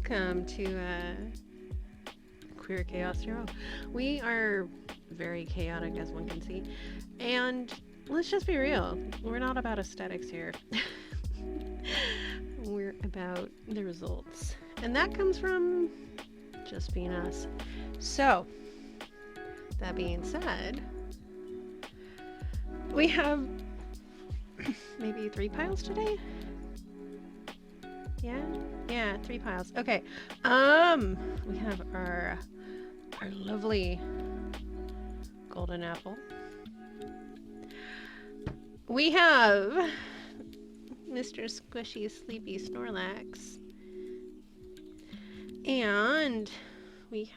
welcome to Queer Chaos Tarot. We are very chaotic, as one can see, and let's just be real, we're not about aesthetics here. We're about the results, and that comes from just being us. So, that being said, we have maybe 3 piles today? Yeah, 3 piles. Okay. We have our lovely golden apple. We have Mr. Squishy Sleepy Snorlax. And we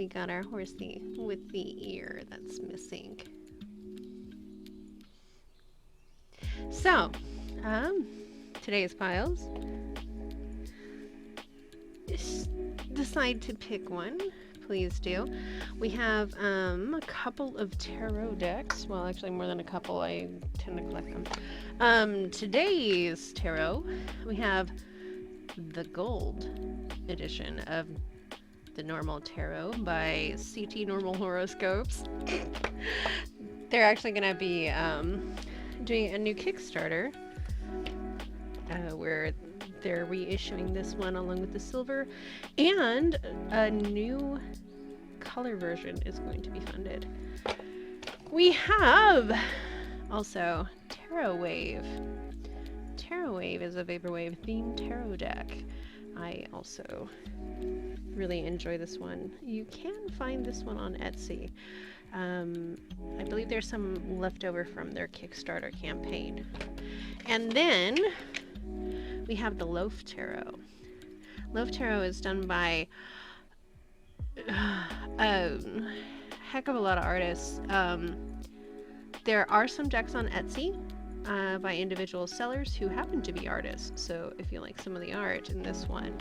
got our horsey with the ear that's missing. So, today's piles. Decide to pick one, please do. We have a couple of tarot decks. Well, actually more than a couple. I tend to collect them. Today's tarot, we have the gold edition of the normal tarot by CT Normal Horoscopes. They're actually going to be doing a new Kickstarter where they're reissuing this one along with the silver, and a new color version is going to be funded. We have also Tarot Wave. Tarot Wave is a Vaporwave themed tarot deck. I also really enjoy this one. You can find this one on Etsy. I believe there's some leftover from their Kickstarter campaign. And then we have the Loaf Tarot. Loaf Tarot is done by a heck of a lot of artists. There are some decks on Etsy by individual sellers who happen to be artists. So if you like some of the art in this one,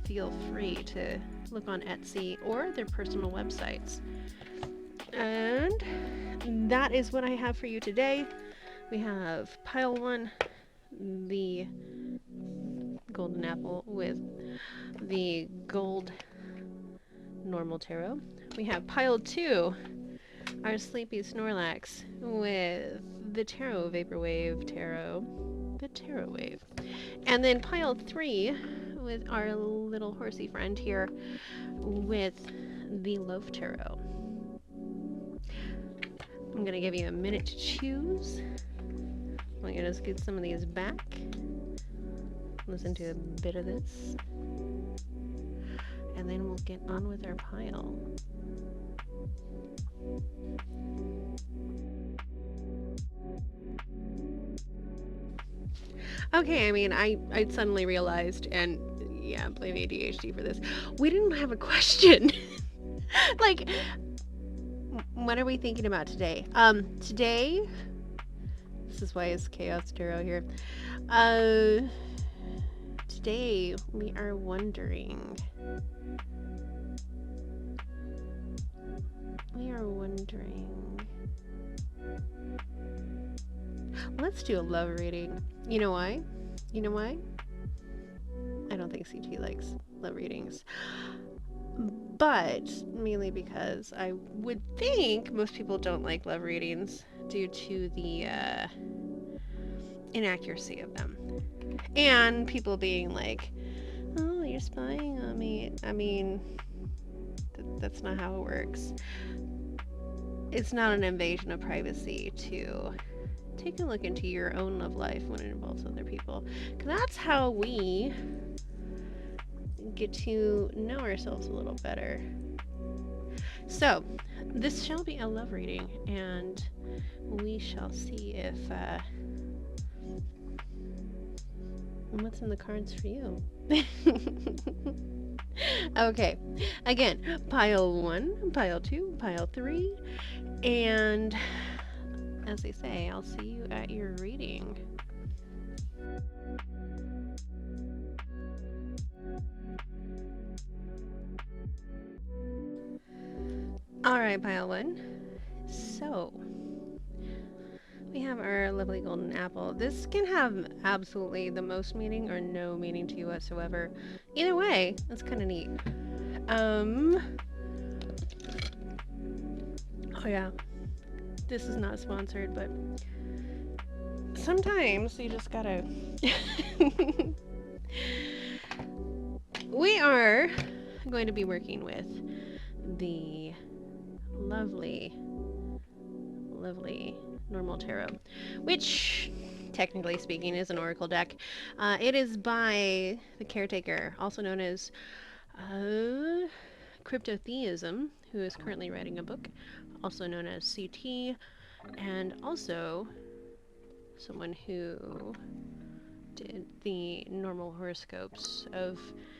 feel free to look on Etsy or their personal websites. And that is what I have for you today. We have pile 1, the golden apple with the gold normal tarot. We have pile 2, our sleepy Snorlax with the tarot Vaporwave tarot, the tarot wave. And then pile 3 with our little horsey friend here with the loaf tarot. I'm gonna give you a minute to choose. I'm gonna scoot some of these back. Listen to a bit of this. And then we'll get on with our pile. Okay, I mean, I suddenly realized, and yeah, blame ADHD for this, we didn't have a question. Like, what are we thinking about today? Today, this is why it's Chaos Tarot here. Today we are wondering. Let's do a love reading. You know why? I don't think CT likes love readings. But mainly because I would think most people don't like love readings due to the inaccuracy of them. And people being like, oh, you're spying on me. I mean, that's not how it works. It's not an invasion of privacy to take a look into your own love life when it involves other people. 'Cause that's how we get to know ourselves a little better. So, this shall be a love reading, and we shall see if what's in the cards for you. Okay, again, pile 1, pile 2, pile 3, and as they say, I'll see you at your reading. Alright, pile 1. So, We have our lovely golden apple. This can have absolutely the most meaning or no meaning to you whatsoever. Either way, that's kind of neat. Oh yeah, this is not sponsored, but sometimes you just gotta. We are going to be working with the lovely normal tarot, which technically speaking is an oracle deck. It is by the caretaker, also known as cryptotheism, who is currently writing a book, also known as CT, and also someone who did the normal horoscopes of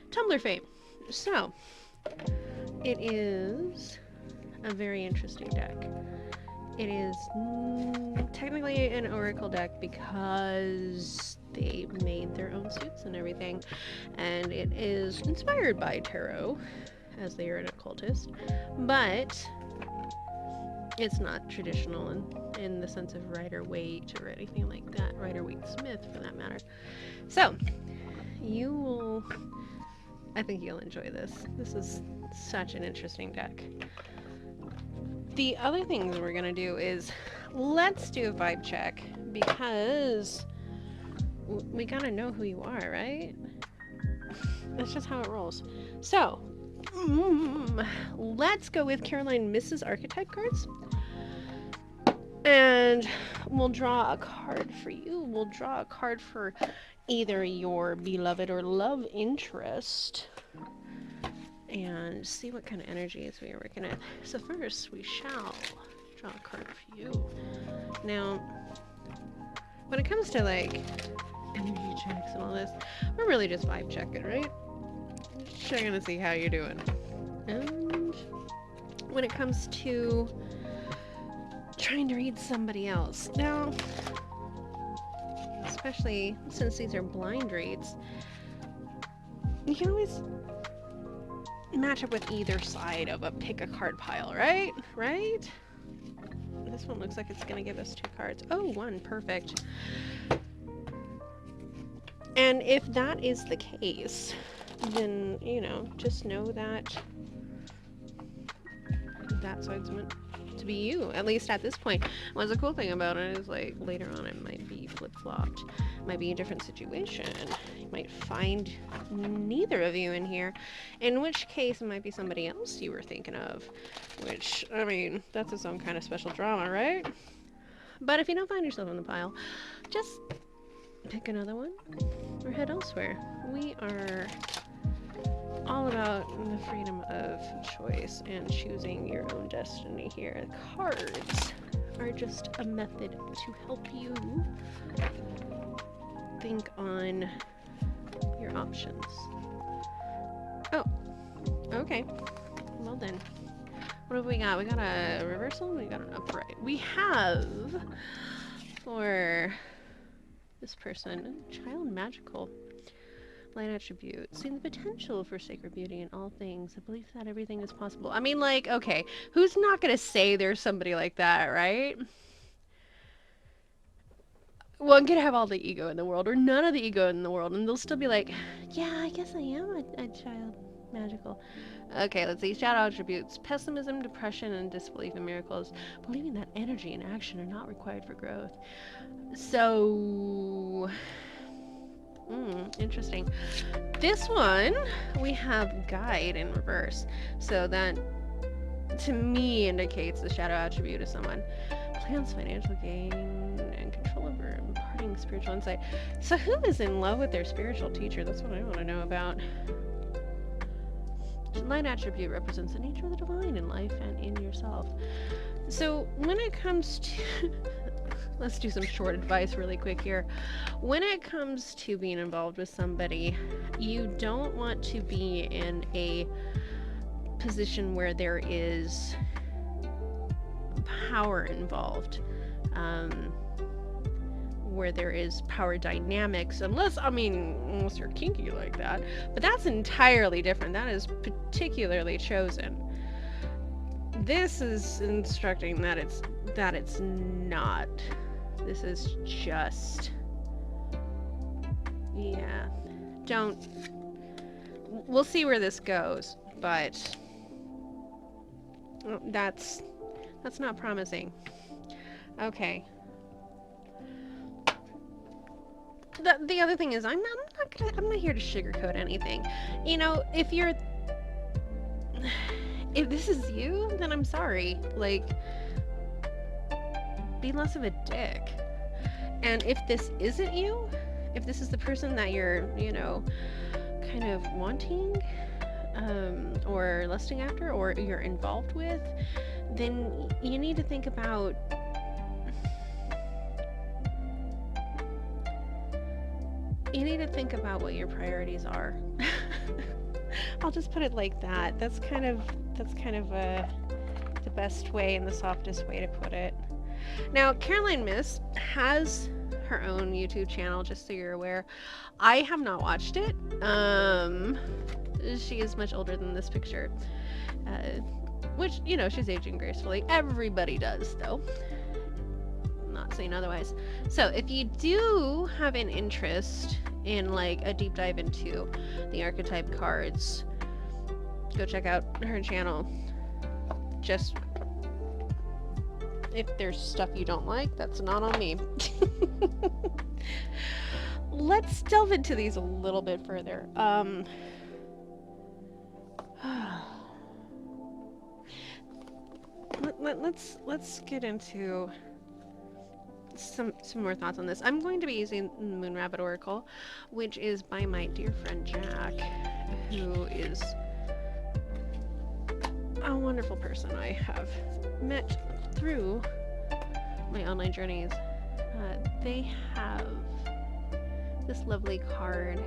Tumblr fame. So it is a very interesting deck. It is technically an oracle deck because they made their own suits and everything, and it is inspired by tarot, as they are an occultist, but it's not traditional in the sense of Rider-Waite or anything like that, Rider-Waite-Smith for that matter. So, I think you'll enjoy this. This is such an interesting deck. The other things we're gonna do is, let's do a vibe check, because we gotta know who you are, right? That's just how it rolls. So, let's go with Caroline Mrs. Archetype cards. And we'll draw a card for you. We'll draw a card for either your beloved or love interest, and see what kind of energies we are working with. So first, we shall draw a card for you. Now, when it comes to like energy checks and all this, we're really just vibe checking, right? Just checking to see how you're doing. And when it comes to trying to read somebody else, now, especially since these are blind reads, you can always match up with either side of a pick a card pile, right? Right? This one looks like it's gonna give us 2 cards. Oh, 1, perfect. And if that is the case, then, you know, just know that that side's meant to be you, at least at this point. What's the cool thing about it is, like, later on it might be flip-flopped. It might be a different situation. You might find neither of you in here, in which case it might be somebody else you were thinking of, which, I mean, that's its own kind of special drama, right? But if you don't find yourself in the pile, just pick another one or head elsewhere. We are all about the freedom of choice and choosing your own destiny here. Cards are just a method to help you think on your options. Oh, okay. Well then, what have we got? We got a reversal, we got an upright. We have, for this person, child magical. Light attribute. Seeing the potential for sacred beauty in all things. The belief that everything is possible. I mean, like, okay, who's not gonna say there's somebody like that, right? One could have all the ego in the world, or none of the ego in the world, and they'll still be like, yeah, I guess I am a child magical. Okay, let's see. Shadow attributes. Pessimism, depression, and disbelief in miracles. Believing that energy and action are not required for growth. So... interesting. This one, we have guide in reverse. So that, to me, indicates the shadow attribute of someone. Plans financial gain and control over imparting spiritual insight. So who is in love with their spiritual teacher? That's what I want to know about. Light attribute represents the nature of the divine in life and in yourself. So when it comes to... Let's do some short advice really quick here. When it comes to being involved with somebody, you don't want to be in a position where there is power involved, where there is power dynamics, unless you're kinky like that, but that's entirely different. That is particularly chosen. This is instructing that it's not This is just... yeah. Don't... we'll see where this goes, but... that's not promising. Okay. The other thing is, I'm not here to sugarcoat anything. You know, if this is you, then I'm sorry. Like, be less of a dick. And if this isn't you, if this is the person that you're, you know, kind of wanting, or lusting after, or you're involved with, then you need to think about what your priorities are. I'll just put it like that. That's kind of the best way and the softest way to put it. Now, Caroline Miss has her own YouTube channel, just so you're aware. I have not watched it. She is much older than this picture, which, you know, she's aging gracefully. Everybody does, though. Not saying otherwise. So if you do have an interest in like a deep dive into the archetype cards, go check out her channel. Just if there's stuff you don't like, that's not on me. Let's delve into these a little bit further. Let's get into some more thoughts on this. I'm going to be using the Moon Rabbit Oracle, which is by my dear friend Jack, who is a wonderful person I have met through my online journeys. They have this lovely card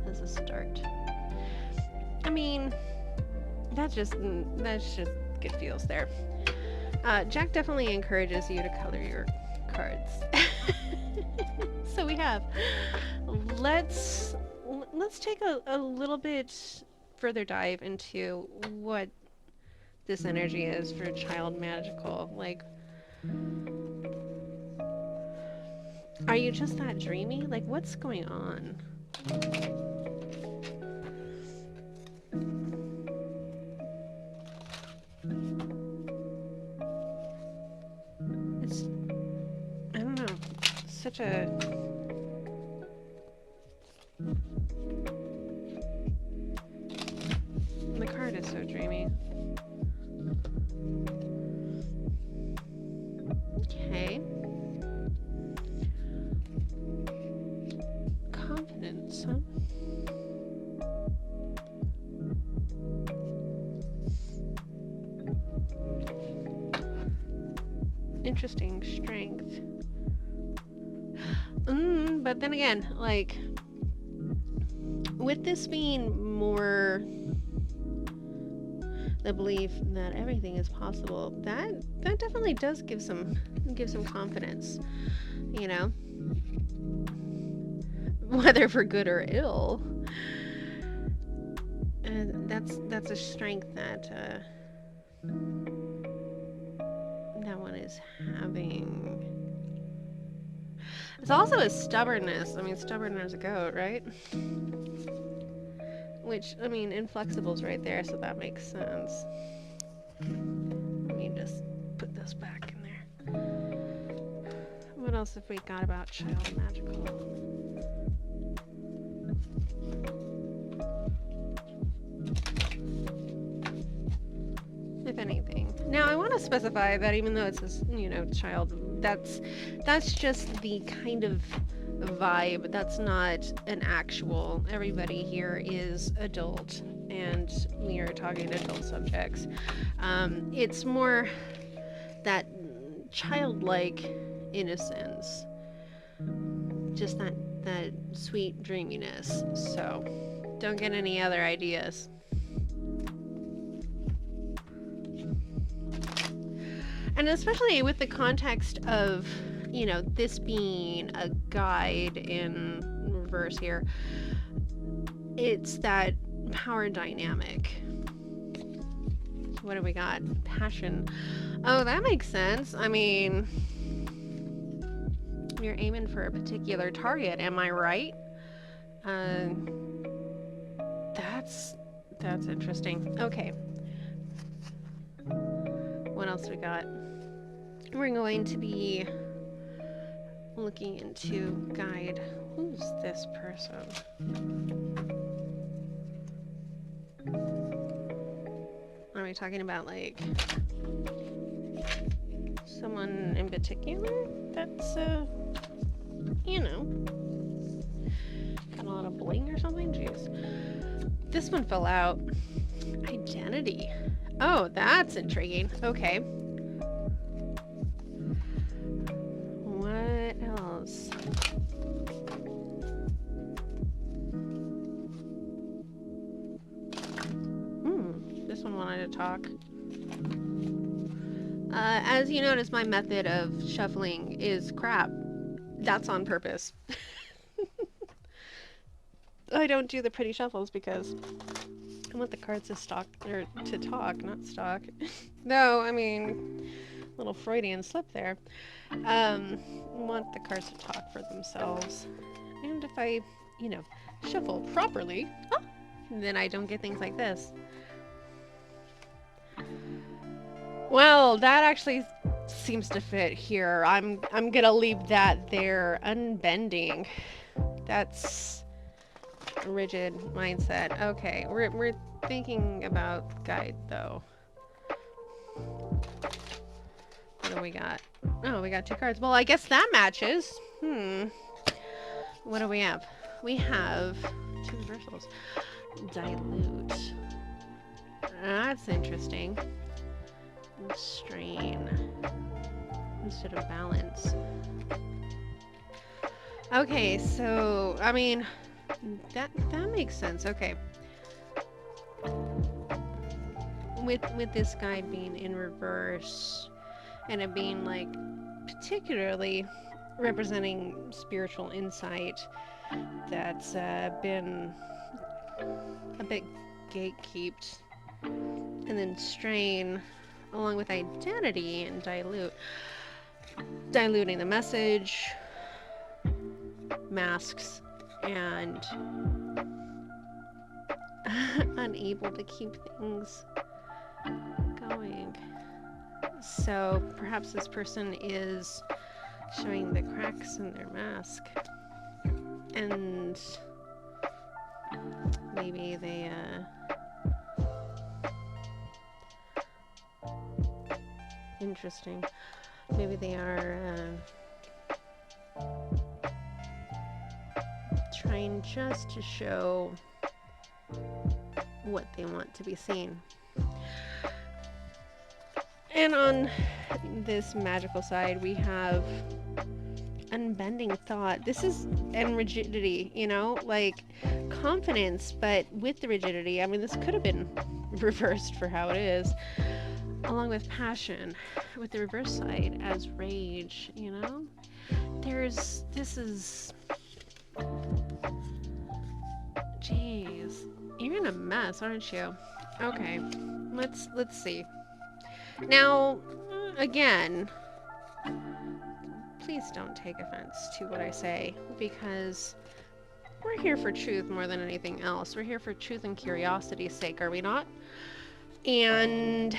as a start. I mean, that's just good feels there. Jack definitely encourages you to color your cards. So we have, let's take a little bit further dive into what this energy is for child magical. Like, are you just that dreamy? Like, what's going on? It's, I don't know, such a... The card is so dreamy. Okay. Confidence, huh? Interesting. Strength. But then again, like, with this being more the belief that everything is possible, that definitely does give some confidence, you know, whether for good or ill. And that's a strength that that one is having. It's also a stubbornness. I mean, stubborn as a goat, right? Which, I mean, inflexible's right there, so that makes sense. Let me just put this back in there. What else have we got about child magical? If anything. Now, I want to specify that even though it says, you know, child, that's just the kind of vibe. That's not an actual. Everybody here is adult, and we are talking adult subjects. It's more that childlike innocence, just that sweet dreaminess. So, don't get any other ideas. And especially with the context of, you know, this being a guide in reverse here, it's that power dynamic. What do we got? Passion. Oh, that makes sense. I mean, You're aiming for a particular target, am I right? That's interesting. Okay. What else we got? We're going to be looking into guide. Who's this person? Are we talking about like someone in particular? That's you know, got a lot of bling or something? Jeez. This one fell out. Identity. Oh, that's intriguing. Okay. What else? This one wanted to talk. As you notice, my method of shuffling is crap. That's on purpose. I don't do the pretty shuffles because I want the cards to talk, not stalk. No, I mean, little Freudian slip there. Want the cards to talk for themselves. And if I, shuffle properly, then I don't get things like this. Well, that actually seems to fit here. I'm gonna leave that there. Unbending. That's a rigid mindset. Okay, we're thinking about guide though. What do we got? Oh, we got 2 cards. Well, I guess that matches. What do we have? We have 2 reversals. Dilute. That's interesting. Strain instead of balance. Okay, so I mean that makes sense. Okay. With this guy being in reverse and it being like particularly representing spiritual insight that's been a bit gatekept, and then strain along with identity and diluting the message, masks, and unable to keep things going. So perhaps this person is showing the cracks in their mask, and maybe they interesting. Maybe they are trying just to show what they want to be seen. And on this magical side, we have unbending thought. This is, and rigidity, like confidence, but with the rigidity. I mean, this could have been reversed for how it is. Along with passion, with the reverse side as rage, this is, jeez, you're in a mess, aren't you? Okay, let's see. Now, again, please don't take offense to what I say, because we're here for truth more than anything else. We're here for truth and curiosity's sake, are we not? And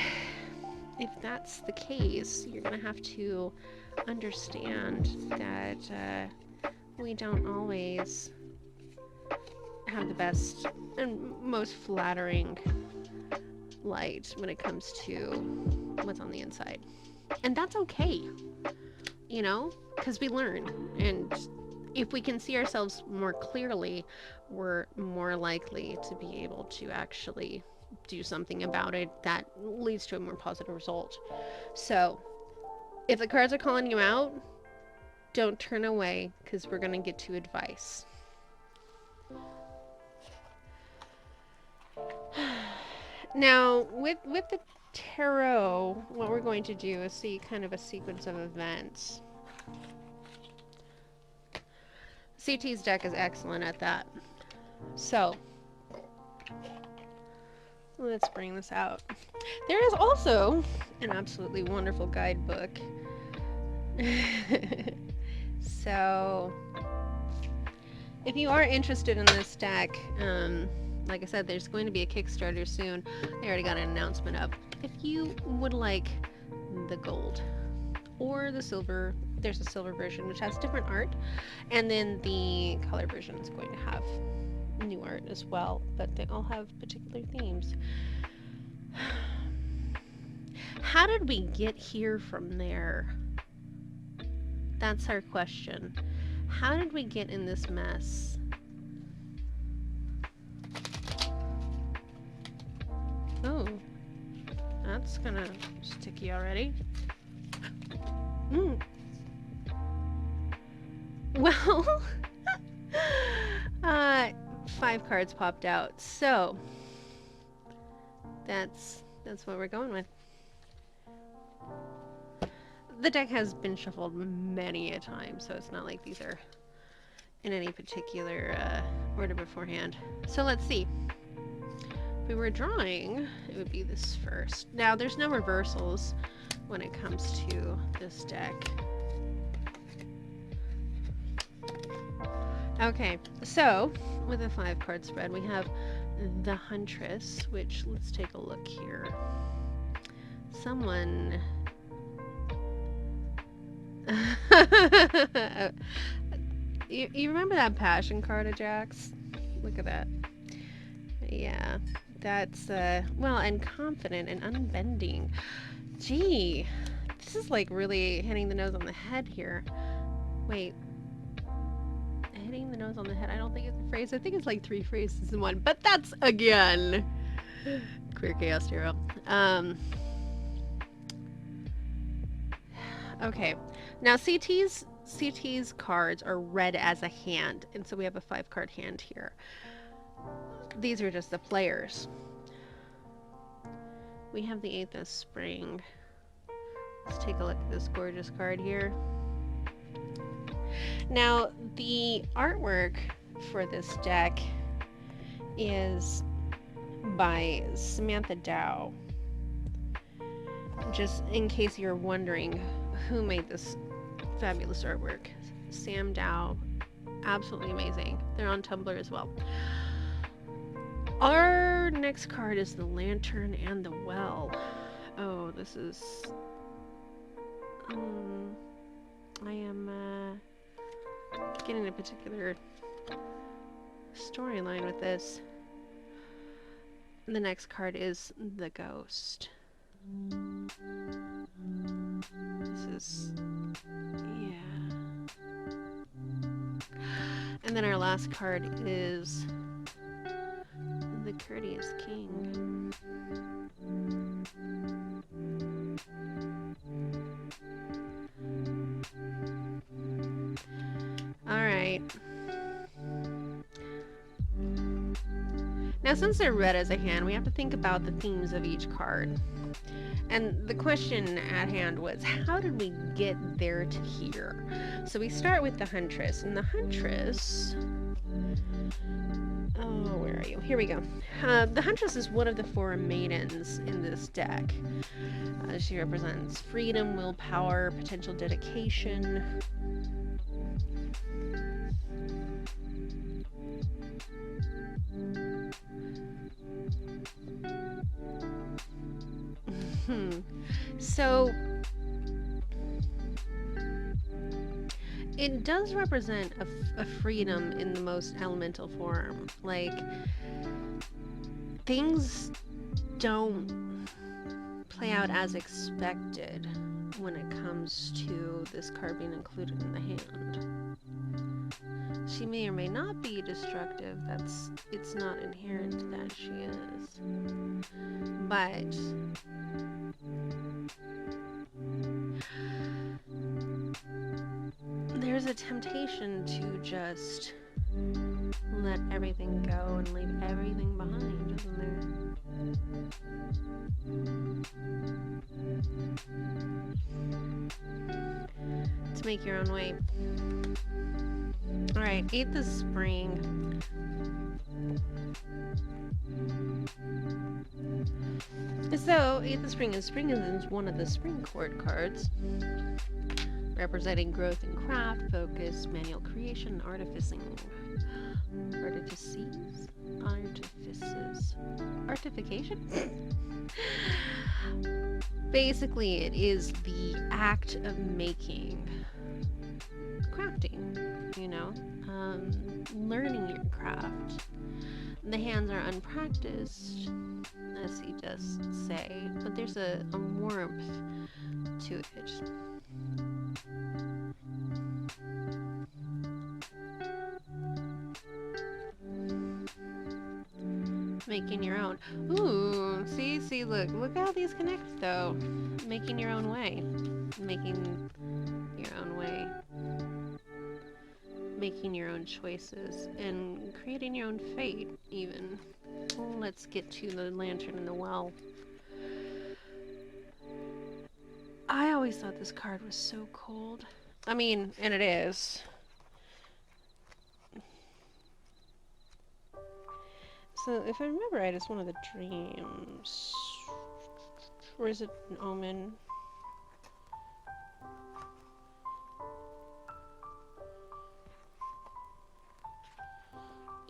if that's the case, you're going to have to understand that we don't always have the best and most flattering light when it comes to what's on the inside. And that's okay, because we learn. And if we can see ourselves more clearly, we're more likely to be able to actually do something about it that leads to a more positive result. So if the cards are calling you out, don't turn away, because we're going to get to advice. Now with the tarot, what we're going to do is see kind of a sequence of events. CT's deck is excellent at that. So let's bring this out. There is also an absolutely wonderful guidebook. So if you are interested in this deck, like I said, there's going to be a Kickstarter soon. They already got an announcement up. If you would like the gold or the silver, there's a silver version which has different art, and then the color version is going to have new art as well, but they all have particular themes. How did we get here from there? That's our question. How did we get in this mess? Oh, that's kind of sticky already. Well, 5 cards popped out, so that's what we're going with. The deck has been shuffled many a time, so it's not like these are in any particular order beforehand. So let's see. If we were drawing, it would be this first. Now, there's no reversals when it comes to this deck. Okay, so with a 5-card spread, we have the Huntress, which, let's take a look here. Someone... you remember that passion card of Jack's? Look at that. Yeah, that's, well, and confident and unbending. Gee, this is like really hitting the nose on the head here. Wait. Hitting the nose on the head, I don't think it's a phrase. I think it's like 3 phrases in one, but that's, again, Queer Chaos Hero. Okay, now CT's cards are read as a hand, and so we have a 5-card hand here. These are just the players. We have the 8th of Spring. Let's take a look at this gorgeous card here. Now, the artwork for this deck is by Samantha Dow. Just in case you're wondering who made this fabulous artwork. Sam Dow, absolutely amazing. They're on Tumblr as well. Our next card is the Lantern and the Well. Oh, this is... I am getting a particular storyline with this. The next card is the Ghost. This is... yeah. And then our last card is the Courteous King. Alright. Now, since they're read as a hand, we have to think about the themes of each card. And the question at hand was, how did we get there to here? So we start with the Huntress, and the Huntress... oh, where are you? Here we go. The Huntress is one of the 4 maidens in this deck. She represents freedom, willpower, potential dedication. So it does represent a freedom in the most elemental form. Like, things don't play out as expected when it comes to this card being included in the hand. She may or may not be destructive. It's not inherent that she is. But there's a temptation to just let everything go and leave everything behind, isn't there? To make your own way. Alright, 8th of Spring. So, 8th of Spring is one of the Spring Court cards. representing growth in craft, focus, manual creation, artificing. Artifices? Artifices. Artification? Basically, it is the act of making. Crafting, you know? Learning your craft. The hands are unpracticed, as he does say, but there's a warmth to it. Making your own. Ooh, see, look how these connect though. Making your own way. Making your own way. Making your own choices and creating your own fate, even. Well, let's get to the lantern in the well. I always thought this card was so cold. I mean, and it is. So, if I remember right, it's one of the dreams. Or is it an omen?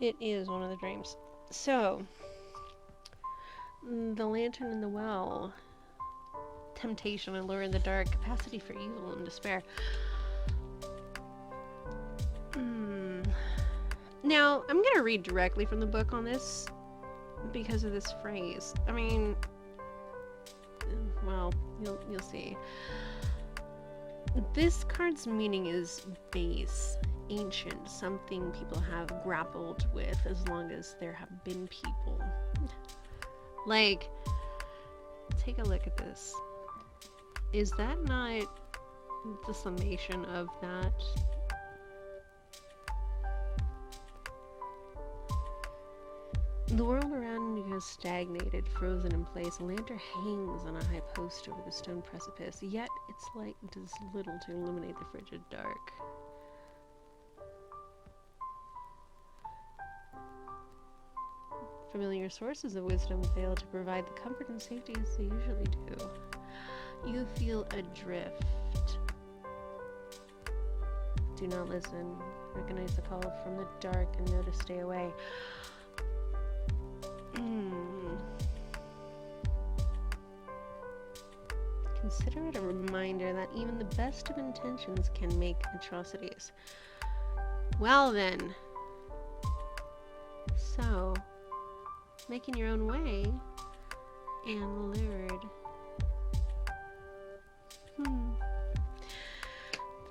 It is one of the dreams. So, the lantern in the well. Temptation, allure in the dark, capacity for evil and despair. Now, I'm going to read directly from the book on this because of this phrase. I mean, well, you'll see. This card's meaning is base, ancient, something people have grappled with as long as there have been people. Like, take a look at this. Is that not the summation of that? The world around you has stagnated, frozen in place. A lantern hangs on a high post over the stone precipice, yet its light does little to illuminate the frigid dark. Familiar sources of wisdom fail to provide the comfort and safety as they usually do. You feel adrift. Do not listen. Recognize the call from the dark and know to stay away. Consider it a reminder that even the best of intentions can make atrocities. Well then. So, making your own way and lured.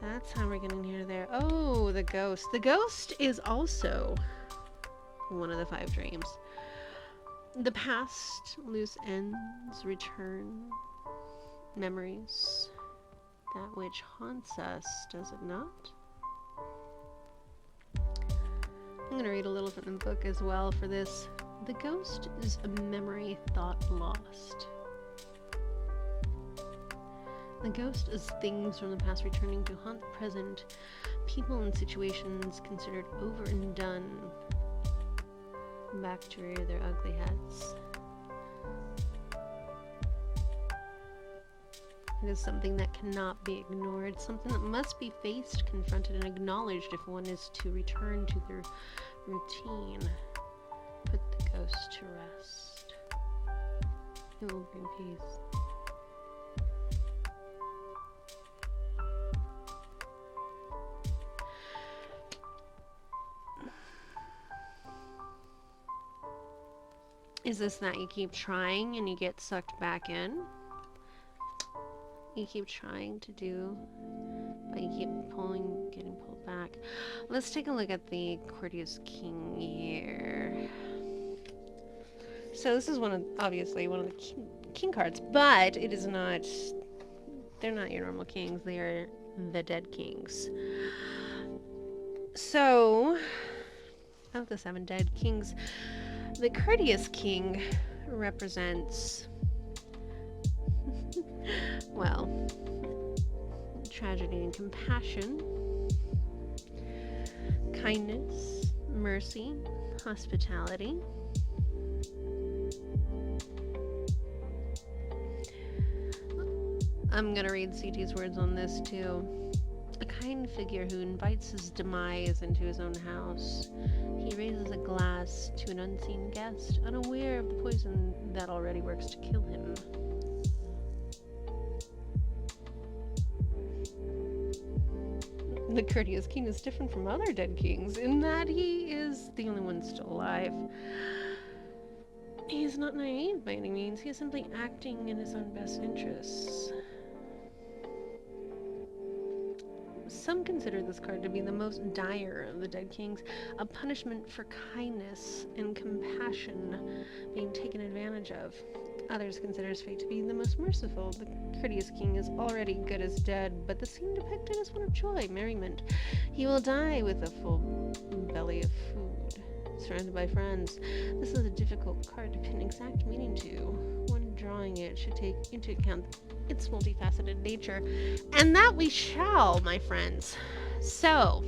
That's how we're getting here to there. Oh, the ghost. The ghost is also one of the 5 dreams. The past, loose ends, return, memories, that which haunts us, does it not? I'm going to read a little from the book as well for this. The ghost is a memory thought lost. The ghost is things from the past returning to haunt the present, people and situations considered over and done, back to rear their ugly heads. It is something that cannot be ignored, something that must be faced, confronted, and acknowledged if one is to return to their routine. Put the ghost to rest. It will bring peace. Is this that you keep trying and you get sucked back in? You keep trying to do, but you keep getting pulled back. Let's take a look at the Courteous King here. So this is obviously one of the king cards, but it is not, they're not your normal kings, they are the dead kings. So, of the 7 dead kings, the Courteous King represents, well, tragedy and compassion, kindness, mercy, hospitality. I'm gonna read CT's words on this too. kind figure who invites his demise into his own house. He raises a glass to an unseen guest, unaware of the poison that already works to kill him. The courteous king is different from other dead kings in that he is the only one still alive. He is not naive by any means. He is simply acting in his own best interests. Some consider this card to be the most dire of the dead kings, a punishment for kindness and compassion being taken advantage of. Others consider his fate to be the most merciful. The courteous king is already good as dead, but the scene depicted is one of joy, merriment. He will die with a full belly of food, surrounded by friends. This is a difficult card to pin exact meaning to. One drawing it should take into account its multifaceted nature, and that we shall, my friends. So,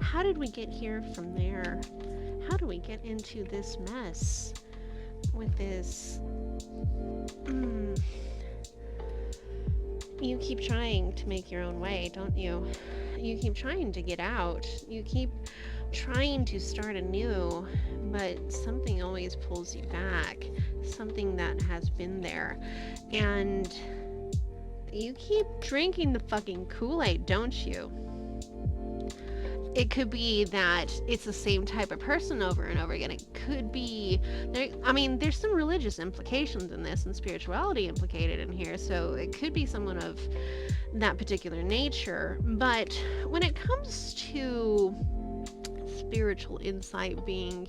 how did we get here from there? How do we get into this mess with this? You keep trying to make your own way, don't you? You keep trying to get out. You keep trying to start anew, but something always pulls you back. Something that has been there. And you keep drinking the fucking Kool-Aid, don't you? It could be that it's the same type of person over and over again. It could be, there's some religious implications in this and spirituality implicated in here, so it could be someone of that particular nature. But when it comes to spiritual insight being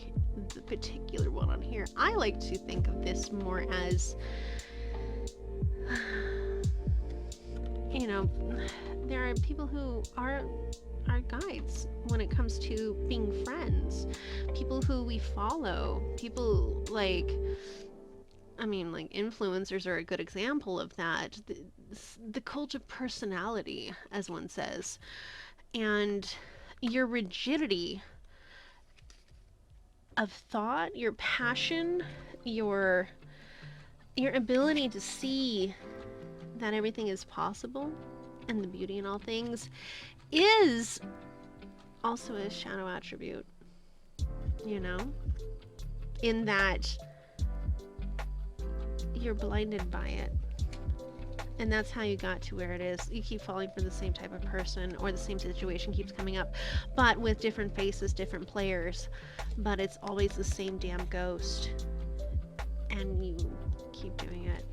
the particular one on here, I like to think of this more as, there are people who are guides when it comes to being friends, people who we follow, people like influencers are a good example of that, the cult of personality, as one says, and your rigidity of thought, your passion, your ability to see that everything is possible and the beauty in all things is also a shadow attribute, in that you're blinded by it. And that's how you got to where it is. You keep falling for the same type of person, or the same situation keeps coming up, but with different faces, different players, but it's always the same damn ghost, and you keep doing it.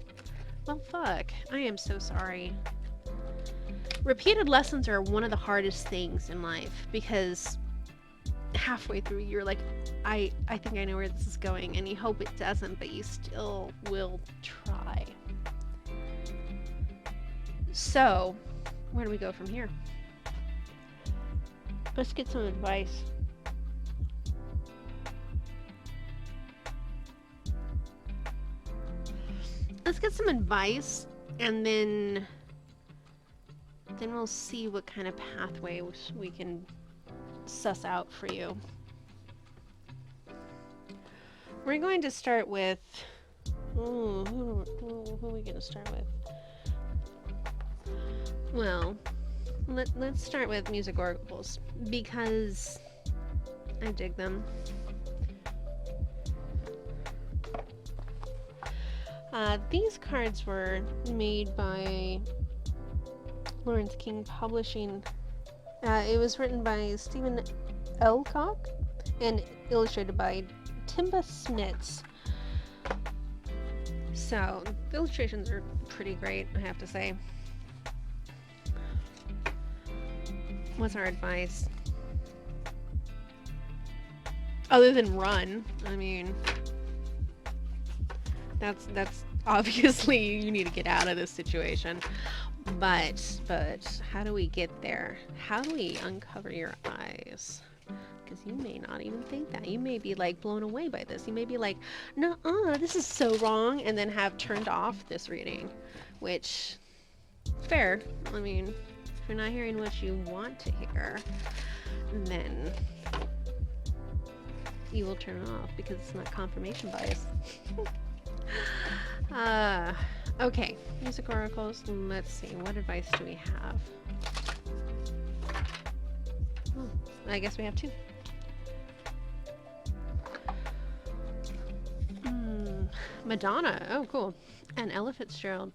Well, fuck. I am so sorry. Repeated lessons are one of the hardest things in life, because halfway through you're like, I think I know where this is going, and you hope it doesn't, but you still will try. So, where do we go from here? Let's get some advice. Let's get some advice, and then we'll see what kind of pathway we can suss out for you. We're going to start with... who are we going to start with? Well, let's start with music oracles, because I dig them. These cards were made by Lawrence King Publishing. It was written by Stephen Elcock and illustrated by Timba Smits. So, the illustrations are pretty great, I have to say. What's our advice? Other than run, I mean, that's obviously you need to get out of this situation. But how do we get there? How do we uncover your eyes? Because you may not even think that. You may be like blown away by this. You may be like, nuh-uh, this is so wrong, and then have turned off this reading, which, fair. I mean, if you're not hearing what you want to hear, then you will turn it off because it's not confirmation bias. Okay, music oracles. Let's see, what advice do we have? I guess we have two. Madonna. Oh, cool. And Ella Fitzgerald.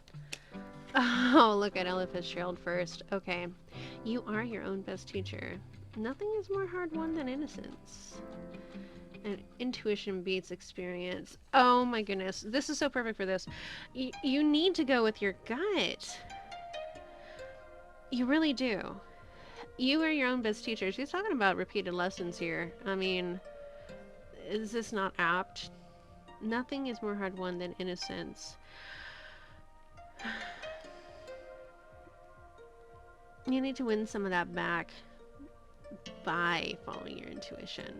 Oh, look at Ella Fitzgerald first. Okay. You are your own best teacher. Nothing is more hard-won than innocence. And intuition beats experience. Oh my goodness. This is so perfect for this. You need to go with your gut. You really do. You are your own best teacher. She's talking about repeated lessons here. I mean, is this not apt? Nothing is more hard-won than innocence. You need to win some of that back by following your intuition.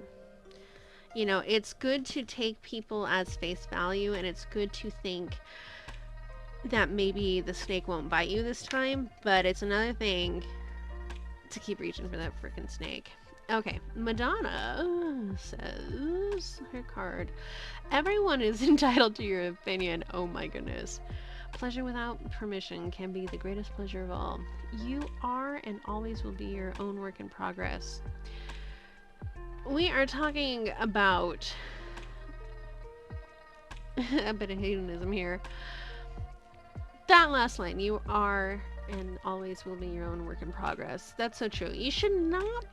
You know, it's good to take people as face value, and it's good to think that maybe the snake won't bite you this time, but it's another thing to keep reaching for that freaking snake. Okay, Madonna says her card. Everyone is entitled to your opinion. Oh my goodness. Pleasure without permission can be the greatest pleasure of all. You are and always will be your own work in progress. We are talking about a bit of hedonism here. That last line, you are and always will be your own work in progress. That's so true. You should not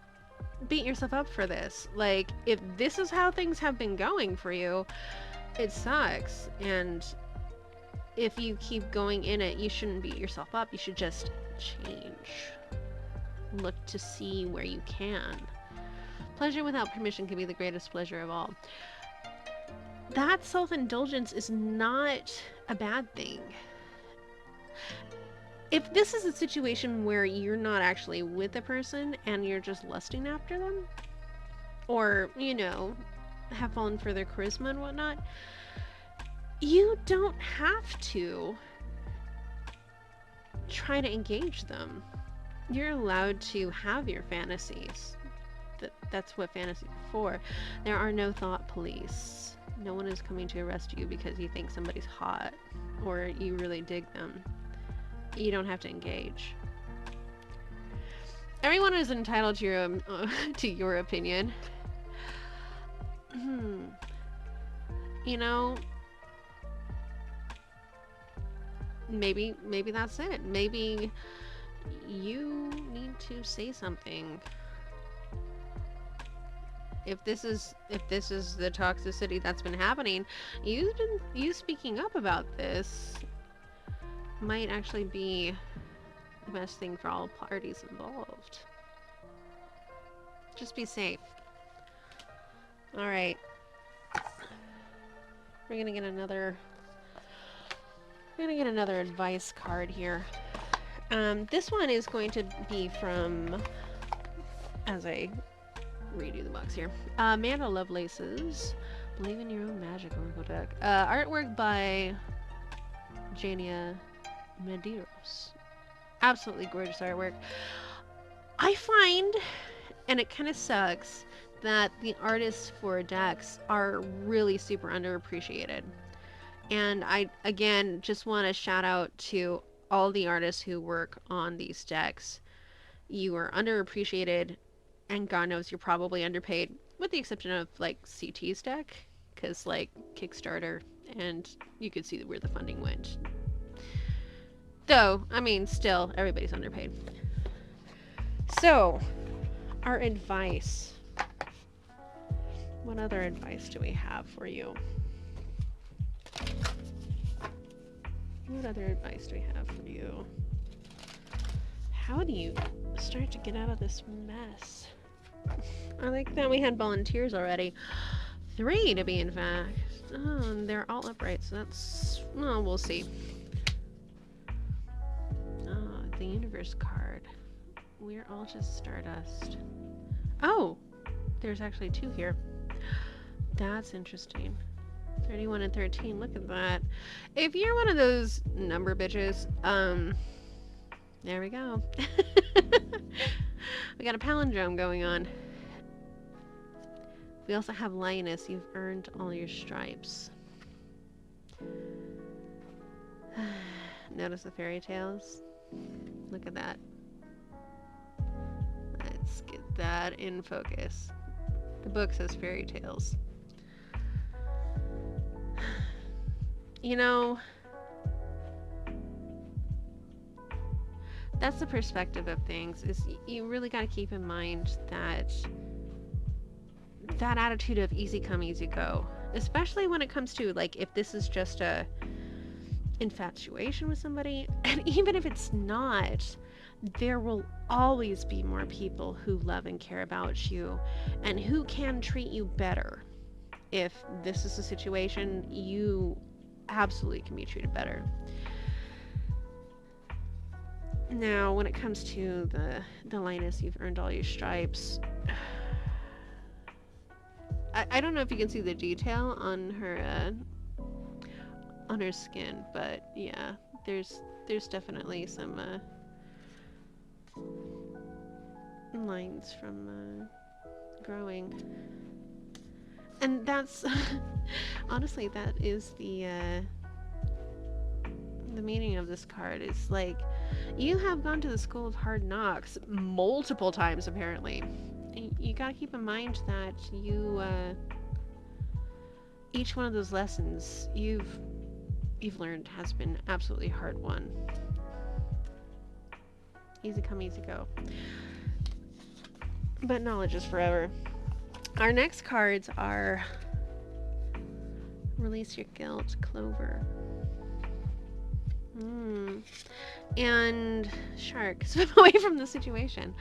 beat yourself up for this. Like, if this is how things have been going for you, it sucks. And if you keep going in it, you shouldn't beat yourself up. You should just change. Look to see where you can. Pleasure without permission can be the greatest pleasure of all. That self-indulgence is not a bad thing. If this is a situation where you're not actually with a person and you're just lusting after them, or, you know, have fallen for their charisma and whatnot, you don't have to try to engage them. You're allowed to have your fantasies. That's what fantasies are for. There are no thought police. No one is coming to arrest you because you think somebody's hot or you really dig them. You don't have to engage. Everyone is entitled to your opinion. You know, maybe that's it. Maybe you need to say something. If this is the toxicity that's been happening, you speaking up about this might actually be the best thing for all parties involved. Just be safe. All right. We're gonna get another advice card here. This one is going to be from, as I redo the box here, Amanda Lovelace's Believe in Your Own Magic Oracle deck. Artwork by Jania Medeiros. Absolutely gorgeous artwork. I find, and it kind of sucks, that the artists for decks are really super underappreciated. And I, again, just want to shout out to all the artists who work on these decks. You are underappreciated, and God knows you're probably underpaid, with the exception of, like, CT's deck, because, like, Kickstarter, and you could see where the funding went. Though, I mean, still, everybody's underpaid. So, our advice. What other advice do we have for you? What other advice do we have for you? How do you start to get out of this mess? I like that we had volunteers already. 3 to be in fact. Oh, and they're all upright, so that's... well, we'll see. Oh, the universe card. We're all just stardust. Oh! There's actually 2 here. That's interesting. 31 and 13, look at that. If you're one of those number bitches, there we go. We got a palindrome going on. We also have lioness. You've earned all your stripes. Notice the fairy tales? Look at that. Let's get that in focus. The book says fairy tales. You know, that's the perspective of things, is you really got to keep in mind that that attitude of easy come, easy go, especially when it comes to, like, if this is just a infatuation with somebody, and even if it's not, there will always be more people who love and care about you and who can treat you better. If this is a situation, you absolutely can be treated better. Now, when it comes to the Linus, you've earned all your stripes. I don't know if you can see the detail on her skin, but yeah, there's definitely some lines from growing, and that's honestly, that is the meaning of this card. Is like, you have gone to the school of hard knocks multiple times apparently. You gotta keep in mind that you each one of those lessons you've learned has been absolutely hard won. Easy come, easy go. But knowledge is forever. Our next cards are Release Your Guilt, Clover. And Shark, swim away from the situation.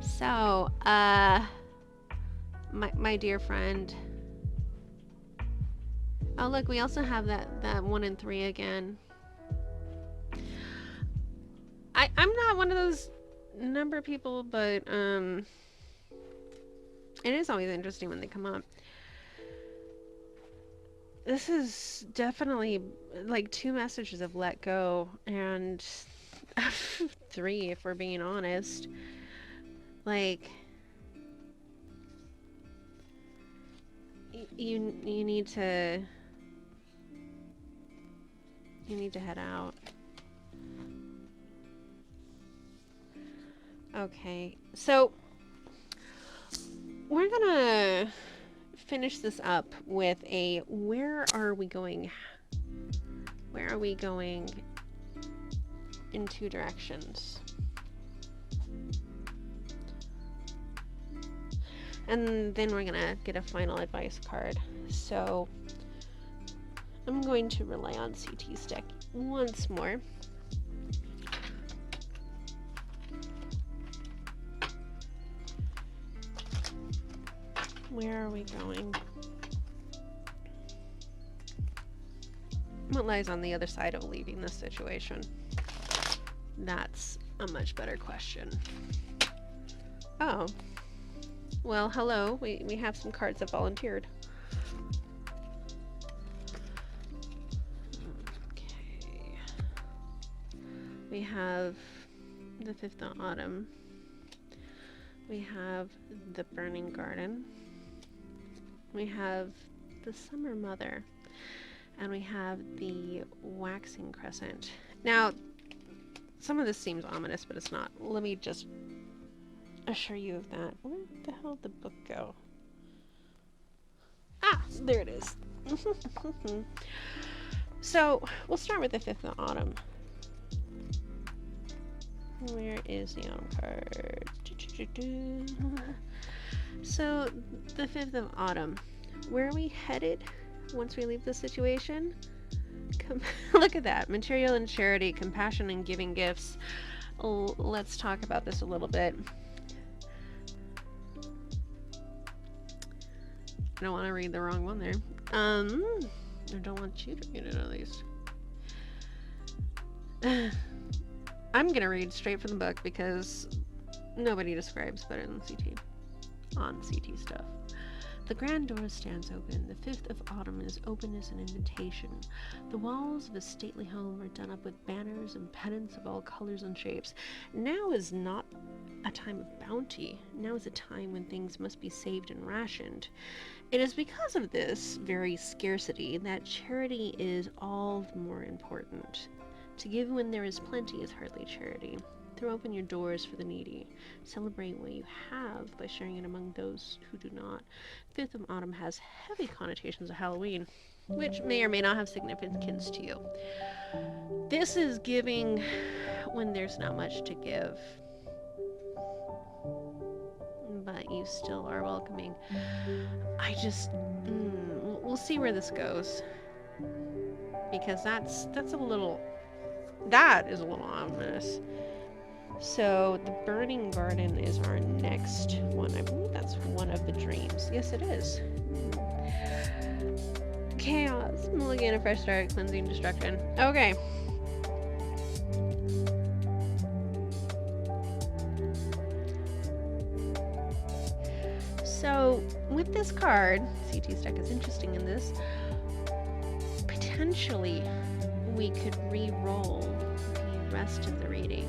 So, my dear friend. Oh look, we also have that 1 and 3 again. I'm not one of those number people, but it is always interesting when they come up. This is definitely like 2 messages of let go, and 3 if we're being honest. Like, you need to head out. Okay, so we're gonna finish this up with a where are we going? Where are we going in 2 directions? And then we're gonna get a final advice card. So I'm going to rely on CT's deck once more. Where are we going? What lies on the other side of leaving this situation? That's a much better question. Oh. Well, hello. We have some cards that volunteered. Okay. We have the 5th of Autumn. We have the Burning Garden. We have the Summer Mother. And we have the Waxing Crescent. Now, some of this seems ominous, but it's not. Let me just assure you of that. Where the hell did the book go? Ah, there it is. So, we'll start with the 5th of Autumn. Where is the Autumn card? So, the 5th of Autumn. Where are we headed once we leave the situation? Look at that. Material and charity, compassion and giving gifts. Let's talk about this a little bit. I don't want to read the wrong one there. I don't want you to read it, at least. I'm gonna read straight from the book because nobody describes better than CT on CT stuff. The grand door stands open. The 5th of Autumn is openness and invitation. The walls of a stately home are done up with banners and pennants of all colors and shapes. Now is not a time of bounty. Now is a time when things must be saved and rationed. It is because of this very scarcity that charity is all the more important. To give when there is plenty is hardly charity. Throw open your doors for the needy. Celebrate what you have by sharing it among those who do not. Fifth of Autumn has heavy connotations of Halloween, which may or may not have significance to you. This is giving when there's not much to give, but you still are welcoming. I just, we'll see where this goes, because that is a little ominous. So the Burning Garden is our next one. I believe that's one of the dreams. Yes, it is. Chaos, mulligan, a fresh start, cleansing, destruction. Okay. So with this card, CT Stack is interesting in this. Potentially, we could re-roll the rest of the reading,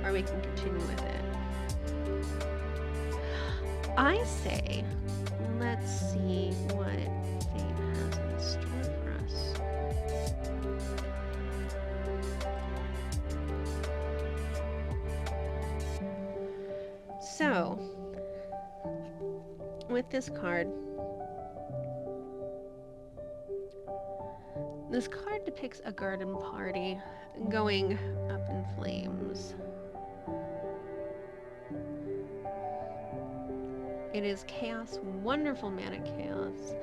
or we can continue with it. I say, let's see what fate has in store for us. So, with this card, this card depicts a garden party going up in flames. It is chaos, wonderful manic chaos.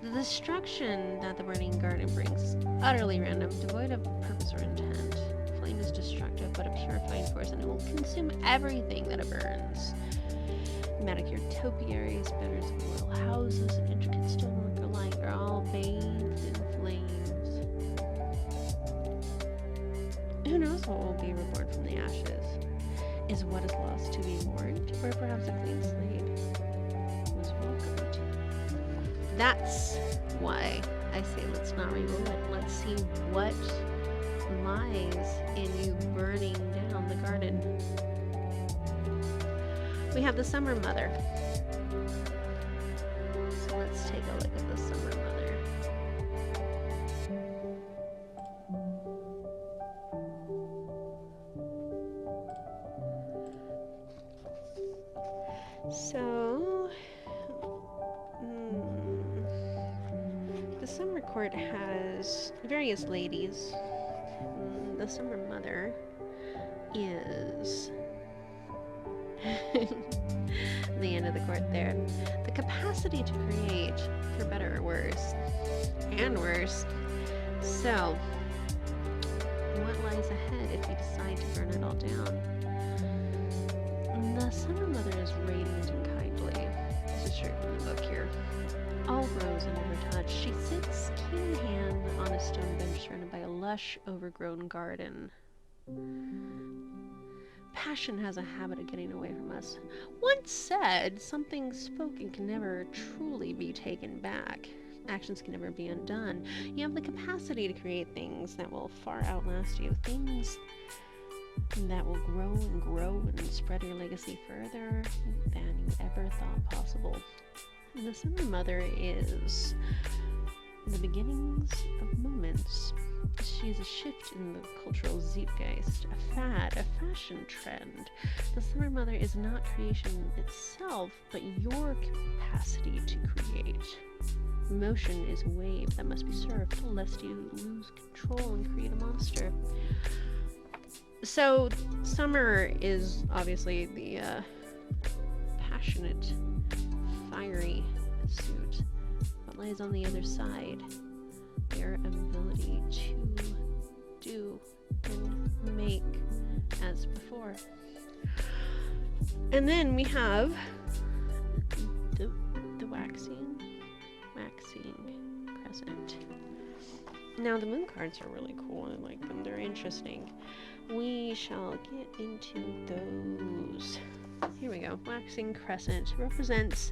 The destruction that the burning garden brings is utterly random, devoid of purpose or intent. Flame is destructive, but a purifying force, and it will consume everything that it burns. Manicured topiaries, betters of royal houses, and intricate stonework alike are all bathed in flames. Who knows what will be reborn from the ashes? Is what is lost to be mourned, or perhaps a clean slate was welcomed? That's why I say let's not reroll it. Let's see what lies in you burning down the garden. We have the Summer Mother. So let's take a look at the Summer Mother. So, the Summer Court has various ladies. The Summer Mother is the end of the court there. The capacity to create, for better or worse, and worse. So, what lies ahead if you decide to burn it all down? The Summer Mother is radiant and kindly. This is straight from the book here. All rose under her touch. She sits key in hand on a stone bench surrounded by a lush, overgrown garden. Passion has a habit of getting away from us. Once said, something spoken can never truly be taken back. Actions can never be undone. You have the capacity to create things that will far outlast you. Things that will grow and spread your legacy further than you ever thought possible. And the Summer Mother is the beginnings of moments. She is a shift in the cultural zeitgeist, a fad, a fashion trend. The Summer Mother is not creation itself, but your capacity to create. Motion is a wave that must be surfed, lest you lose control and create a monster. So, Summer is obviously the passionate, fiery suit. What lies on the other side? Their ability to do and make as before. And then we have the waxing crescent. Now the moon cards are really cool. I like them. They're interesting. We shall get into those. Here we go. Waxing crescent represents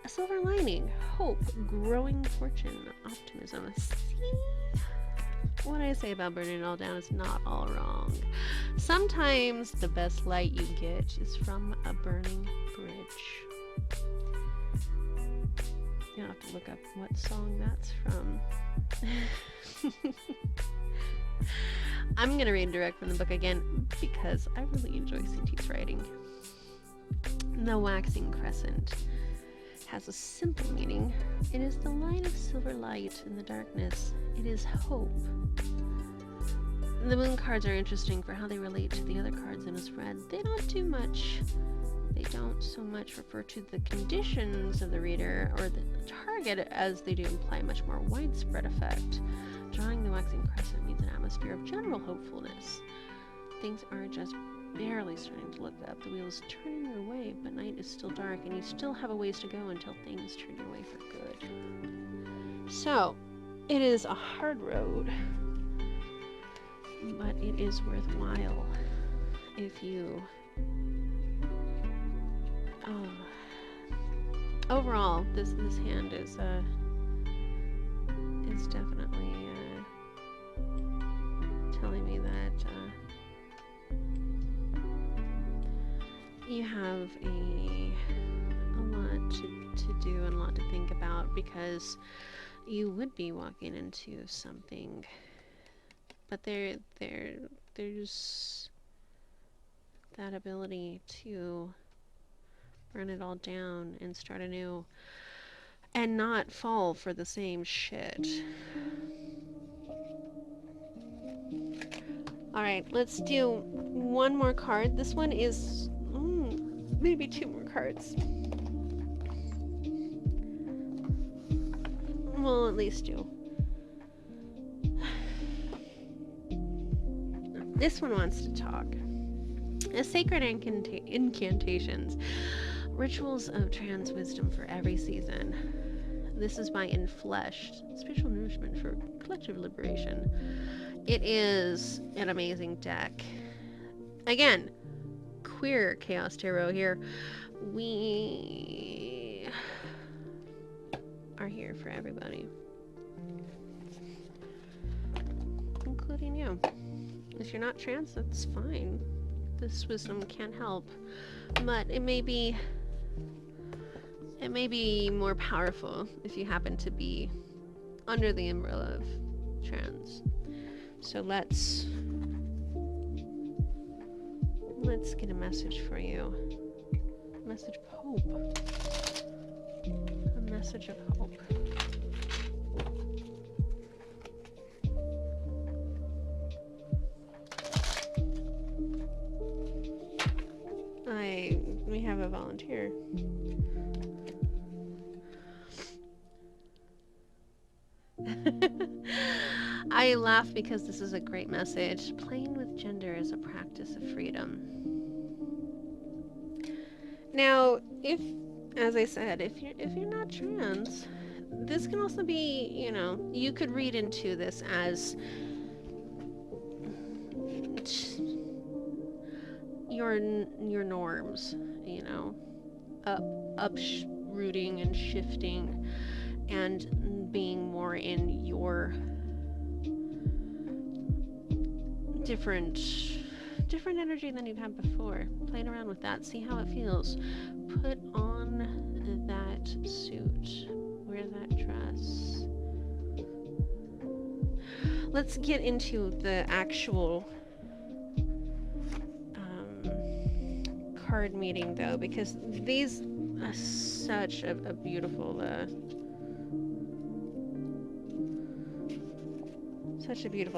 a silver lining, hope, growing fortune, optimism. See? What I say about burning it all down is not all wrong. Sometimes the best light you get is from a burning bridge. You'll have to look up what song that's from. I'm gonna read direct from the book again because I really enjoy CT's writing. The waxing crescent has a simple meaning. It is the line of silver light in the darkness. It is hope. The moon cards are interesting for how they relate to the other cards in a spread. They don't do much. They don't so much refer to the conditions of the reader or the target as they do imply a much more widespread effect. Drawing the waxing crescent means an atmosphere of general hopefulness. Things are just barely starting to look up. The wheel is turning your way, but night is still dark, and you still have a ways to go until things turn your way for good. So, it is a hard road, but it is worthwhile if you... overall, this hand is definitely telling me that you have a lot to do and a lot to think about, because you would be walking into something, but there's that ability to burn it all down and start anew and not fall for the same shit. Alright, let's do one more card. This one is maybe two more cards. We'll at least do. This one wants to talk. Sacred incantations. Rituals of trans wisdom for every season. This is by Infleshed. Spiritual nourishment for collective liberation. It is an amazing deck. Again, queer Chaos Tarot here. We are here for everybody, including you. If you're not trans, that's fine. This wisdom can help, but it may be more powerful if you happen to be under the umbrella of trans. So let's get a message for you. A message of hope. A message of hope. We have a volunteer. I laugh because this is a great message. Playing with gender is a practice of freedom. Now, as I said, if you're not trans, this can also be, you could read into this as your norms, uprooting and shifting and being more in your different energy than you've had before. Playing around with that, see how it feels. Put on that suit, wear that dress. Let's get into the actual card meeting, though, because these are such a beautiful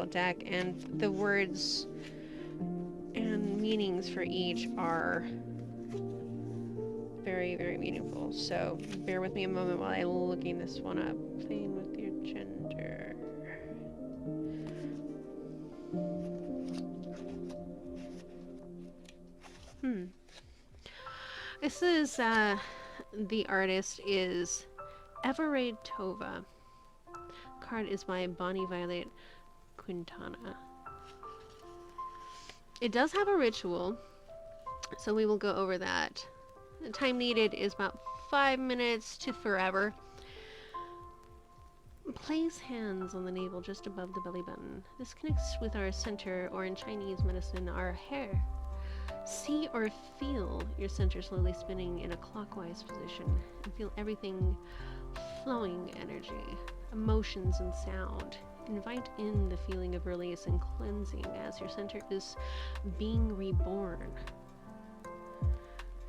deck, and the words and meanings for each are very, very meaningful. So bear with me a moment while I'm looking this one up. Playing with your gender. This is, the artist is Everade Tova. Card is by Bonnie Violet Quintana. It does have a ritual, so we will go over that. The time needed is about 5 minutes to forever. Place hands on the navel just above the belly button. This connects with our center, or in Chinese medicine, our hair. See or feel your center slowly spinning in a clockwise position and feel everything flowing energy, emotions, and sound. Invite in the feeling of release and cleansing as your center is being reborn.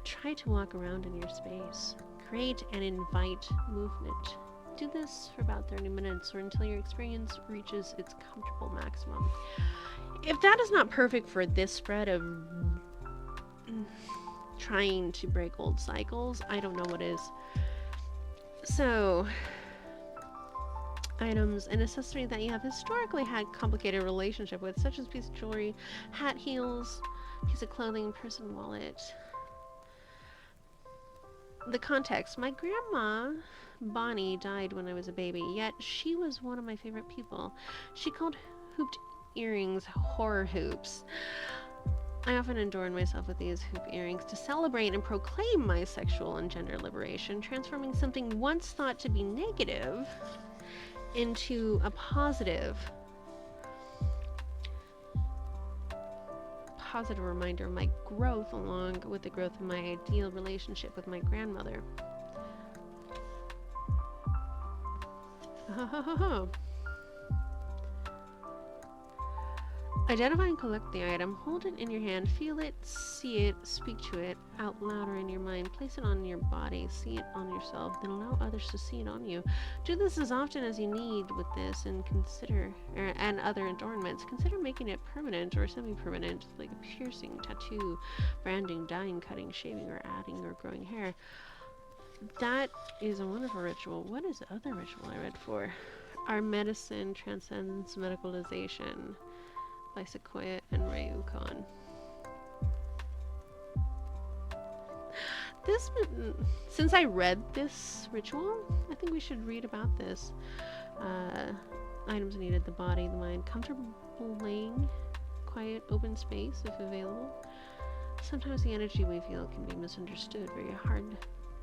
Try to walk around in your space. Create and invite movement. Do this for about 30 minutes or until your experience reaches its comfortable maximum. If that is not perfect for this spread of trying to break old cycles, I don't know what is. So, items and accessories that you have historically had complicated relationship with, such as piece of jewelry, hat, heels, piece of clothing, purse, and wallet. The context: my grandma Bonnie died when I was a baby, yet she was one of my favorite people. She called hooped earrings horror hoops. I often adorn myself with these hoop earrings to celebrate and proclaim my sexual and gender liberation, transforming something once thought to be negative into a positive reminder of my growth, along with the growth of my ideal relationship with my grandmother. Identify and collect the item. Hold it in your hand. Feel it, see it, speak to it out loud or in your mind. Place it on your body. See it on yourself. Then allow others to see it on you. Do this as often as you need with this, and and other adornments. Consider making it permanent or semi-permanent, like a piercing, tattoo, branding, dyeing, cutting, shaving, or adding or growing hair. That is a wonderful ritual. What is the other ritual I read for? Our medicine transcends medicalization, by Sequoia and Rayukan. Since I read this ritual, I think we should read about this. Items needed: the body, the mind, comfortable laying, quiet, open space if available. Sometimes the energy we feel can be misunderstood, very hard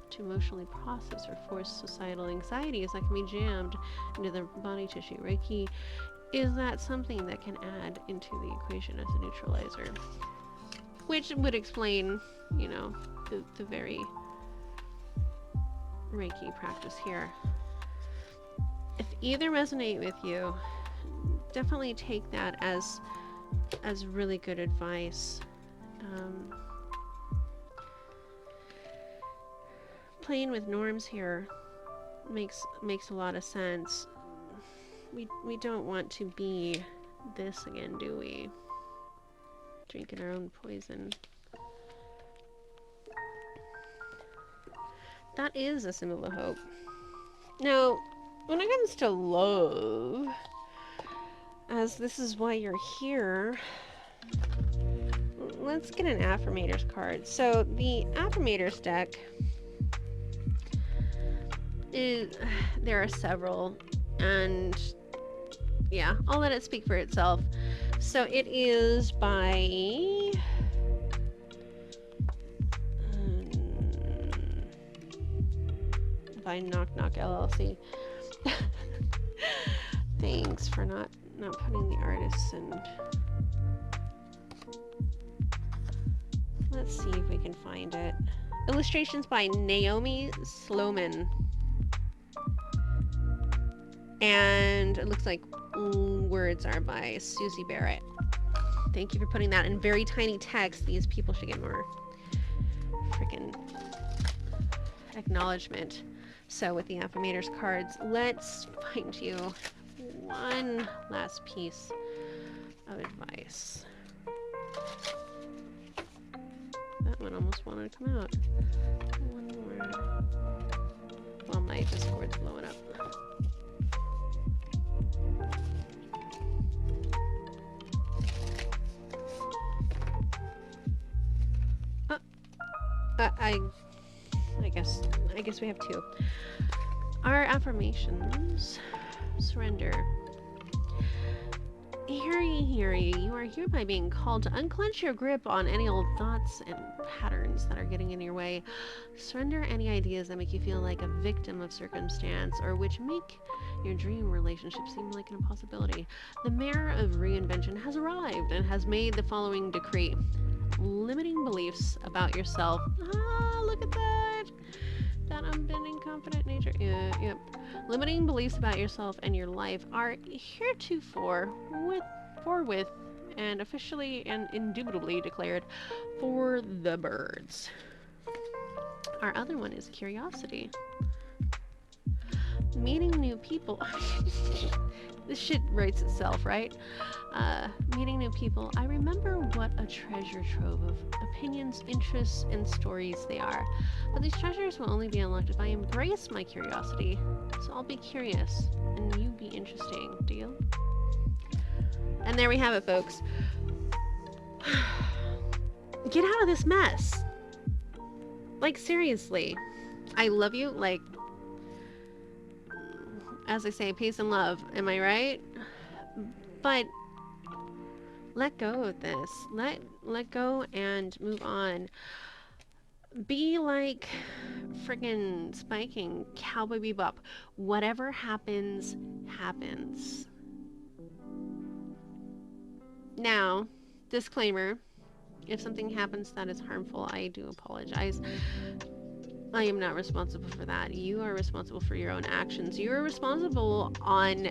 to emotionally process or force. Societal anxieties that can be jammed into the body tissue. Reiki is that something that can add into the equation as a neutralizer, which would explain, you know, the very Reiki practice here. If either resonate with you, definitely take that as really good advice. Playing with norms here makes a lot of sense. We don't want to be this again, do we? Drinking our own poison. That is a symbol of hope. Now, when it comes to love, as this is why you're here, let's get an affirmators card. So the affirmators deck there are several, and yeah, I'll let it speak for itself. So it is by Knock Knock LLC. Thanks for not putting the artists in. Let's see if we can find it. Illustrations by Naomi Sloman. And it looks like words are by Susie Barrett. Thank you for putting that in very tiny text. These people should get more freaking acknowledgement. So with the affirmators cards, let's find you one last piece of advice. That one almost wanted to come out. One more. Well, my Discord's blowing up. I guess we have two. Our affirmations. Surrender. Hear ye, you are hereby being called to unclench your grip on any old thoughts and patterns that are getting in your way. Surrender any ideas that make you feel like a victim of circumstance or which make your dream relationship seem like an impossibility. The mayor of reinvention has arrived and has made the following decree. limiting beliefs about yourself. Ah, look at that. That unbending, confident nature. Yeah, yep. Limiting beliefs about yourself and your life are heretofore forthwith and officially and indubitably declared for the birds. Our other one is curiosity. Meeting new people. This shit writes itself, right? Meeting new people. I remember what a treasure trove of opinions, interests, and stories they are. But these treasures will only be unlocked if I embrace my curiosity. So I'll be curious, and you be interesting. Deal? And there we have it, folks. Get out of this mess. Like, seriously. I love you. Like, as I say, peace and love. Am I right? But let go of this. Let go and move on. Be like friggin' Spiking Cowboy Bebop. Whatever happens, happens. Now, disclaimer. If something happens that is harmful, I do apologize. I am not responsible for that. You are responsible for your own actions. You are responsible on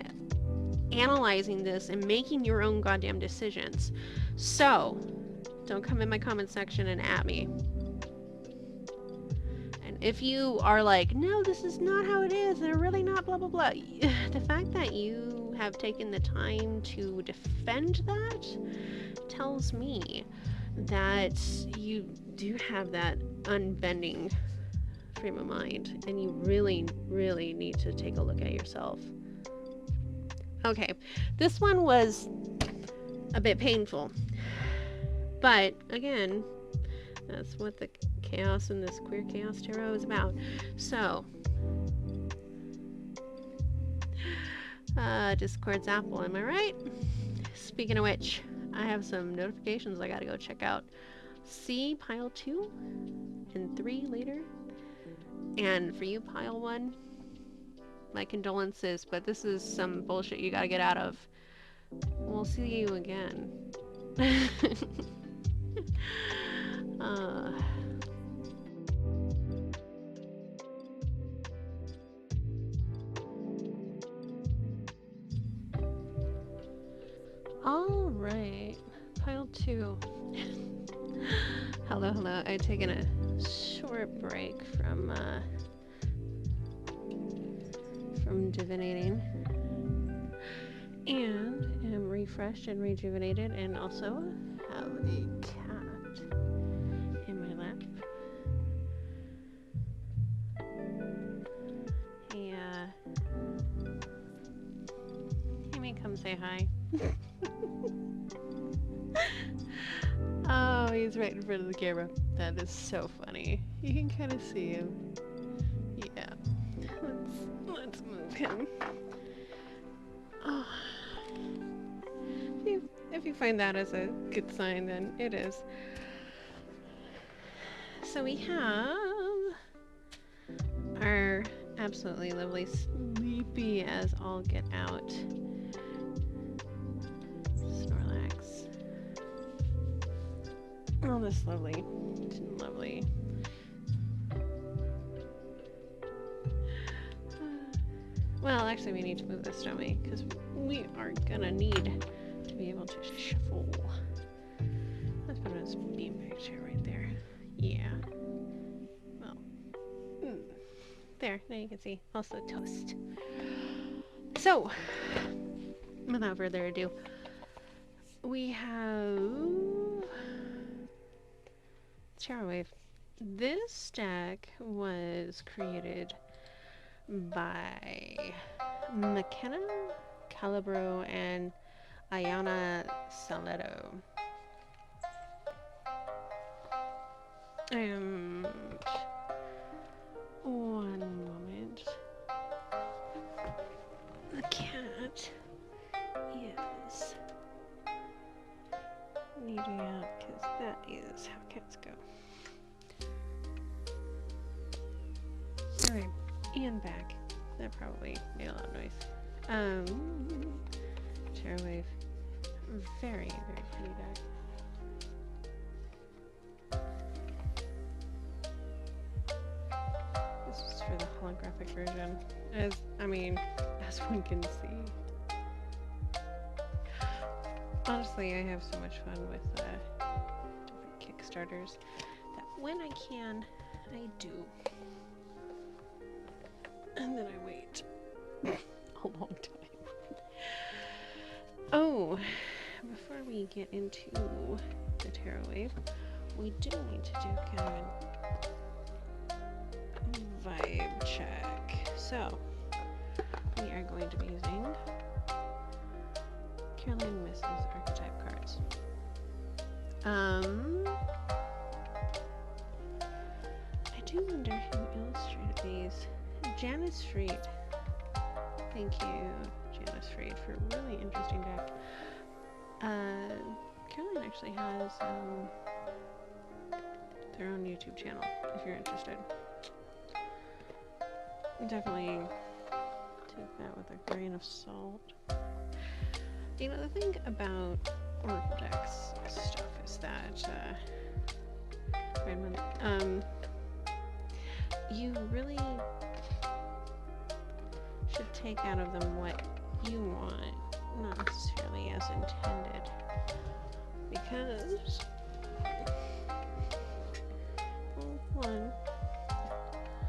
analyzing this and making your own goddamn decisions. So, don't come in my comment section and at me. And if you are like, no, this is not how it is, they're really not, blah, blah, blah. The fact that you have taken the time to defend that tells me that you do have that unbending frame of mind, and you really, really need to take a look at yourself. Okay, this one was a bit painful, but again, that's what the chaos in this Queer Chaos Tarot is about. So, Discord's Apple, am I right? Speaking of which, I have some notifications I gotta go check out. See pile 2 and 3 later. And for you, pile 1, my condolences, but this is some bullshit you gotta get out of. We'll see you again. Alright, pile 2. Hello, hello. I've taken a short break from divinating, and am refreshed and rejuvenated, and also have a cat in my lap. He may come say hi. Oh, he's right in front of the camera. That is so funny. You can kind of see him. Yeah. Let's move him. Oh. If you find that as a good sign, then it is. So we have our absolutely lovely sleepy as all get out Snorlax. Oh, this lovely. Well, actually, we need to move this, don't we? Because we are gonna need to be able to shuffle. Let's put this beanbag chair right there. Yeah. Well. There, now you can see. Also toast. So, without further ado, we have Terra Wave. This deck was created by McKenna Calabro and Ayana Saletto. One moment. The cat is needing out because that is how cats go. Alright, and back. That probably made a lot of noise. Terra Wave. Very, very pretty deck. for the holographic version. As one can see. Honestly, I have so much fun with different Kickstarters that when I can, I do. And then I wait a long time. Oh, before we get into the tarot wave, we do need to do kind of a vibe check. So, we are going to be using Caroline Mrs. Archetype cards. I do wonder who illustrated these. Janice Freed. Thank you, Janice Freed, for a really interesting deck. Caroline actually has their own YouTube channel, if you're interested. Definitely take that with a grain of salt. You know, the thing about Oracle decks stuff is that, you really should take out of them what you want, not necessarily as intended. Because, well, one,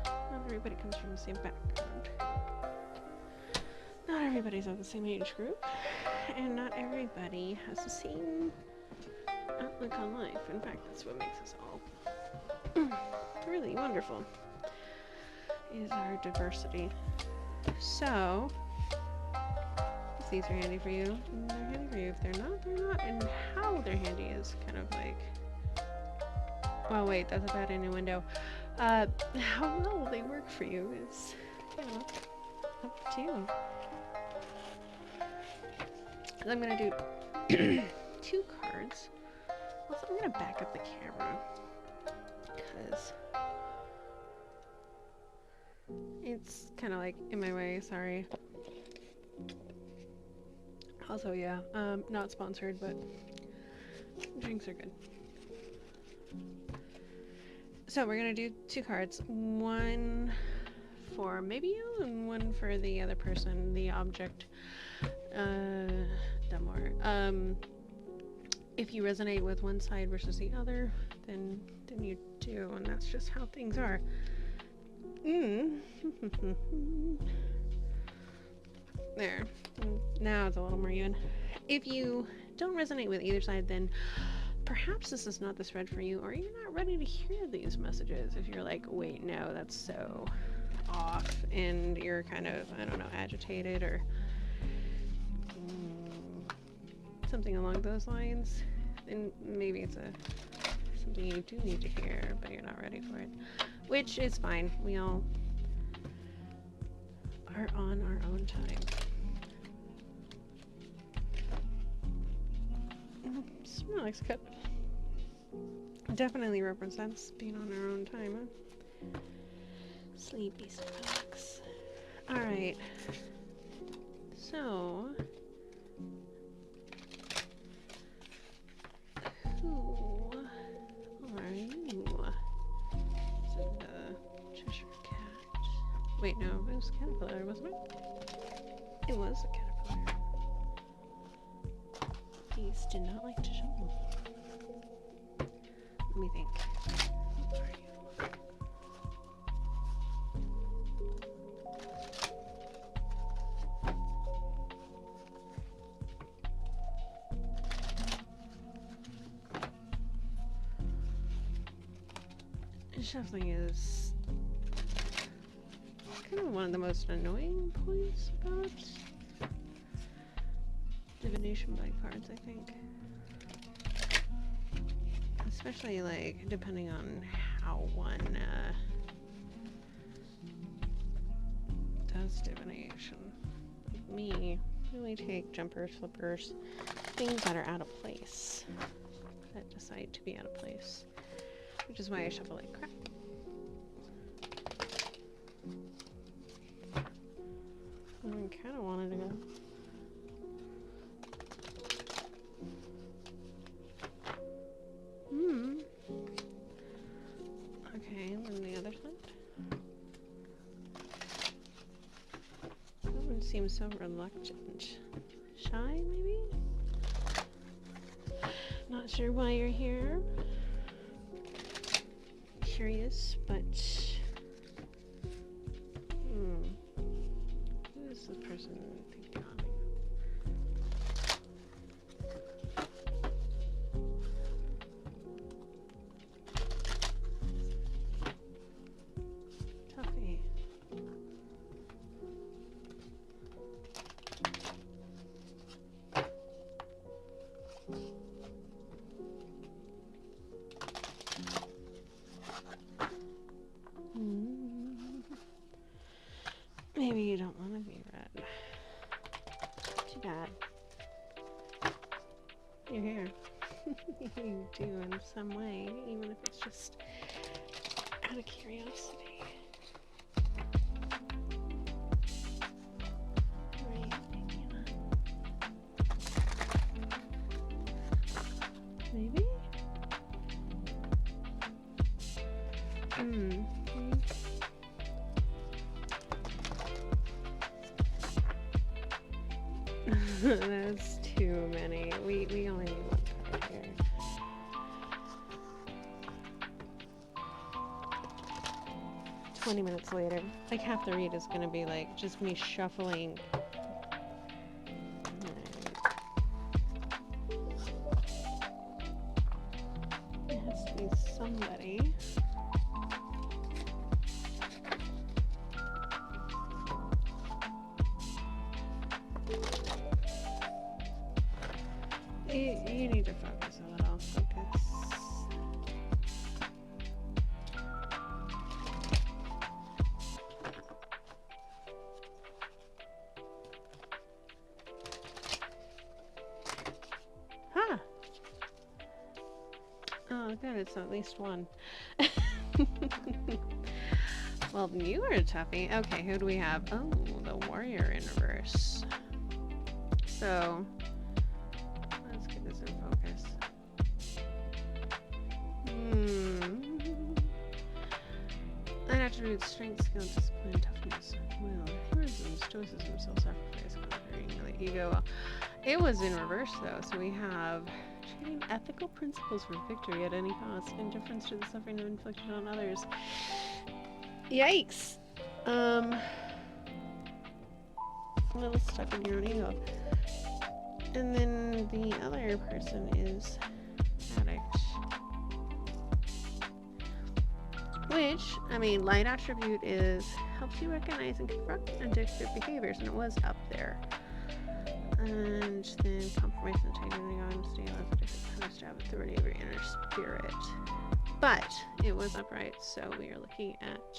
not everybody comes from the same background. Not everybody's of the same age group. And not everybody has the same outlook on life. In fact, that's what makes us all really wonderful, is our diversity. So, if these are handy for you, they're handy for you. If they're not, they're not. And how they're handy is kind of like, well, wait, that's a bad innuendo. How well they work for you is, up to you. I'm going to do 2 cards. Also, I'm going to back up the camera because it's kind of like in my way, sorry. Also, yeah, not sponsored, but drinks are good. So we're going to do 2 cards. One for maybe you and one for the other person, the object. If you resonate with one side versus the other, then you do, and that's just how things are. There. Now it's a little more even. If you don't resonate with either side, then perhaps this is not the spread for you, or you're not ready to hear these messages. If you're like, wait, no, that's so off, and you're kind of, I don't know, agitated or something along those lines, then maybe it's something you do need to hear, but you're not ready for it, which is fine. We all are on our own time. Snorlax cut definitely represents being on our own time, huh? Sleepy Snorlax. Alright, so who are you? Is it the Cheshire Cat? Wait, no, it was a caterpillar, wasn't it? It was a caterpillar. These did not like to show them. Let me think. Who are you? Shuffling is kind of one of the most annoying points about divination by cards, I think. Especially, like, depending on how one does divination. Like me, I really take jumpers, flippers, things that are out of place, that decide to be out of place. Which is why I shuffle like crap. I kind of wanted to go. Okay, and then the other side. seem so reluctant. Shy, maybe? Not sure why you're here. Curious, but... Who is this person thinking on? Tuffy. Maybe you don't want to be read. Too bad. You're here. You do in some way, even if it's just out of curiosity. What are you thinking of? Maybe? That's too many. We only need one card here. "20 minutes later." Like half the read is gonna be like just me shuffling. It has to be somebody. You need to focus a little. Focus. Huh. Oh, good. It's at least one. Well, you are a toughie. Okay, who do we have? Oh, the warrior in reverse. So... let's get this in focus. An attribute: strength, skill, discipline, toughness, will, heroism, stoicism, self-sacrifice, conquering, ego. Well, it was in reverse though, so we have treating ethical principles for victory at any cost, indifference to the suffering inflicted on others. Yikes! A little stuck in your own ego. And then the other person is addict. Which, I mean, light attribute is helps you recognize and confront addictive behaviors, and it was up there. And then compromise and integrity, honesty, love, different kind of stab authority of your inner spirit. But it was upright, so we are looking at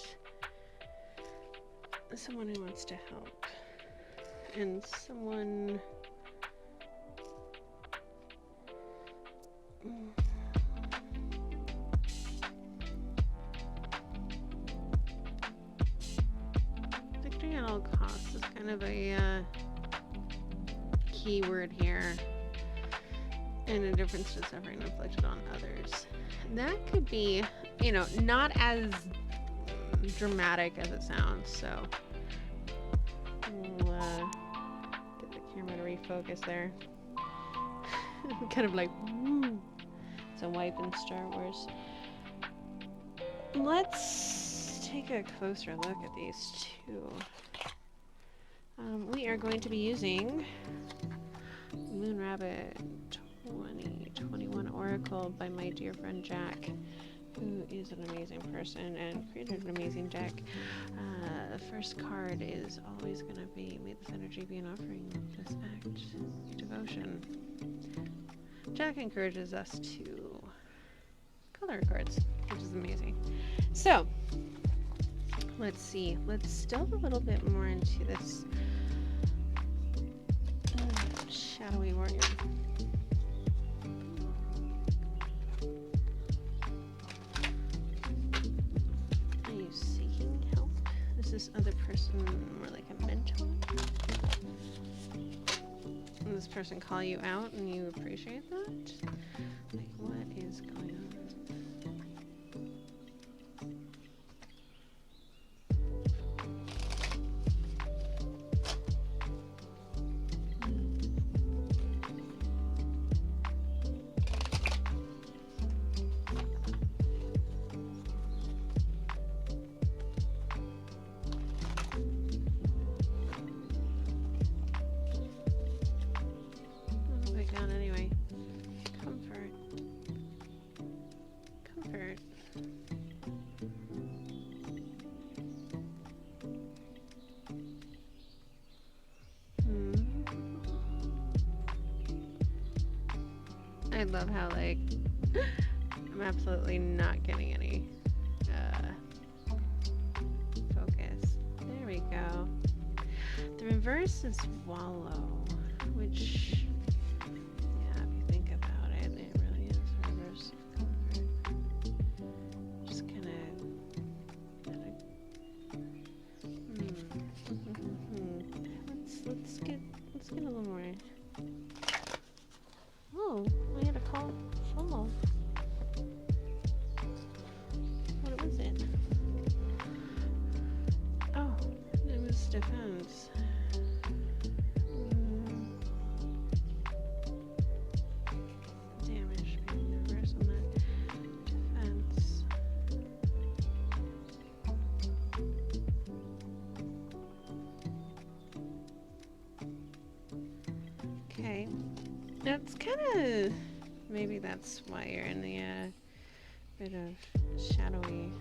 someone who wants to help. And someone... victory at all costs is kind of a key word here, and a difference to suffering inflicted on others. That could be, you know, not as dramatic as it sounds, so we'll get the camera to refocus there. Kind of like, woo. It's a wipe in Star Wars. Let's take a closer look at these two. We are going to be using Moon Rabbit 2021 Oracle by my dear friend Jack, who is an amazing person and created an amazing deck. The first card is always going to be, may this energy be an offering of this act, devotion. Jack encourages us to color cards, which is amazing. So, let's see. Let's delve a little bit more into this shadowy warrior. Are you seeking help? Is this other person more like a mentor? Will this person call you out and you appreciate that? Like, what is going on? love how, like, I'm absolutely not getting any focus. There we go. The reverse is wallow, which, yeah, if you think about it, it really is the reverse of comfort. Just kind of, let's get a little more. Oh, I had a call. Oh, what was it? Oh, it was defense. Damage being reverse on that defense. Okay, that's kind of, maybe that's why you're in the bit of shadowy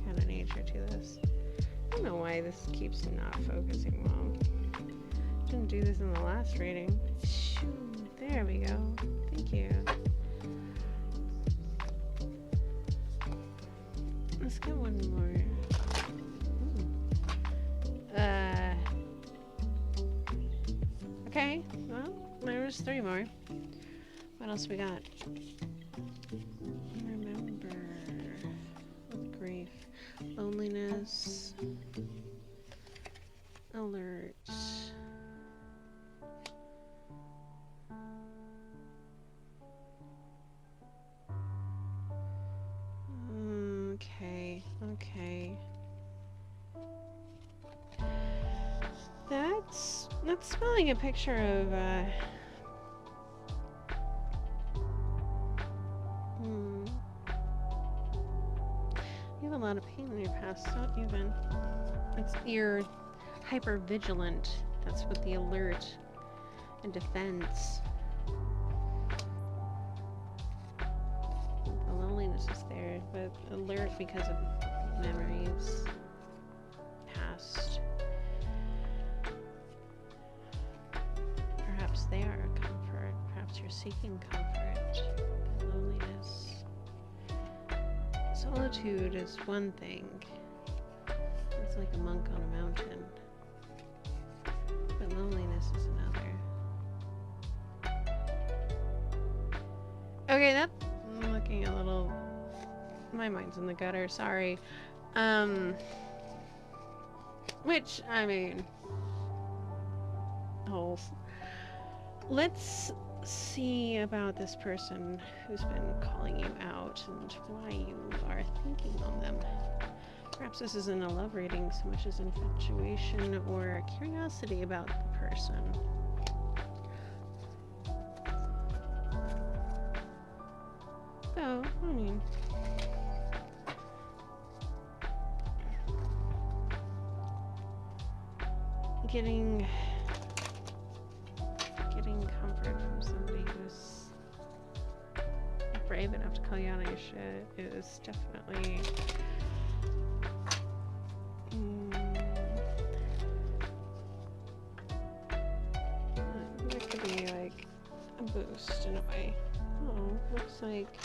kind of nature to this. I don't know why this keeps not focusing well. Didn't do this in the last reading. Shoot, there we go. Thank you. Let's get one more. Okay, well, there was 3 more. What else we got? Remember, with grief, loneliness, alert. Okay. That's spelling a picture of you have a lot of pain in your past, don't you, Ben? You're hyper vigilant. That's what the alert and defense. The loneliness is there, but alert because of memories, past. Perhaps they are a comfort. Perhaps you're seeking comfort. Loneliness. Solitude is one thing. It's like a monk on a mountain. But loneliness is another. Okay, I'm looking a little... My mind's in the gutter, sorry. Which, I mean... Holes. Let's see about this person who's been calling you out and why you are thinking on them. Perhaps this isn't a love reading so much as infatuation or curiosity about the person. So, I mean... Getting comfort from somebody who's brave enough to call you out on your shit is definitely that could be like a boost in a way. Oh, looks like,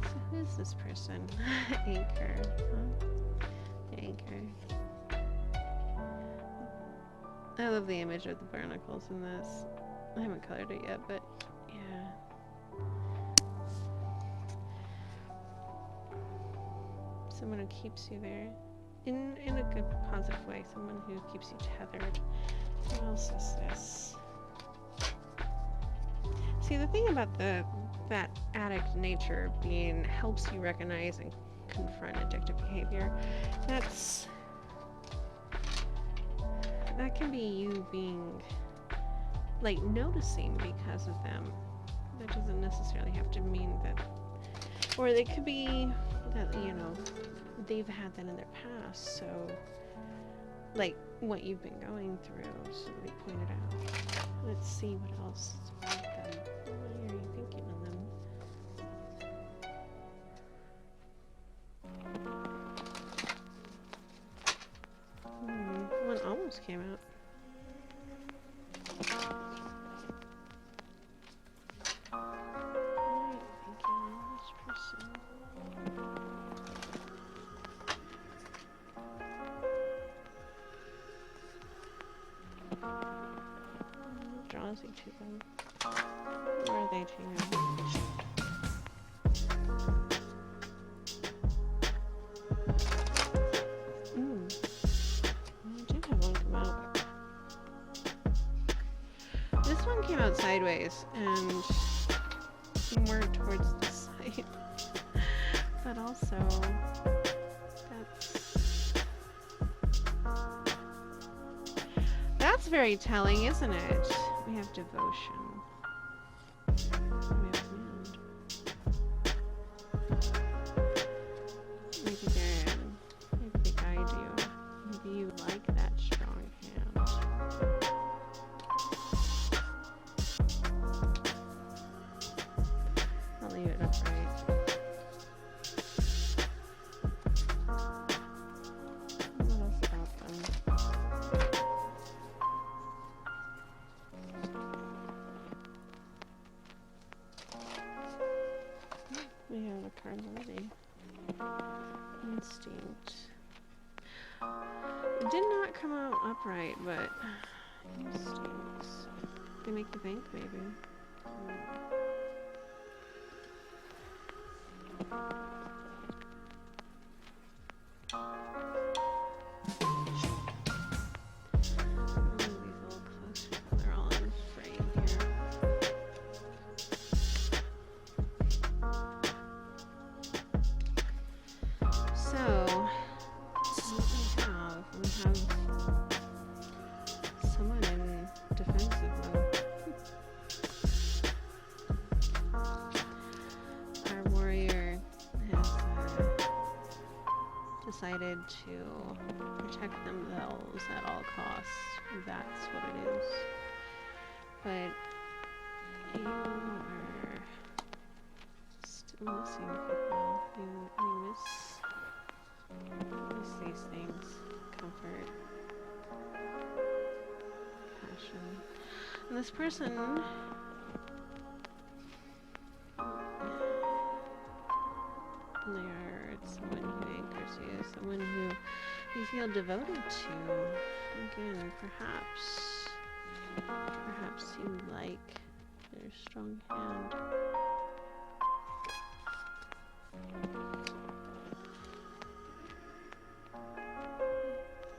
so who is this person? Anchor, huh? Anchor. I love the image of the barnacles in this. I haven't colored it yet, but yeah. Someone who keeps you there. In a good, positive way. Someone who keeps you tethered. What else is this? See, the thing about that addict nature being helps you recognize and confront addictive behavior, that can be you being, like, noticing because of them. That doesn't necessarily have to mean that, or it could be that, you know, they've had that in their past, so, like, what you've been going through, so they point it out. Let's see what else is about them. What are you thinking on them? One almost came out. is he too low? Or are they too low? I did have one come out. This one came out sideways and more towards the side. But also, that's very telling, isn't it? We have devotion. We have command. Maybe they guide you. Maybe you like that strong hand. I'll leave it upright. What else about them? We have a card already. Instinct. It did not come out upright, but instincts. They make you think, maybe. They're all in frame here. So, what we have someone in defensive mode. Our warrior has decided to protect themselves at all costs. That's what it is. But you are still missing people. You miss these things. Comfort. Passion. And this person it's someone who anchors you, someone who you feel devoted to. Again, perhaps you like their strong hand.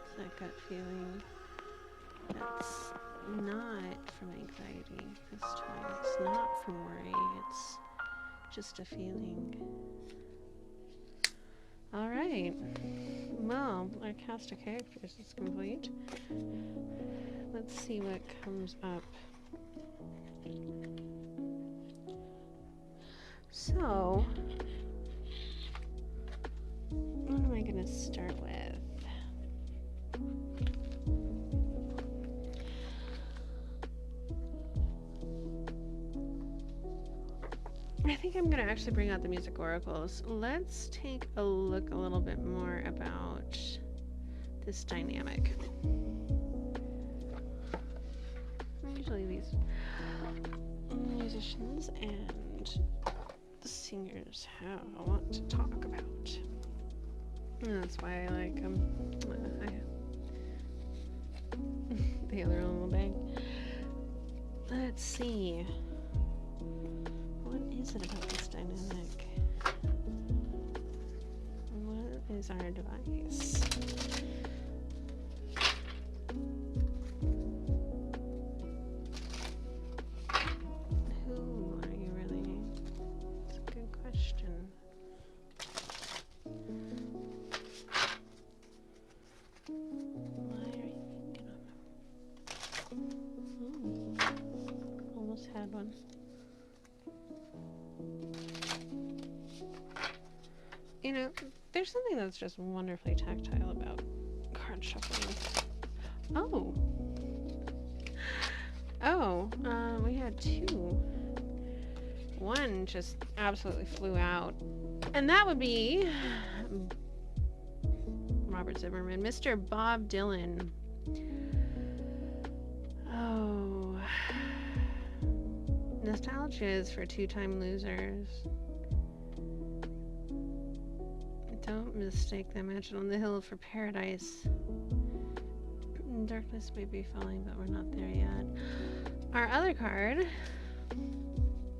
It's that gut feeling that's not from anxiety this time. It's not from worry. It's just a feeling. Alright. Well, our cast of characters is complete. Let's see what comes up. So, what am I going to start with? I think I'm going to actually bring out the music oracles. Let's take a look a little bit more about this dynamic. Usually these musicians and the singers have a lot to talk about. And that's why I like them. They have their own little bag. Let's see. What is it about this dynamic? What is our device? Who are you really? It's a good question. Why are you thinking of them? Almost had one. You know, there's something that's just wonderfully tactile about card shuffling. We had two. One just absolutely flew out. And that would be Robert Zimmerman, Mr. Bob Dylan. Oh. Nostalgia is for two-time losers. Don't mistake the mansion on the hill for paradise. Darkness may be falling, but we're not there yet. Our other card,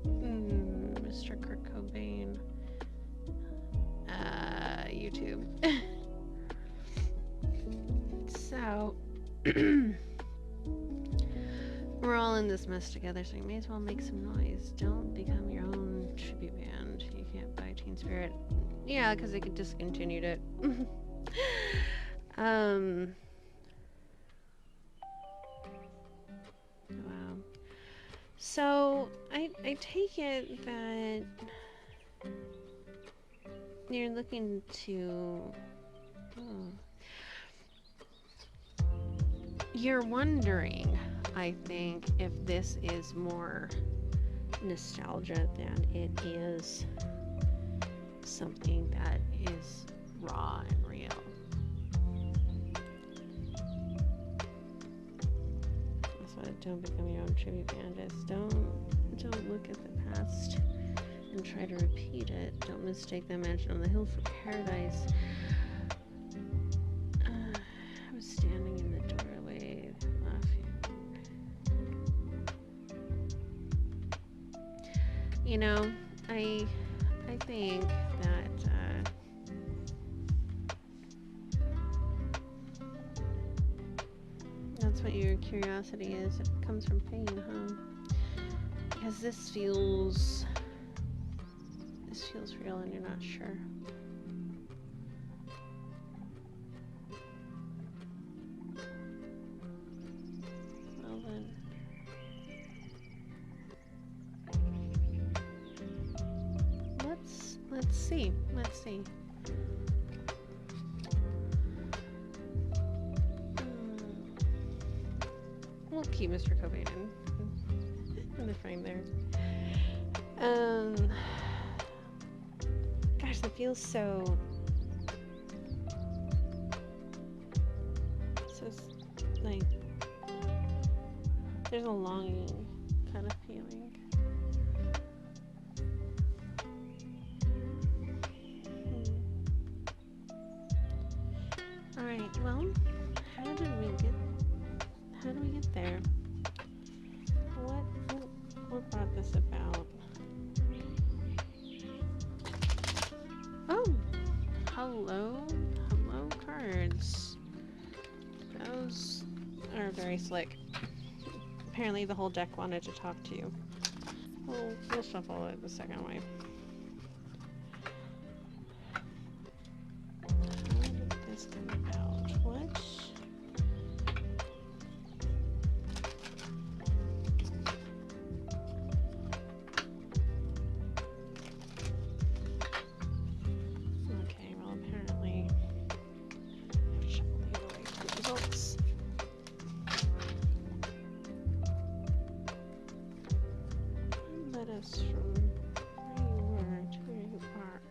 Mr. Kurt Cobain, YouTube. So, we're all in this mess together, so you may as well make some noise. Don't become your own tribute band. You can't buy Teen Spirit. Yeah, because they could discontinued it. Wow. So, I take it that you're looking to... You're wondering, I think, if this is more nostalgia than it is something that is raw and real. That's why don't become your own tribute bandits. Don't look at the past and try to repeat it. Don't mistake the mansion on the hill for paradise. I was standing in the doorway laughing. You know, I think that that's what your curiosity is. It comes from pain, huh? Because this feels real and you're not sure. Well then. Let's see. We'll keep Mr. Cobain in the frame there. Gosh, that feels so like there's a longing kind of feeling. All right. Well, how do we get there? What brought this about? Oh, hello cards. Those are very slick. Apparently the whole deck wanted to talk to you. We'll shuffle it the second way. How did this come about? What? Okay, well apparently I have to shuffle these away from the results. Led us from where you were to where you are.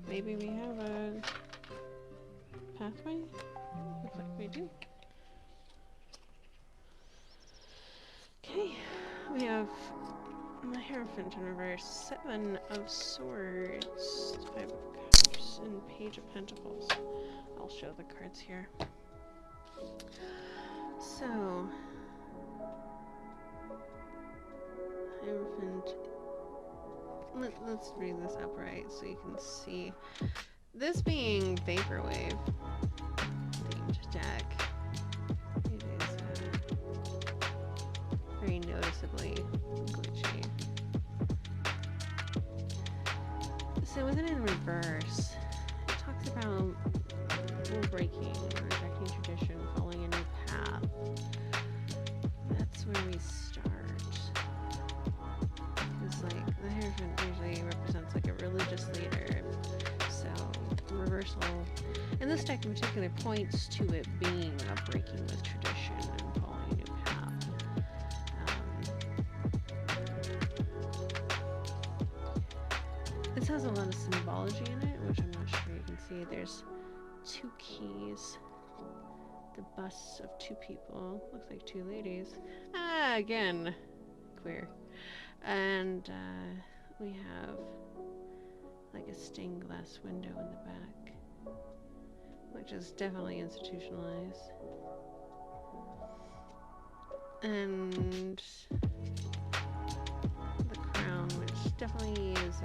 Maybe we have a pathway? Looks like we do. Okay, we have the Hierophant in reverse, 7 of Swords, 5 of Cups, and Page of Pentacles. I'll show the cards here. So, Hierophant. Let's read this upright so you can see. This being Vaporwave themed deck, it is very noticeably glitchy. So with it in reverse, it talks about rule breaking, rejecting tradition, following a new path. That's where we start. It's like the Hierophant usually represents like a religious leader, so reversal in this deck in particular points to it being a breaking with tradition and following a new path. This has a lot of symbology in it, which I'm not sure you can see. There's 2 keys, the busts of 2 people, looks like 2 ladies. Again, queer. And we have like a stained glass window in the back. which is definitely institutionalized. And the crown, which definitely is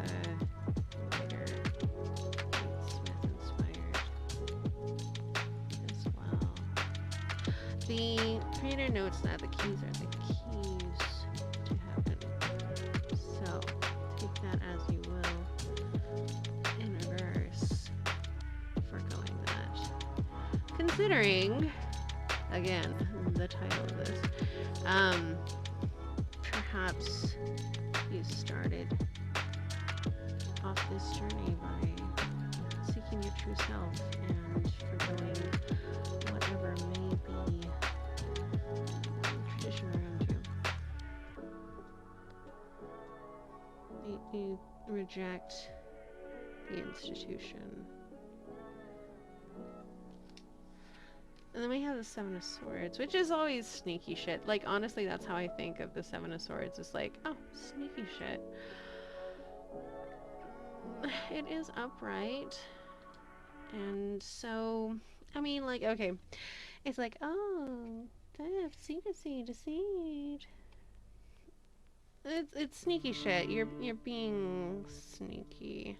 Smith inspired as well. The creator notes that the keys are the keys to heaven. So take that as you will in reverse for going that. Considering, again, the title of this, perhaps you started off this journey by seeking your true self and forgoing whatever may be tradition around you. You reject the institution. And then we have the Seven of Swords, which is always sneaky shit. Like, honestly, that's how I think of the Seven of Swords. It's like, oh, sneaky shit. It is upright. And so, I mean, like, okay. It's like, oh, secrecy, deceit. It's sneaky shit. You're being sneaky.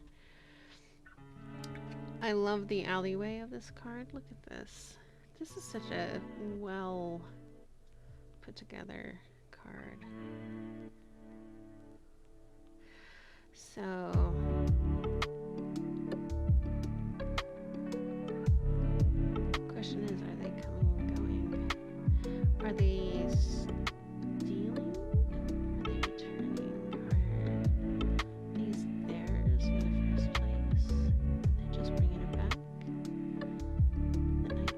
I love the alleyway of this card. Look at this. This is such a well put together card. So question is, are they coming and going? Are they stealing? Are they returning? Are these theirs in the first place? They're just bringing it back? The night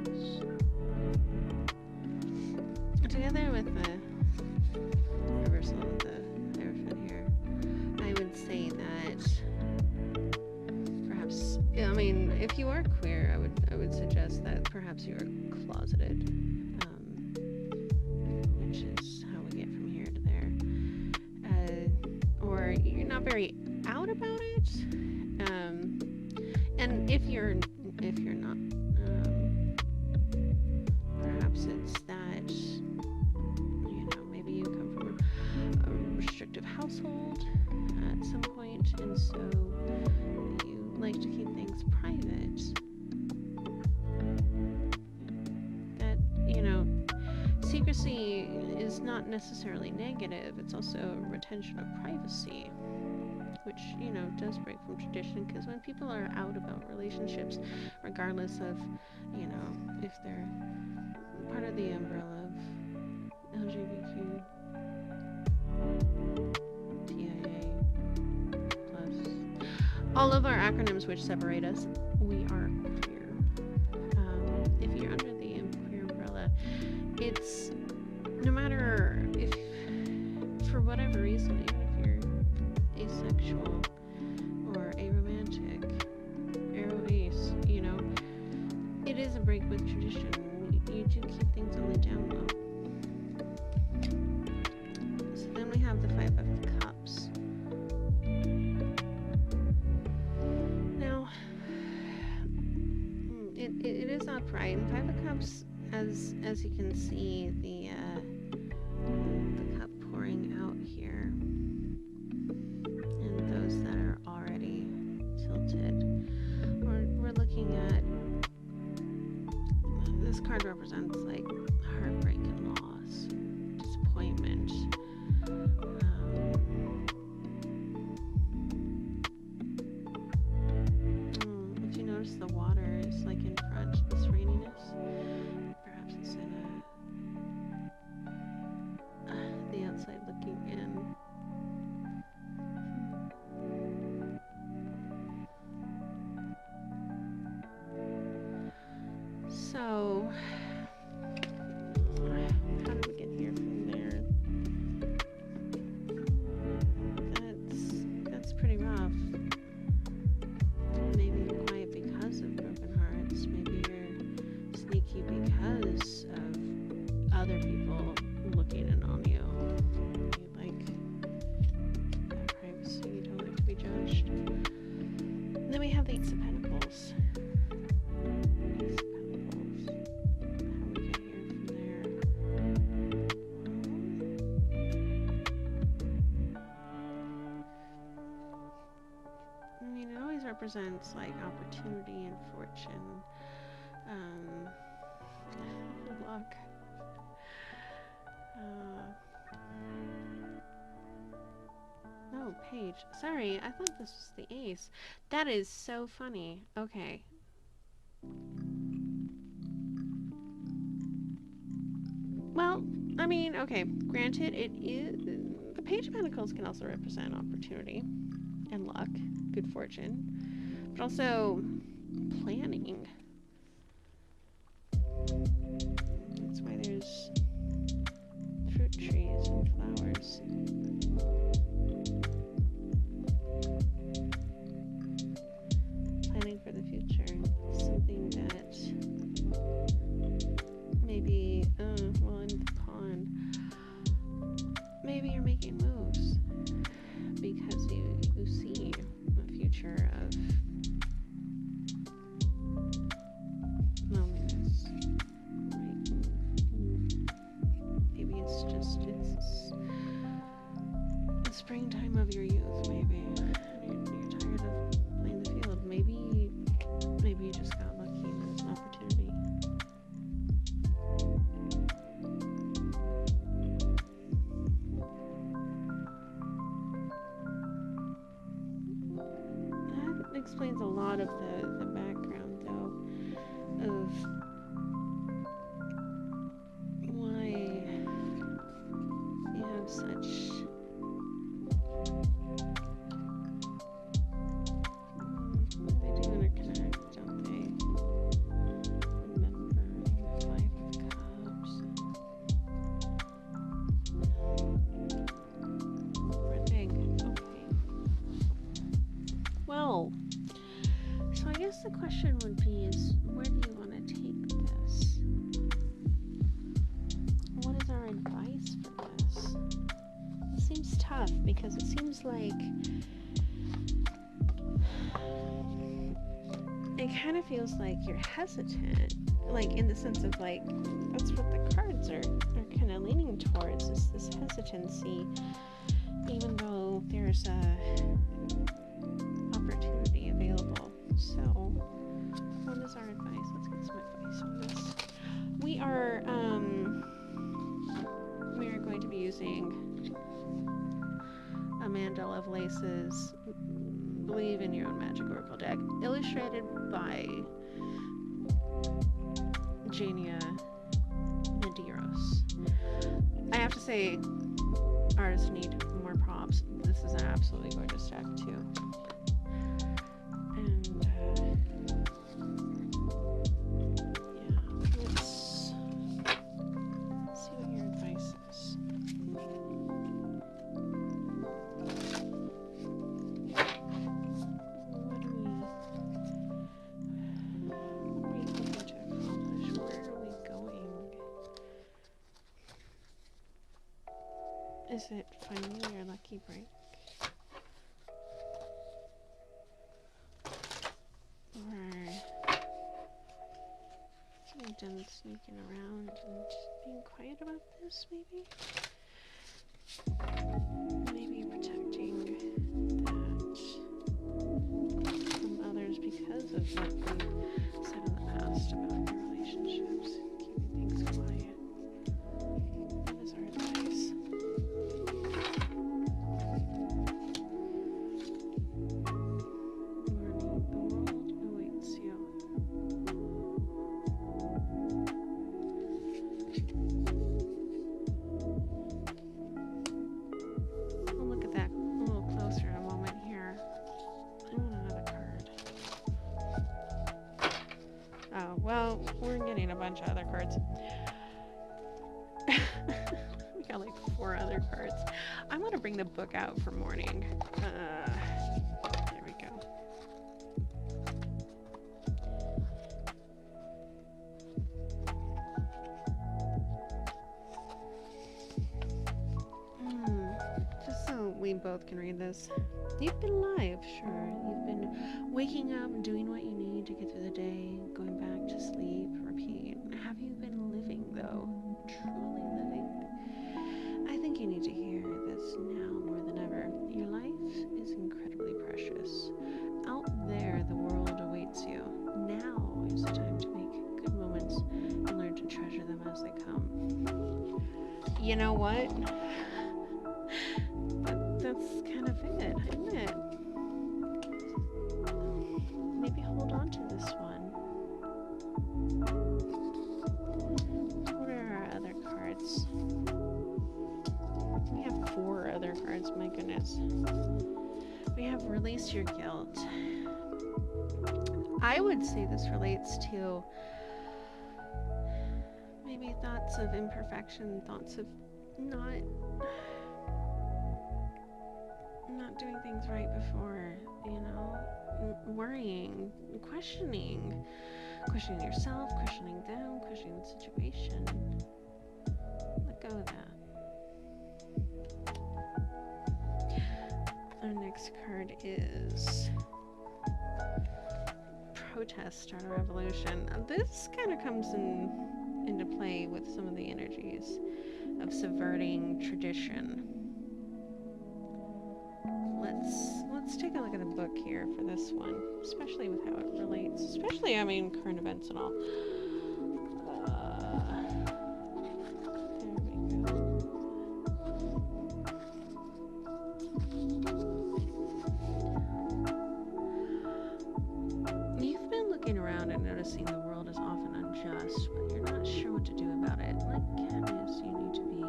knows. Together with the reversal of the Hierophant here, I would say that perhaps, I mean, if you are queer, I would suggest that perhaps you are closeted, which is how we get from here to there, or you're not very out about it, and if you're not, perhaps it's that, you know, maybe you come from a restrictive household at some point, and so you like to keep things private. That, you know, secrecy is not necessarily negative, it's also a retention of privacy, which, you know, does break from tradition, because when people are out about relationships, regardless of, you know, if they're part of the umbrella of LGBTQ, TIA, plus, all of our acronyms which separate us, we are queer. If you're under the queer umbrella, it's, no matter if, for whatever reason, even if you're asexual or aromantic, aro-ace, you know, it is a break with tradition. You do keep things on the down low. So then we have the Five of Cups. Now, it is upright. And Five of Cups, as you can see, the cup pouring out here, and those that are already tilted. We're looking at, this card represents like heartbreak and loss, disappointment. If you notice, the water is like in front, this raininess. Perhaps it's in a represents like opportunity and fortune. Luck. No, page. Sorry, I thought this was the ace. That is so funny. Okay. Well, I mean, okay, granted, it is. The Page of Pentacles can also represent opportunity and luck, good fortune, but also planning. That's why there's fruit trees and flowers. Planning for the future. Something that maybe, well, in the pond, maybe you're making moves because you see a future of loneliness. Maybe it's just, it's the springtime of your youth, maybe. You're tired of playing the field. Maybe you just got lucky and there's an opportunity. That explains a lot of the background, though, of why you have such they do interconnect, don't they? Remember the Five of Cups. Poor thing. Okay. Well, so I guess the question would be is, where do you want to take this? What is our advice for this? It seems tough because it seems like it kind of feels like you're hesitant, like in the sense of like that's what the cards are kind of leaning towards, is this hesitancy, even though there's a opportunity available. So what is our advice? Let's get some advice on this. We are going to be using Amanda Lovelace's Believe in Your Own Magic Oracle deck, illustrated by Jania Medeiros. I have to say, artists need more props. This is an absolutely gorgeous deck too. And yeah, let's see what your advice is. Is it finding your lucky break? Or getting done sneaking around and being quiet about this, maybe? Maybe protecting that from others because of what we said in the past about your relationships, keeping things quiet. What is our advice? Well, we're getting a bunch of other cards. We got like 4 other cards. I'm gonna bring the book out for morning. There we go. Just so we both can read this. You've been alive, sure. You've been waking up, doing what you need to get through the day, going back to sleep, repeat. Have you been living, though? Truly living? I think you need to hear this now more than ever. Your life is incredibly precious. Out there you know what? That's kind of it, isn't it? Maybe hold on to this one. What are our other cards? We have 4 other cards, my goodness. We have release your guilt. I would say this relates to maybe thoughts of imperfection, thoughts of not doing things right before, you know, worrying, questioning yourself, questioning them, questioning the situation. Let go of that. Our next card is Protest, Start a Revolution. This kind of comes into play with some of the energies of subverting tradition. Let's take a look at the book here for this one, especially with how it relates, especially, I mean, current events and all. There we go. You've been looking around and noticing the world is often unjust, but you're not sure what to do about it. Like Katniss, you need to be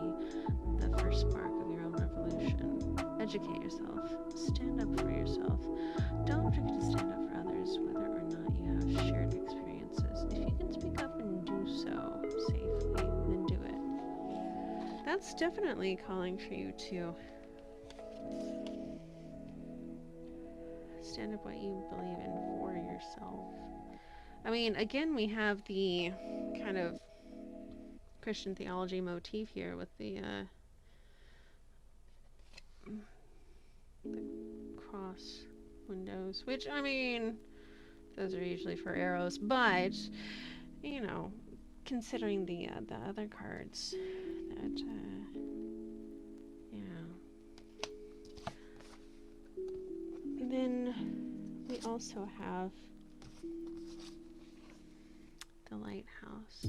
the first spark of your own revolution. Educate yourself. Stand up for yourself. Don't forget to stand up for others, whether or not you have shared experiences. If you can speak up and do so safely, then do it. That's definitely calling for you to stand up what you believe in for yourself. I mean, again, we have the kind of Christian theology motif here with the cross windows, which, I mean, those are usually for arrows, but, you know, considering the other cards that, yeah. And then we also have the lighthouse.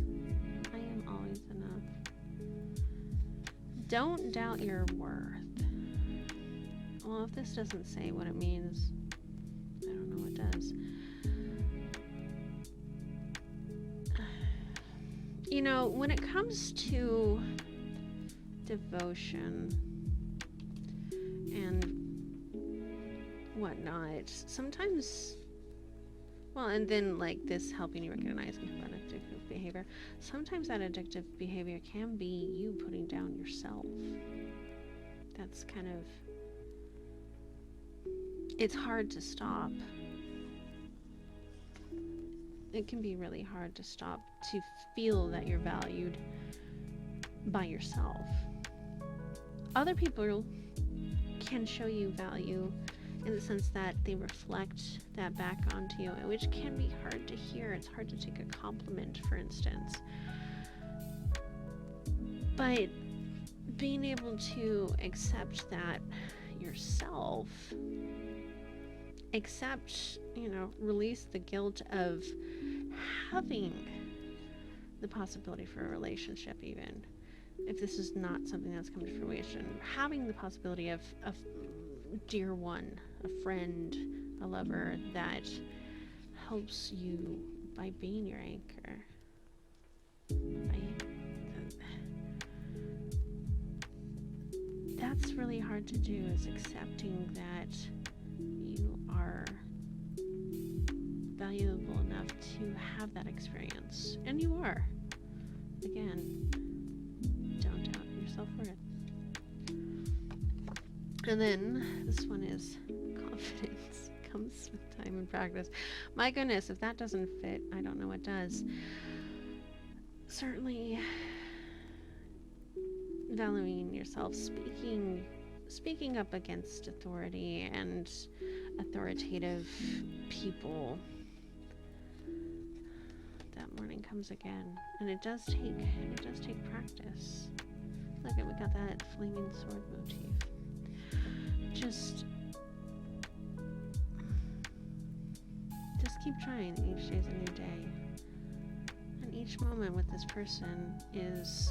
I am always enough. Don't doubt your worth. Well, if this doesn't say what it means, I don't know what does. You know, when it comes to devotion and whatnot, sometimes, well, and then like this helping you recognize addictive behavior, sometimes that addictive behavior can be you putting down yourself. That's kind of, it's hard to stop. It can be really hard to stop, to feel that you're valued by yourself. Other people can show you value in the sense that they reflect that back onto you, which can be hard to hear. It's hard to take a compliment, for instance. But being able to accept that yourself, accept, you know, release the guilt of having the possibility for a relationship, even if this is not something that's come to fruition, having the possibility of a dear one, a friend, a lover that helps you by being your anchor. That's really hard to do, is accepting that you are valuable enough to have that experience. And you are. Again, don't doubt your self-worth. And then this one is confidence comes with time and practice. My goodness, if that doesn't fit, I don't know what does. Certainly valuing yourself, speaking up against authority and authoritative people. That morning comes again, and it does take practice. Look, we got that flaming sword motif. Just keep trying. Each day is a new day, and each moment with this person is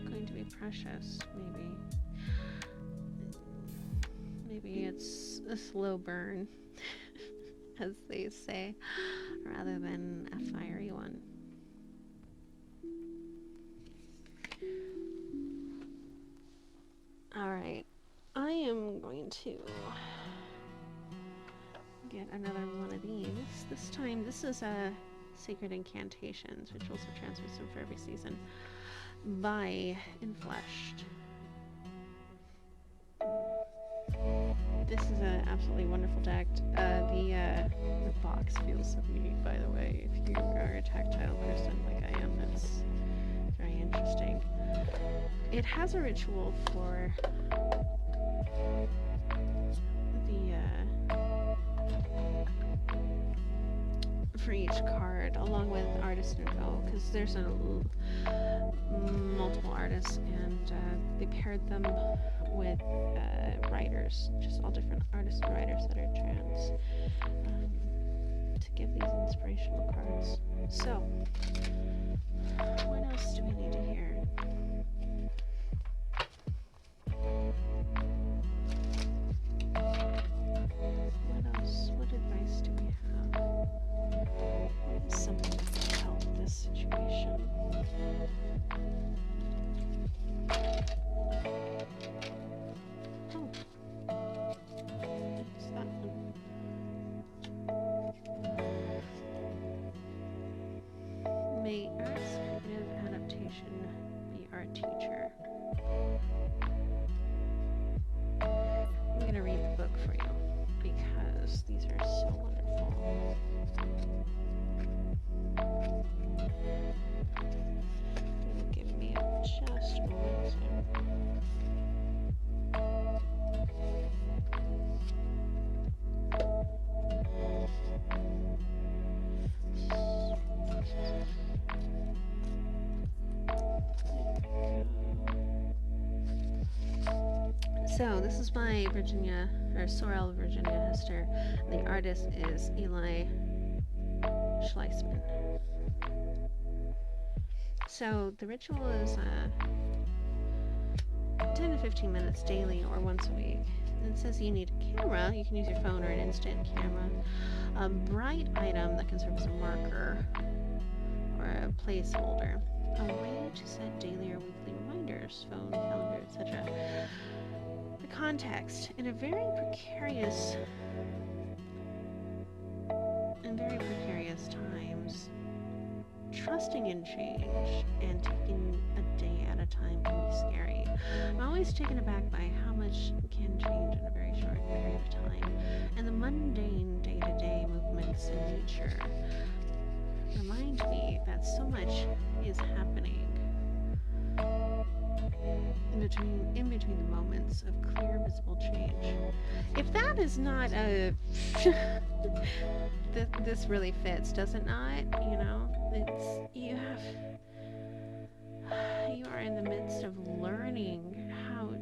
going precious, maybe. Maybe it's a slow burn, as they say, rather than a fiery one. Alright, I am going to get another one of these. This time, this is a Sacred Incantations, Rituals of Transmission for every season, by Infleshed. This is an absolutely wonderful deck. The box feels so neat, by the way. If you are a tactile person like I am, that's very interesting. It has a ritual for for each card, along with artist info, because there's multiple artists, and they paired them with writers, just all different artists and writers that are trans, to give these inspirational cards. So, what else do we need to hear? What else? What advice do we have? What is something that can help this situation? Oh. It's that one. May our creative adaptation be our teacher. I'm going to read the book for you because these are so wonderful. Give me just a moment. So this is by Sorrel Virginia Hester. The artist is Eli Schleisman. So the ritual is 10 to 15 minutes daily or once a week. And it says you need a camera. You can use your phone or an instant camera. A bright item that can serve as a marker or a placeholder. A way to set daily or weekly reminders, phone, calendar, etc. The context. In very precarious times, trusting in change and taking a day at a time can be scary. I'm always taken aback by how much can change in a very short period of time, and the mundane day-to-day movements in nature remind me that so much is happening in between the moments of clear, visible change. If that is not a this really fits, does it not? You know, you are in the midst of learning how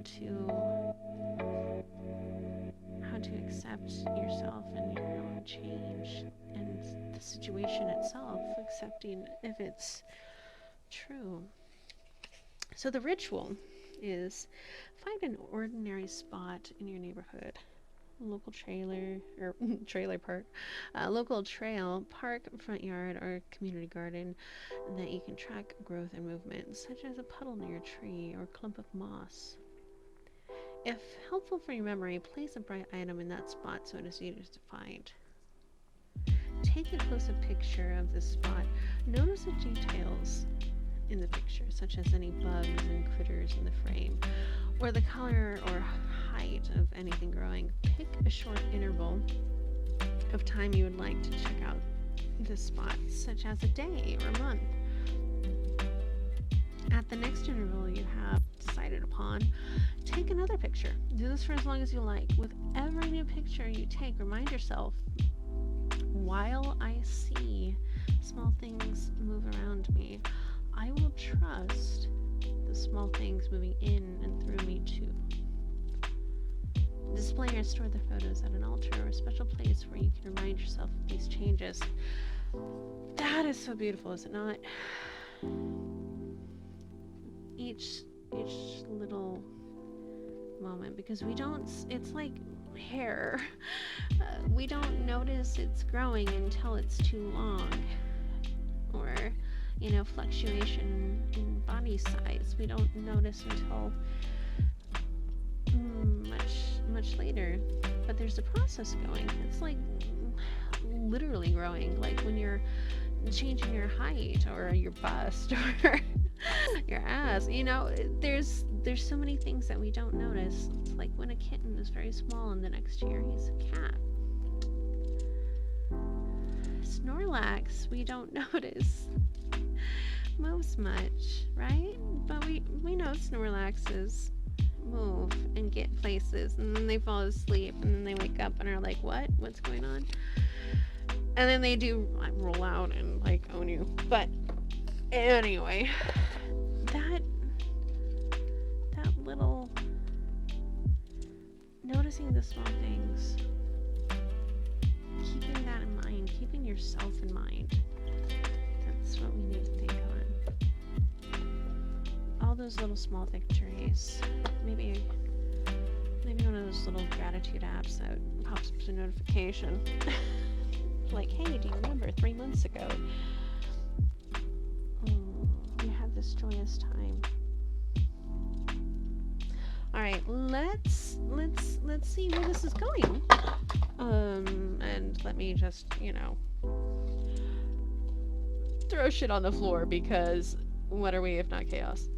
to accept yourself and your own change and the situation itself, accepting if it's true. So the ritual is find an ordinary spot in your neighborhood, local local trail, park, front yard, or community garden that you can track growth and movement, such as a puddle near a tree or clump of moss. If helpful for your memory, place a bright item in that spot so it is easier to find. Take a close-up picture of this spot. Notice the details in the picture, such as any bugs and critters in the frame, or the color or height of anything growing. Pick a short interval of time you would like to check out this spot, such as a day or a month. At the next interval you have decided upon, take another picture. Do this for as long as you like. With every new picture you take, remind yourself, while I see small things move around me, I will trust the small things moving in and through me too. Display or store the photos at an altar or a special place where you can remind yourself of these changes. That is so beautiful, is it not? Each each little moment, because we don't, it's like hair. We don't notice it's growing until it's too long. Or, you know, fluctuation in body size. We don't notice until much later. But there's a process going. It's like literally growing, like when you're changing your height or your bust or your ass. You know, there's so many things that we don't notice. It's like when a kitten is very small and the next year he's a cat. Snorlax, we don't notice moves much, right? But we know Snorlaxes move and get places, and then they fall asleep, and then they wake up and are like, what's going on? And then they do roll out and like own you. But anyway, that little noticing the small things, keeping that in mind, keeping yourself in mind, that's what we need to think on. All those little small victories. Maybe one of those little gratitude apps that pops up as a notification. Like, hey, do you remember 3 months ago we had this joyous time? All right, let's see where this is going. And let me just, you know, throw shit on the floor, because what are we if not chaos?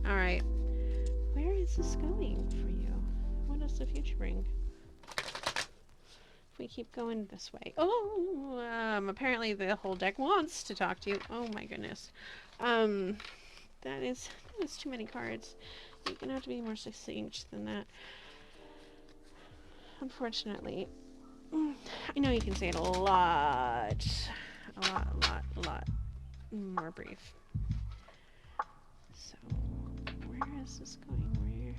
All right, where is this going for you? What does the future bring? If we keep going this way. Oh, apparently the whole deck wants to talk to you. Oh my goodness. That is too many cards. You're gonna have to be more succinct than that. Unfortunately. I know you can say it a lot more brief. So, where is this going?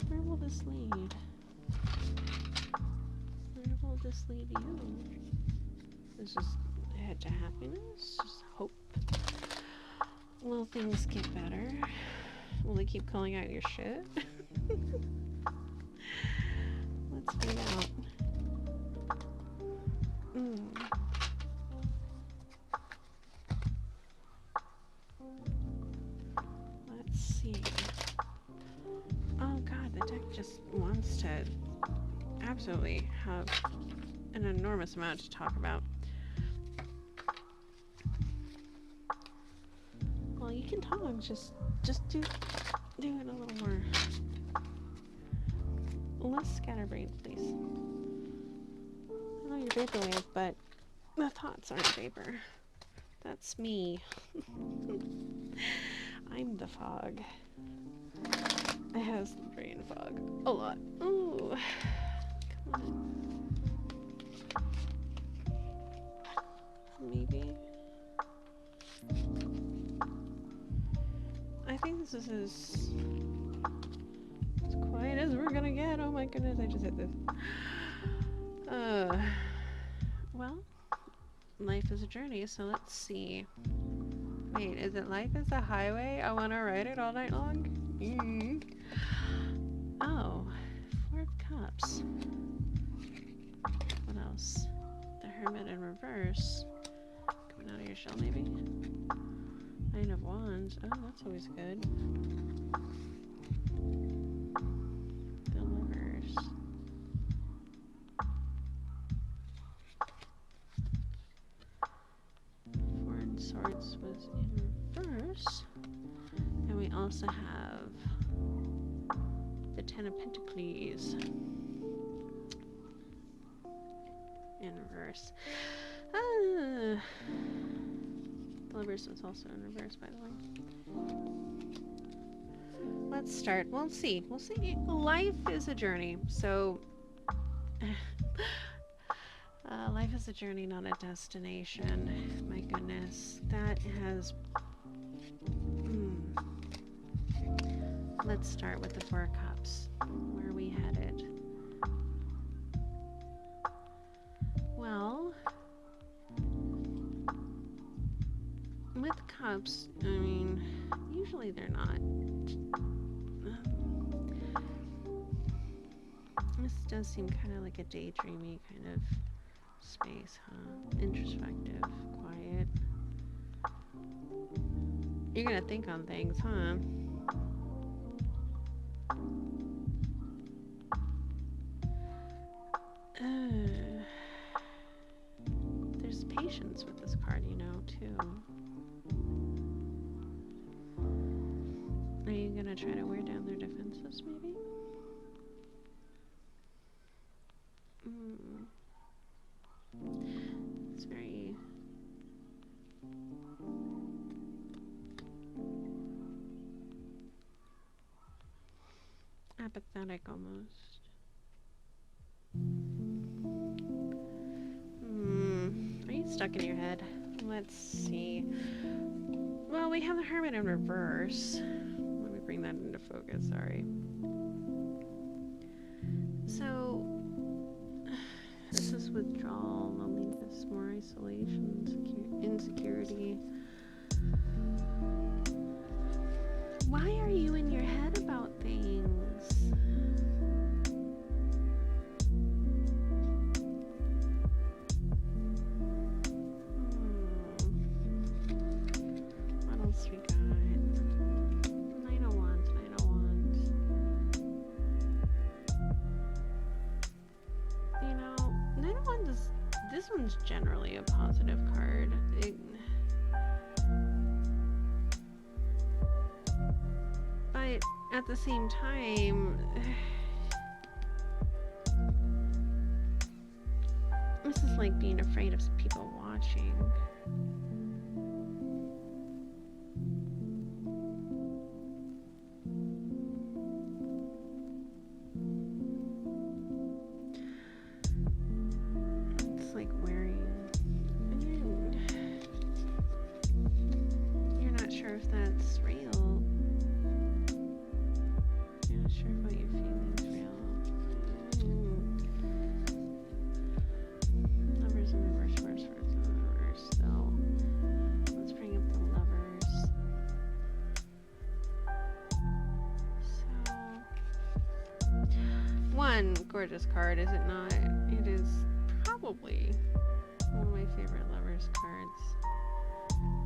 Where will this lead? Where will this lead you? Is this head to happiness? Just hope. Will things get better? Will they keep calling out your shit? Let's find out. Let's see. Oh god, the deck just wants to absolutely have an enormous amount to talk about. Well, you can talk, just do it a little more less scatterbrained, please. I know you're vaporwave, but the thoughts aren't vapor. That's me. I'm the fog. I have some brain fog. A lot. Ooh. Come on. Maybe. I think this is as quiet as we're gonna get. Oh my goodness, I just hit this. Well, life is a journey, so let's see. Wait, is it life is a highway? I wanna ride it all night long? Oh, 4 of Cups. What else? The Hermit in reverse. Coming out of your shell, maybe? 9 of Wands. Oh, that's always good. The Lovers. 4 of Swords was in reverse. And we also have the 10 of Pentacles in reverse. The Lovers was also in reverse, by the way. Let's start. We'll see. Life is a journey. So, life is a journey, not a destination. My goodness. That has... Let's start with the 4 of Cups. Where are we headed? Well... with Cups, I mean, Usually they're not. This does seem kind of like a daydreamy kind of space, huh? Introspective, quiet. You're gonna think on things, huh? There's patience with this card, you know, too. Are you gonna try to wear down their defenses, maybe? It's very... apathetic, almost. Are you stuck in your head? Let's see. Well, we have the Hermit in reverse. Let me bring that into focus, sorry. So, this is withdrawal, loneliness, more isolation, insecurity. Why are you in your head about things? What else we got? I don't want. You know, I don't want this. This one's generally a positive card. But at the same time, this is like being afraid of people watching. It's like wearing. You're not sure if that's real. You're not sure if what you're feeling is real. Lovers in reverse, first in reverse. So let's bring up the lovers. So one gorgeous card, is it not? It is probably one of my favorite lovers cards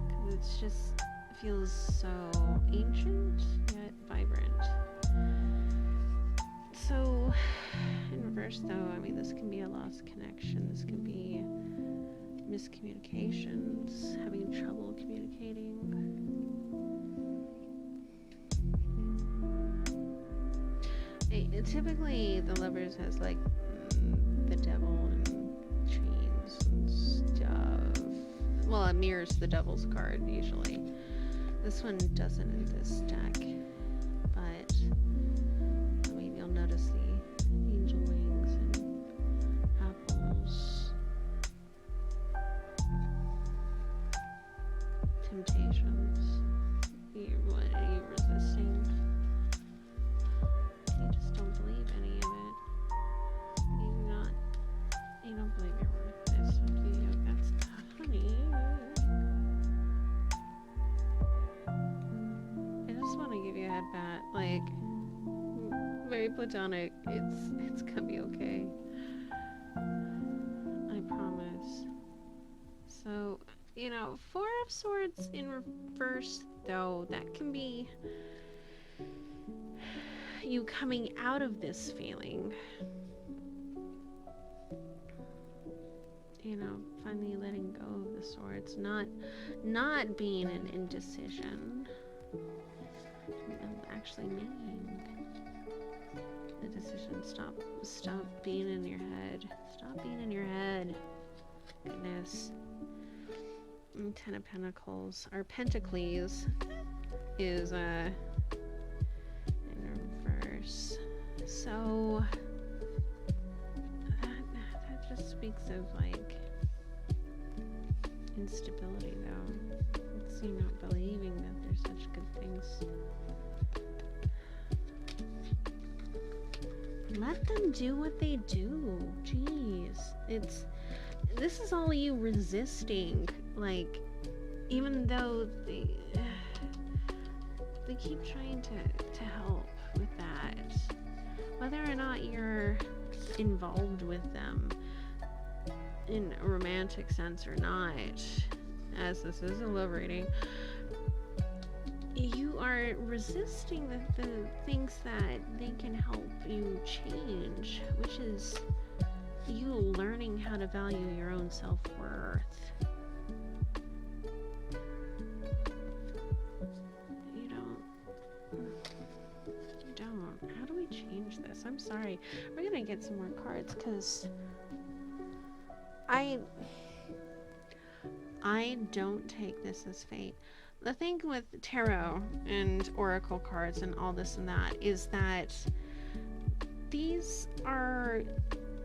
because it's just feels so ancient yet vibrant. So in reverse though, I mean, this can be a lost connection, this can be miscommunications, having trouble communicating. Typically the lovers has like the devil and chains and stuff. Well, it mirrors the devil's card usually. This one doesn't in this deck, but I mean, you'll notice the angel wings and apples, temptations. What are you resisting? You just don't believe any of it. You don't believe you're worth this. That's honey. I just want to give you a head pat, like very platonic. It's gonna be okay. I promise. So, you know, Four of Swords in reverse, though, that can be you coming out of this feeling. You know, finally letting go of the swords, not being an indecision. Actually making the decision. Stop being in your head. Stop being in your head. Goodness. Ten of Pentacles, or Pentacles, is in reverse. So that just speaks of like instability, though. It's you not believing that there's such good things. Let them do what they do. Jeez. This is all you resisting. Like, even though we keep trying to help with that. Whether or not you're involved with them in a romantic sense or not, as this is a love reading, you are resisting the things that they can help you change, which is you learning how to value your own self-worth. You don't. How do we change this? I'm sorry. We're gonna get some more cards because I don't take this as fate. The thing with tarot and oracle cards and all this and that is that these are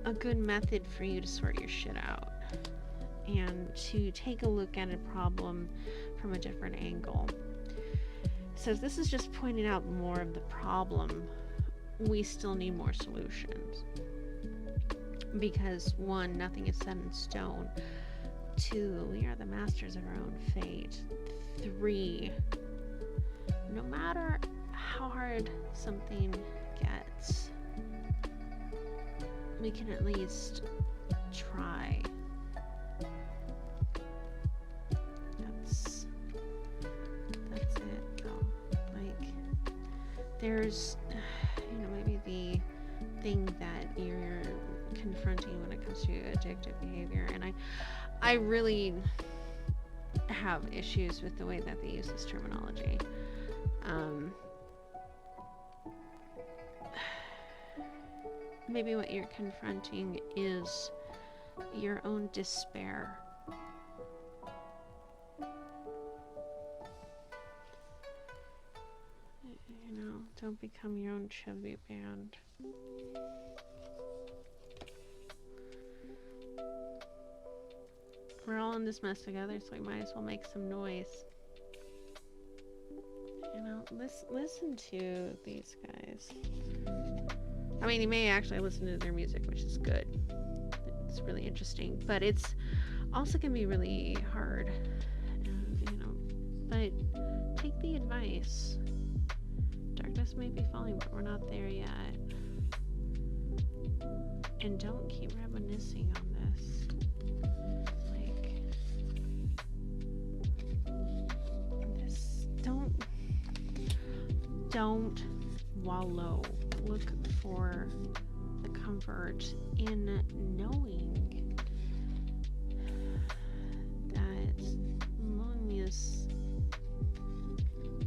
a good method for you to sort your shit out and to take a look at a problem from a different angle. So this is just pointing out more of the problem. We still need more solutions. Because 1, nothing is set in stone. 2, we are the masters of our own fate. 3, no matter how hard something gets, we can at least try. That's it though. Like, there's, maybe the thing that you're confronting when it comes to addictive behavior, and I really have issues with the way that they use this terminology. Maybe what you're confronting is your own despair. Don't become your own chubby band. We're all in this mess together, so we might as well make some noise. Listen to these guys. I mean, you may actually listen to their music, which is good. It's really interesting, but it's also can be really hard, but take the advice. Darkness may be falling, but we're not there yet. And don't keep reminiscing on this. Don't wallow. Look for the comfort in knowing that loneliness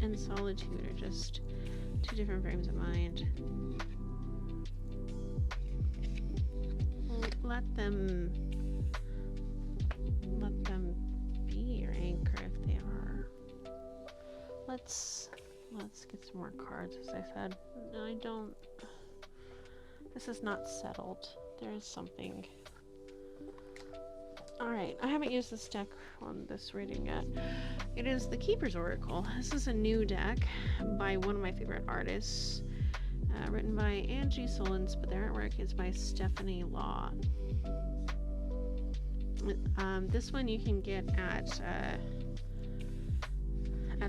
and solitude are just 2 different frames of mind. Let them be your anchor if they are. Let's get some more cards, as I said. This is not settled. There is something. Alright, I haven't used this deck on this reading yet. It is the Keeper's Oracle. This is a new deck by one of my favorite artists, written by Angie Solins, but the artwork is by Stephanie Law. This one you can get at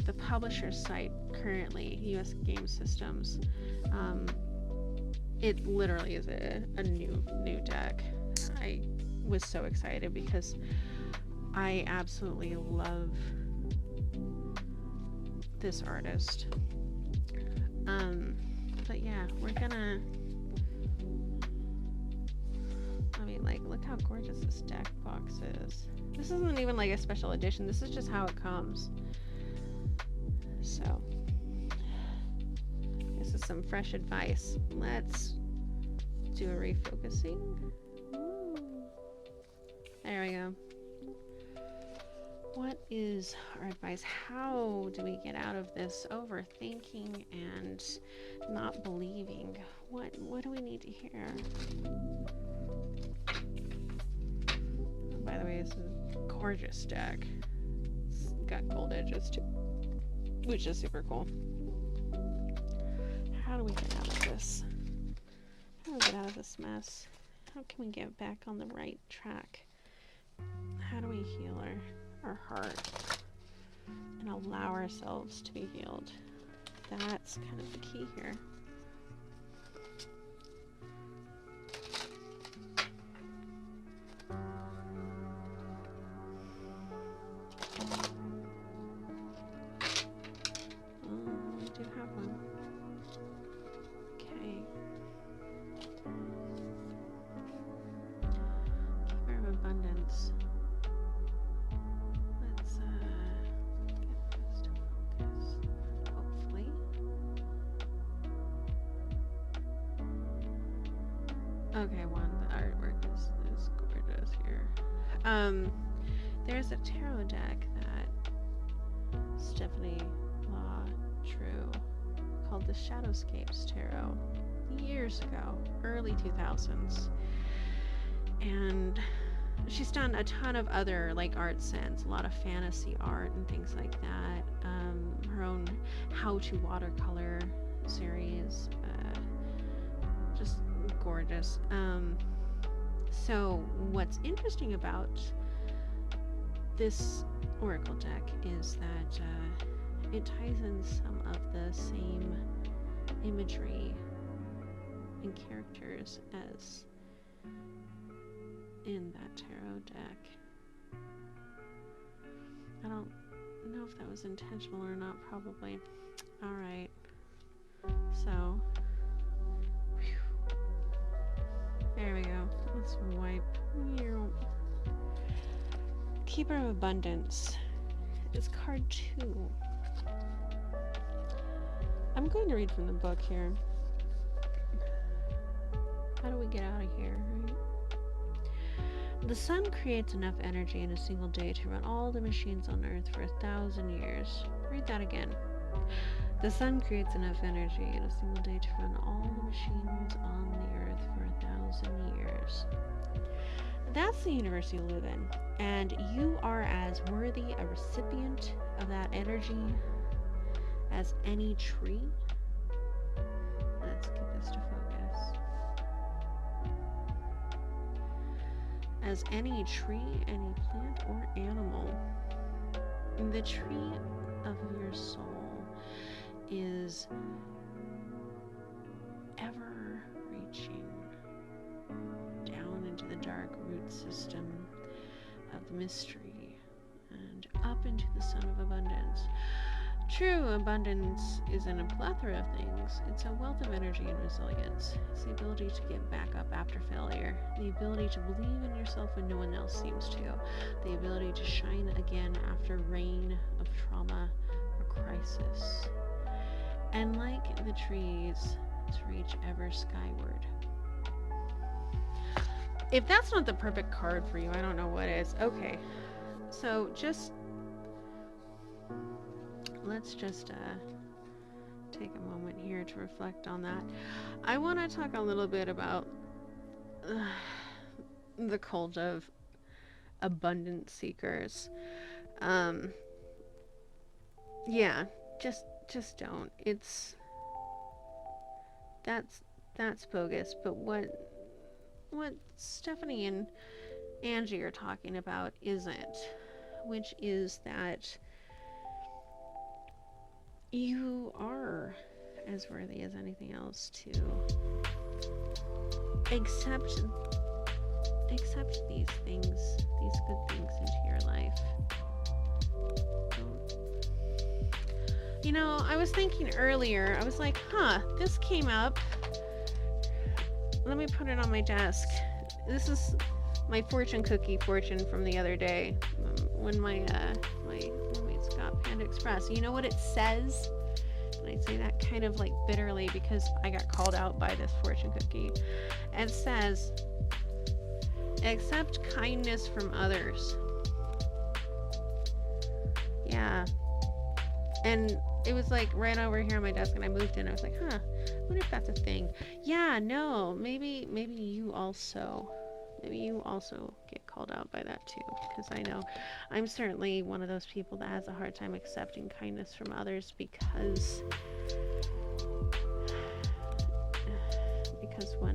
the publisher's site currently, US Game Systems. It literally is a new deck. I was so excited because I absolutely love this artist. But yeah, we're gonna, look how gorgeous this deck box is. This isn't even like a special edition, this is just how it comes. So, this is some fresh advice. Let's do a refocusing. Ooh. There we go. What is our advice? How do we get out of this overthinking and not believing? What do we need to hear? By the way, this is a gorgeous deck. It's got gold edges too, which is super cool. How do we get out of this? How do we get out of this mess? How can we get back on the right track? How do we heal our heart and allow ourselves to be healed? that's kind of the key here. We do have one. Okay. Keeper of Abundance. Let's get this to focus. Hopefully. Okay, the artwork is gorgeous here. There's a tarot deck that Stephanie Law drew called the Shadowscapes Tarot years ago, early 2000s. And she's done a ton of other like art sense, a lot of fantasy art and things like that. Her own how-to watercolor series, just gorgeous. So what's interesting about this oracle deck is that it ties in some of the same imagery and characters as in that tarot deck. I don't know if that was intentional or not, probably. Alright. So, whew. There we go. Let's wipe. Keeper of Abundance is card 2. I'm going to read from the book here. How do we get out of here, right? The sun creates enough energy in a single day to run all the machines on Earth for 1,000 years. Read that again. The sun creates enough energy in a single day to run all the machines on the Earth for 1,000 years. That's the universe you live in, and you are as worthy a recipient of that energy as any tree. Let's get this to focus. As any tree, any plant, or animal. The tree of your soul is ever reaching down into the dark root system of mystery and up into the sun of abundance. True abundance isn't a plethora of things. It's a wealth of energy and resilience. It's the ability to get back up after failure. The ability to believe in yourself when no one else seems to. The ability to shine again after rain of trauma or crisis. And like the trees, to reach ever skyward. If that's not the perfect card for you, I don't know what is. Okay, so let's just take a moment here to reflect on that. I want to talk a little bit about the cult of abundance seekers. Yeah, just don't. That's bogus. But what Stephanie and Angie are talking about isn't, which is that you are as worthy as anything else to accept these things, these good things into your life. You know, I was thinking earlier, I was like, this came up. Let me put it on my desk. This is my fortune cookie fortune from the other day when my roommates got Panda Express. You know what it says? And I say that kind of like bitterly because I got called out by this fortune cookie. It says, accept kindness from others. Yeah. And it was like right over here on my desk, and I moved in. I was like, I wonder if that's a thing. Yeah, no, maybe you also get called out by that too, because I know I'm certainly one of those people that has a hard time accepting kindness from others because one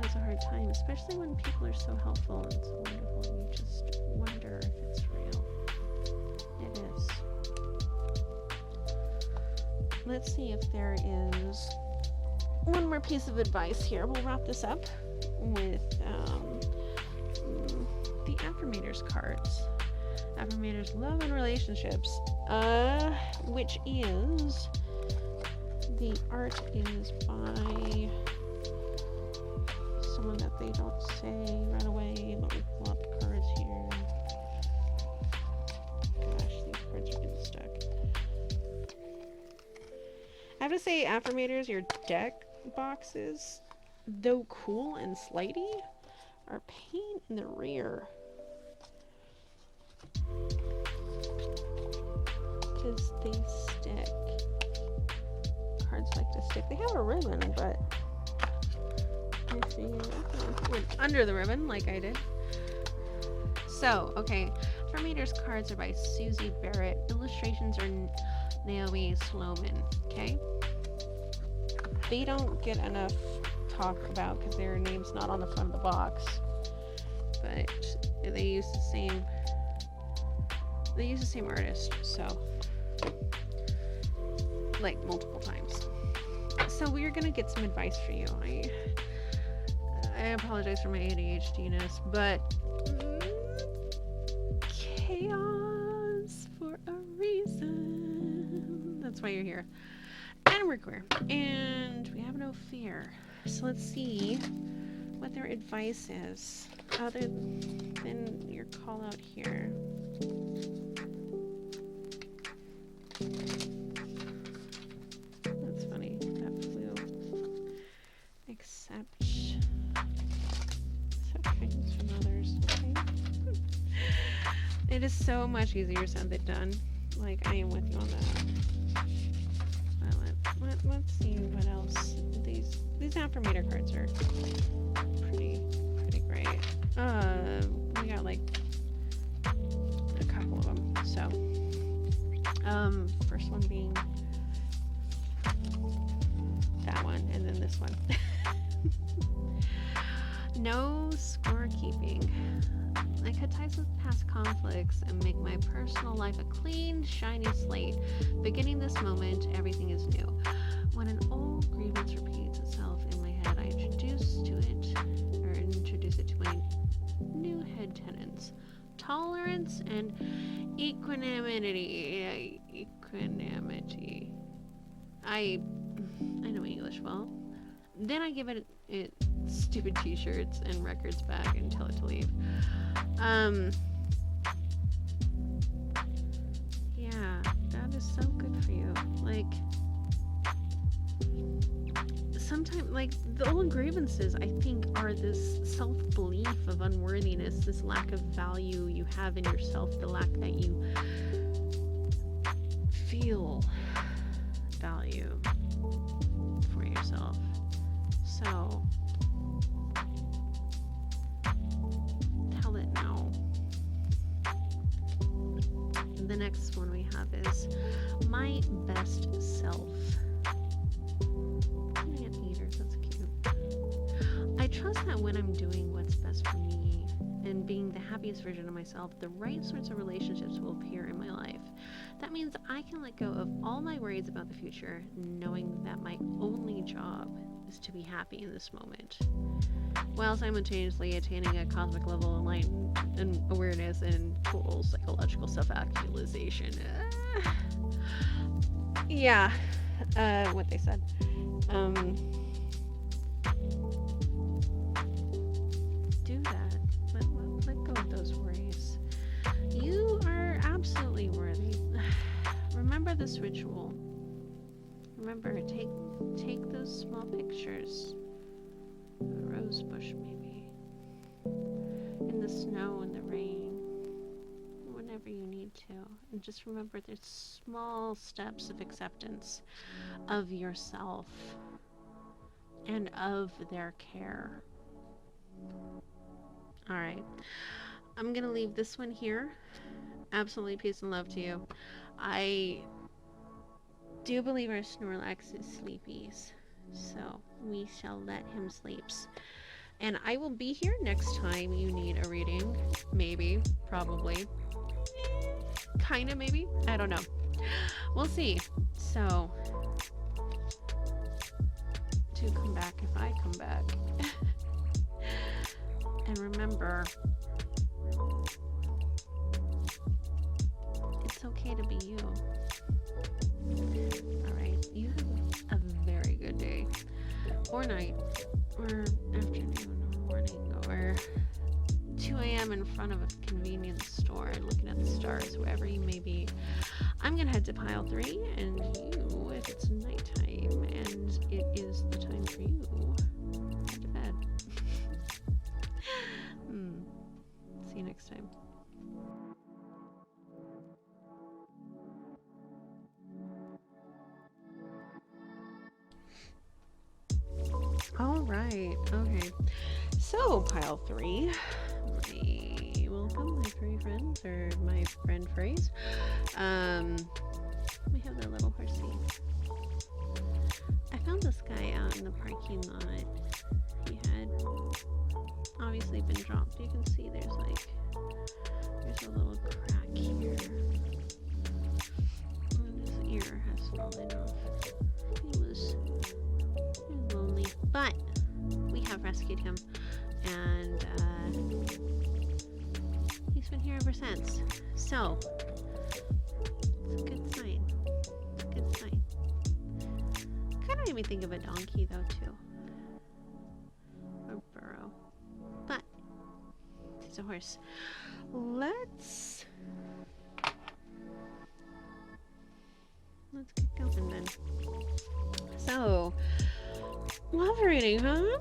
has a hard time, especially when people are so helpful and so wonderful, and you just wonder if it's real. It is. let's see if there is one more piece of advice here. We'll wrap this up with the affirmators cards. Affirmators love and relationships, which is, the art is by someone that they don't say right away. Let me pull up the cards here. Gosh, these cards are getting stuck. I have to say, affirmators, your deck boxes, though cool and slidey, are pain in the rear. Because they stick. Cards like to stick. They have a ribbon, but if you went under the ribbon like I did. So, okay. Affirmators cards are by Susie Barrett. Illustrations are Naomi Sloman. Okay? They don't get enough talk about because their name's not on the front of the box. But they use the same artist, so like multiple times. So we're gonna get some advice for you. I apologize for my ADHD-ness, but chaos for a reason. That's why you're here. And we're queer. And we have no fear. So let's see what their advice is, other than your call out here. That's funny. That flew. Accept things from others. Okay. It is so much easier said than done. Like, I am with you on that. Let's see what else. These affirmator cards are pretty great. We got like a couple of them. So, first one being that one, and then this one. No scorekeeping. I cut ties with past conflicts and make my personal life a clean, shiny slate. Beginning this moment, everything is new. When an old grievance repeats itself in my head, I introduce it to my new head tenants. Tolerance and equanimity. Equanimity. I know English well. Then I give it stupid t-shirts and records back and tell it to leave. Yeah, that is so good for you. Like, sometimes, like, the old grievances, I think, are this self-belief of unworthiness, this lack of value you have in yourself, the lack that you feel value for yourself. So, tell it now. The next one we have is my best self. That's cute. I trust that when I'm doing what's best for me and being the happiest version of myself, the right sorts of relationships will appear in my life. That means I can let go of all my worries about the future, knowing that my only job is to be happy in this moment, while simultaneously attaining a cosmic level of light and awareness and total psychological self-actualization. Yeah, what they said. Do that. Let go of those worries. You are absolutely worthy. Remember this ritual. Remember, take those small pictures. A rose bush, maybe. In the snow and the rain. Whenever you need to. And just remember, there's small steps of acceptance of yourself and of their care. Alright. I'm gonna leave this one here. Absolutely peace and love to you. I do believe our Snorlax is sleepies, so we shall let him sleeps. And I will be here next time you need a reading. Maybe. Probably. Kinda, maybe. I don't know. We'll see. So, to come back if I come back. And remember, it's okay to be you. Alright, you have a very good day. Or night. Or afternoon. Or morning. Or 2 a.m. in front of a convenience store and looking at the stars, wherever you may be. I'm gonna head to pile 3, and you, if it's nighttime and it is the time for you, head to bed. See you next time. Alright, okay. So, pile 3. Welcome, my furry friends, or my friend furries. We have the little horsey. I found this guy out in the parking lot. He had obviously been dropped. You can see there's a little crack here. And his ear has fallen off. He was lonely, but we have rescued him, and he's been here ever since. So it's a good sign. It's a good sign. Kind of made me think of a donkey though too, or burro, but he's a horse. Let's get going then. So, love reading, huh?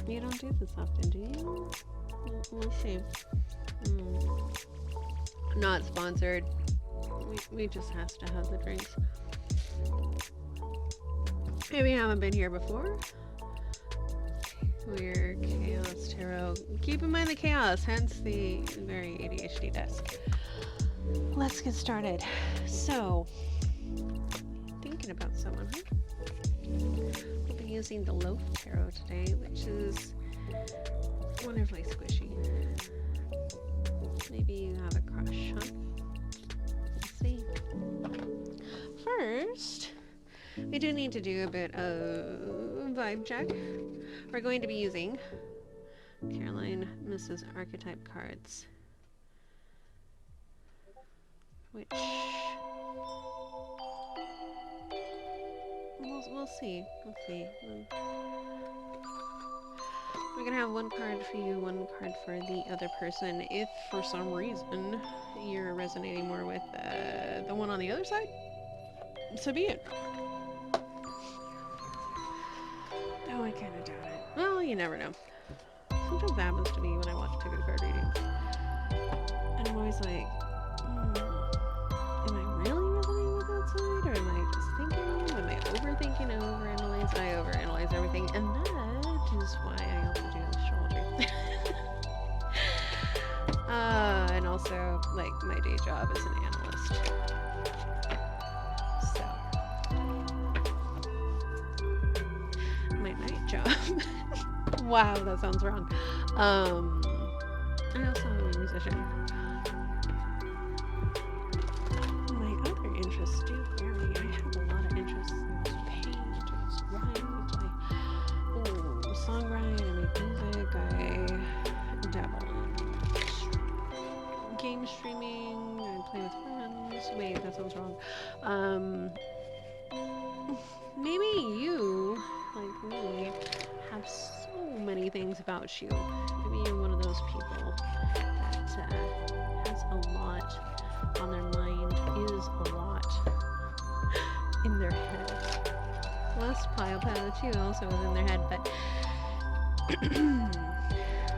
You don't do this often, do you? Let's see. Not sponsored. We just has to have the drinks. Maybe you haven't been here before. We're Chaos Tarot. Keep in mind the chaos, hence the very ADHD desk. Let's get started. So, thinking about someone, huh? We'll be using the Loaf Tarot today, which is wonderfully squishy. Maybe you have a crush, huh? Let's see. First, we do need to do a bit of vibe check. We're going to be using Caroline Mrs. Archetype cards, which we'll see. We're gonna have one card for you, one card for the other person. If for some reason you're resonating more with the one on the other side, so be it. Oh, I kind of doubt it. Well, you never know. Sometimes that happens to me when I watch tarot card readings. And I'm always like, am I really resonating with that side? Or am I just thinking? Am I overthinking? Overanalyze? I overanalyze everything. And that is why I also do astrology. And also, like, my day job as an analyst. So, my night job. Wow, that sounds wrong. I also am a musician. My other interests do vary. I have a lot of interests in paint, I write, songwrite, I make music, I dabble in game streaming, I play with friends. Wait, that sounds wrong. Maybe you, like me, have so many things about you. Maybe you're one of those people that has a lot on their mind, is a lot in their head. Last pile 2 also is in their head, but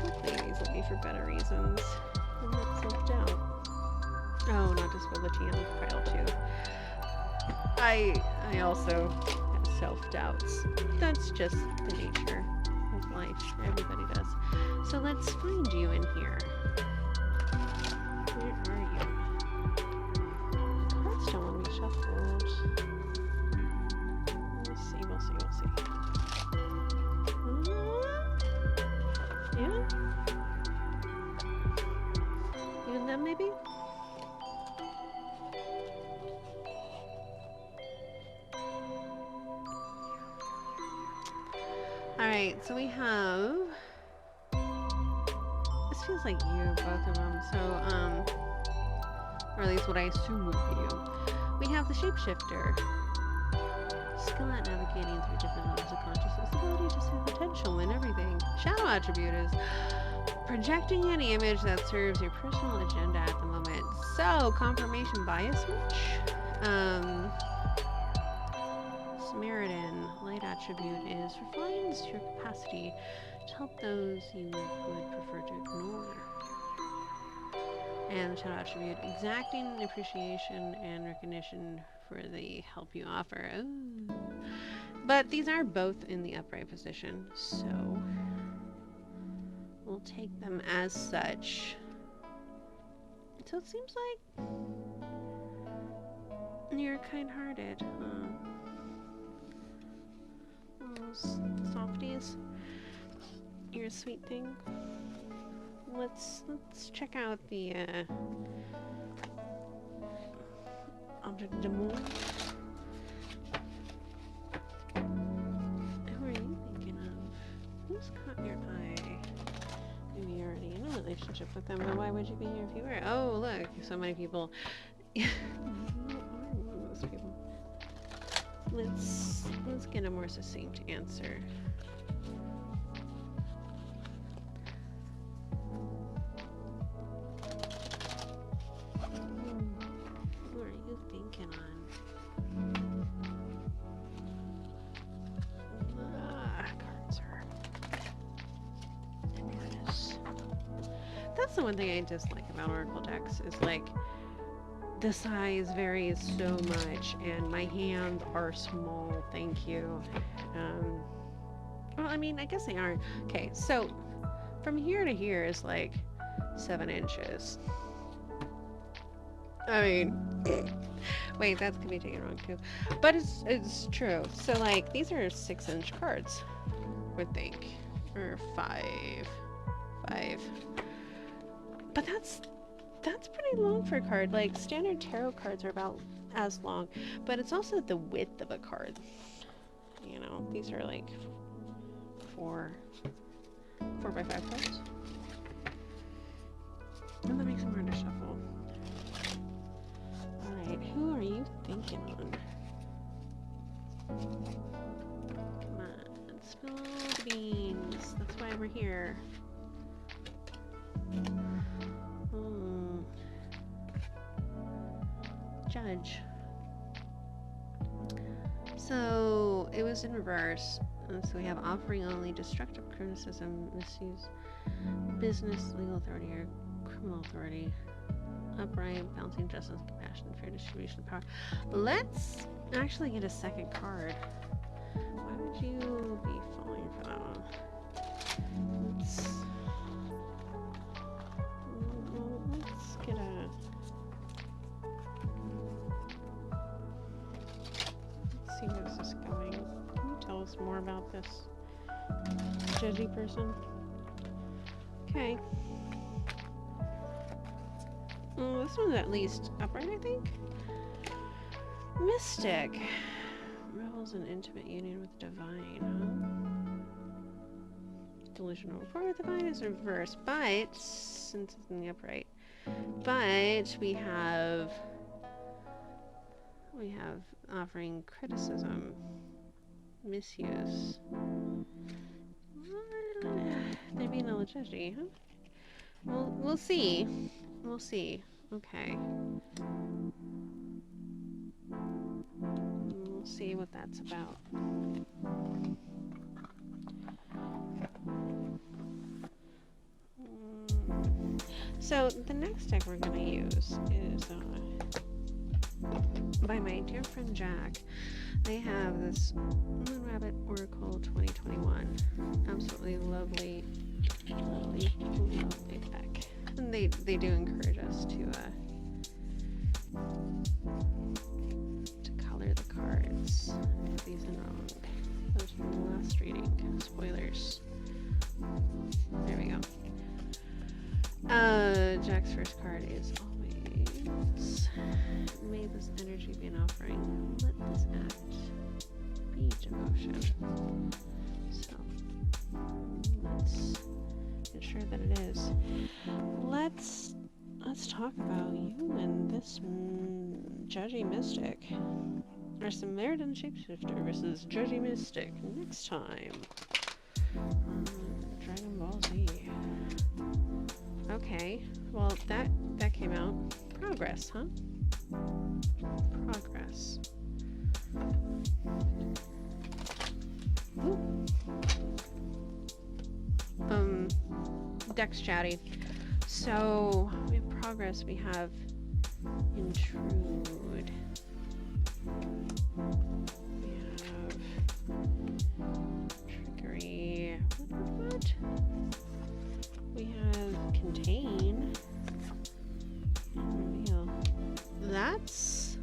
hopefully he's looking for better reasons and not self-doubt. Oh, not disability on pile 2. I also have self-doubts. That's just the nature of life. Everybody does. So let's find you in here. Where are you? Cards don't want to be shuffled. We'll see. Yeah? Even them, maybe? Alright, so we have... This feels like you, both of them. So, or at least what I assume would be you. We have the Shapeshifter. Skill at navigating through different levels of consciousness. Ability to see potential in everything. Shadow attribute is projecting any image that serves your personal agenda at the moment. So, confirmation bias switch. Samaritan, light attribute is refines your capacity to help those you would prefer to ignore. And the shadow attribute, exacting appreciation and recognition for the help you offer. Ooh. But these are both in the upright position, so we'll take them as such. So it seems like you're kind-hearted, huh? Those softies. You're a sweet thing. Let's check out the object de monde. Who are you thinking of? Who's caught your eye? Maybe you're already in a relationship with them, then why would you be here if you were? Oh, look, so many people. You are one of those people. Let's get a more succinct answer. Who are you thinking on? Cards are enormous. That's the one thing I dislike about Oracle decks is like the size varies so much and my hands are small, thank you. Well, I mean, I guess they aren't. Okay, so from here to here is like 7 inches. I mean, wait, that could be taken wrong too. But it's true. So like, these are 6-inch cards, I would think. Or 5. But that's pretty long for a card. Like, standard tarot cards are about as long, but it's also the width of a card. You know, these are like 4 by 5 cards. And that makes them hard to shuffle. Alright, who are you thinking on? Come on, spill the beans. That's why we're here. Judge. So it was in reverse. So we have offering only destructive criticism, misuse, business, legal authority, or criminal authority. Upright, balancing justice, compassion, fair distribution of power. Let's actually get a second card. Why would you be falling for that one? Let's get a... Let's see where this is going. Can you tell us more about this judgy person? Okay. Well, this one's at least upright, I think. Mystic. Revels in intimate union with divine, huh? Delusional rapport with divine is reversed, but since it's in the upright. But we have offering criticism, misuse. They're being a little judgy, huh? Well, we'll see. We'll see. Okay. We'll see what that's about. So the next deck we're going to use is by my dear friend Jack. They have this Moon Rabbit Oracle 2021. Absolutely lovely deck. And they do encourage us to color the cards. I put these in wrong. Those from the last reading. Spoilers. There we go. Jack's first card is always, may this energy be an offering. Let this act be devotion. So 100% sure that it is. Let's talk about you and this judgy mystic. Or Samaritan Shapeshifter versus Judgy Mystic next time on Dragon Ball Z. Okay, well that came out. Progress, huh? Progress. Ooh. Dex chatty. So in progress we have intrude. We have trickery. What? We have contain and reveal. That's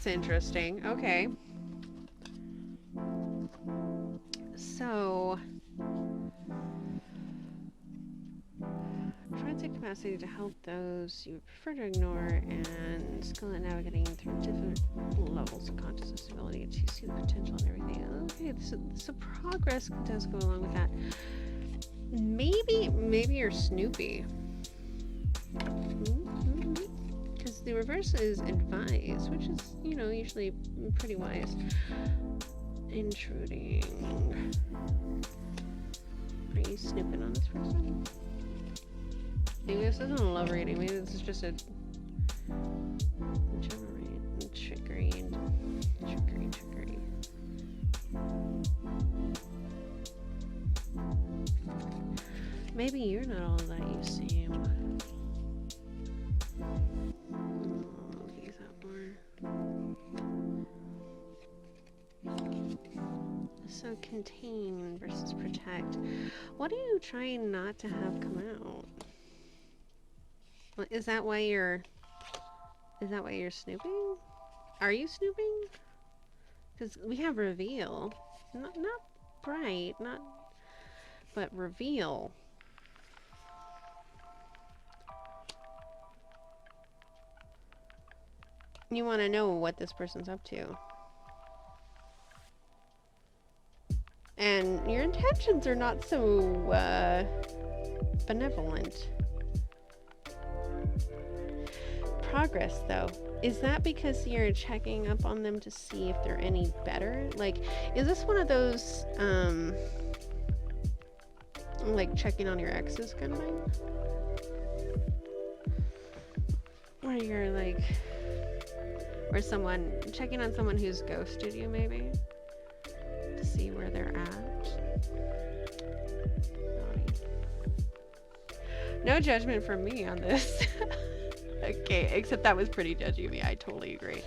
interesting. Okay. So transit capacity to help those you prefer to ignore and skill at navigating through different levels of consciousness ability to see the potential and everything. Okay, so progress does go along with that. Maybe you're Snoopy. Because the reverse is advise, which is, you know, usually pretty wise. Intruding. Are you snooping on this person? Maybe this isn't a love reading. Maybe this is just a generate trickery and trickery. Maybe you're not all that you seem. Use that more. So contain versus protect. What are you trying not to have come out? Is that why you're snooping? Are you snooping? Because we have reveal. Not bright, but reveal. You want to know what this person's up to. And your intentions are not so benevolent. Progress, though. Is that because you're checking up on them to see if they're any better? Like, is this one of those, like checking on your exes kind of thing? Where you're like, or someone, checking on someone who's ghosted you maybe? To see where they're at. No judgment from me on this. Okay, except that was pretty judgy of me. I totally agree.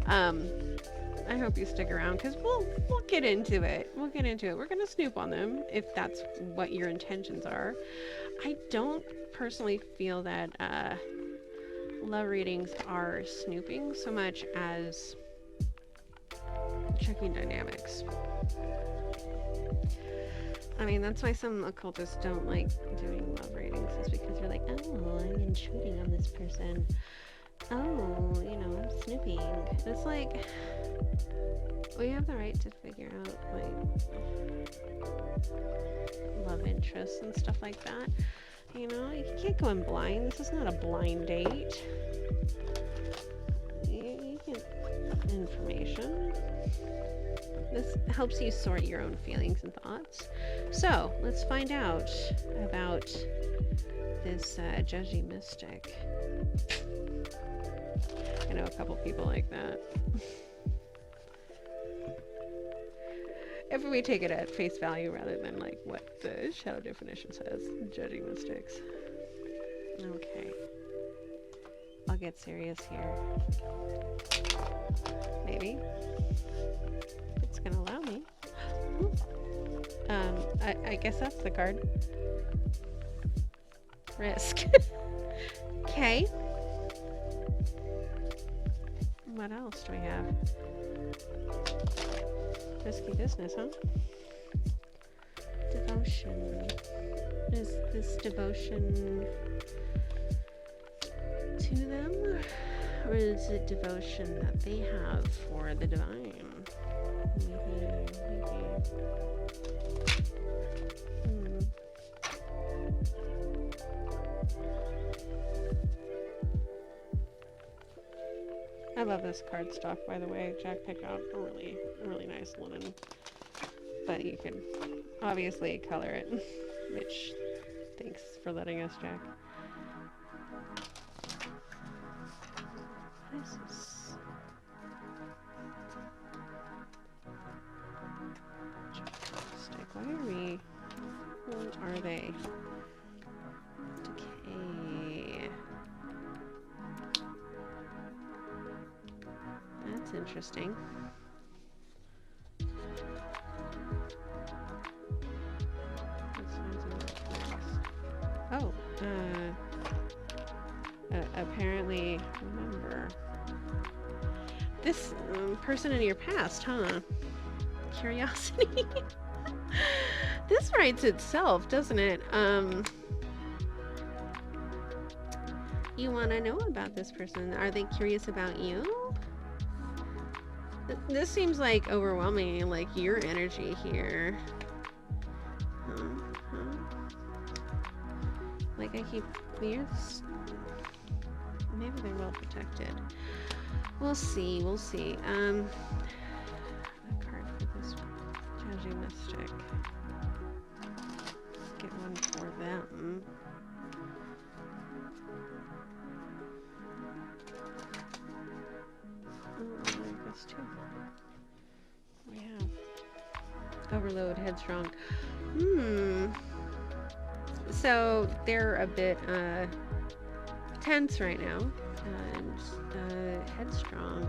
I hope you stick around because we'll get into it. We'll get into it. We're gonna snoop on them if that's what your intentions are. I don't personally feel that love readings are snooping so much as checking dynamics. I mean, that's why some occultists don't like doing love readings, is because they're like, oh, I'm intruding on this person. Oh, you know, I'm snooping. It's like, we have the right to figure out, like, love interests and stuff like that. You know, you can't go in blind. This is not a blind date. You get information. This helps you sort your own feelings and thoughts. So, let's find out about this judgy mystic. I know a couple people like that. If we take it at face value rather than like what the shadow definition says, judgy mystics. Okay. I'll get serious here. Maybe. It's gonna allow me. I guess that's the card. Risk. Okay. What else do we have? Risky business, huh? Devotion. Is this devotion to them? Or is it devotion that they have for the divine? I love this cardstock, by the way. Jack picked out a really nice linen. But you can obviously color it, which thanks for letting us, Jack. What is this? Stick. Why are we? What are they? Decay. That's interesting. Oh, apparently, remember. This person in your past, huh? Curiosity? This writes itself, doesn't it? You want to know about this person. Are they curious about you? This seems like overwhelming, like your energy here. Like I keep clears. Maybe they're well protected. We'll see. We'll see. A card for this Judgy Mystic. Let's get one for them. I guess two. We have Overload, Headstrong. So they're a bit tense right now, and headstrong.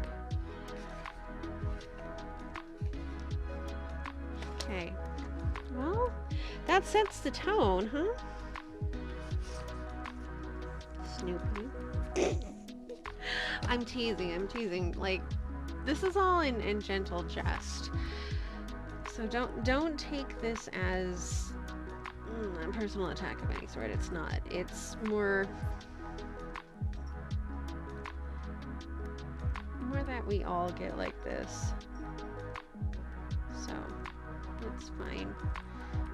Okay, well, that sets the tone, huh? Snoopy. I'm teasing. Like, this is all in gentle jest. So don't take this as a personal attack of any sort. It's not. It's more that we all get like this. So it's fine.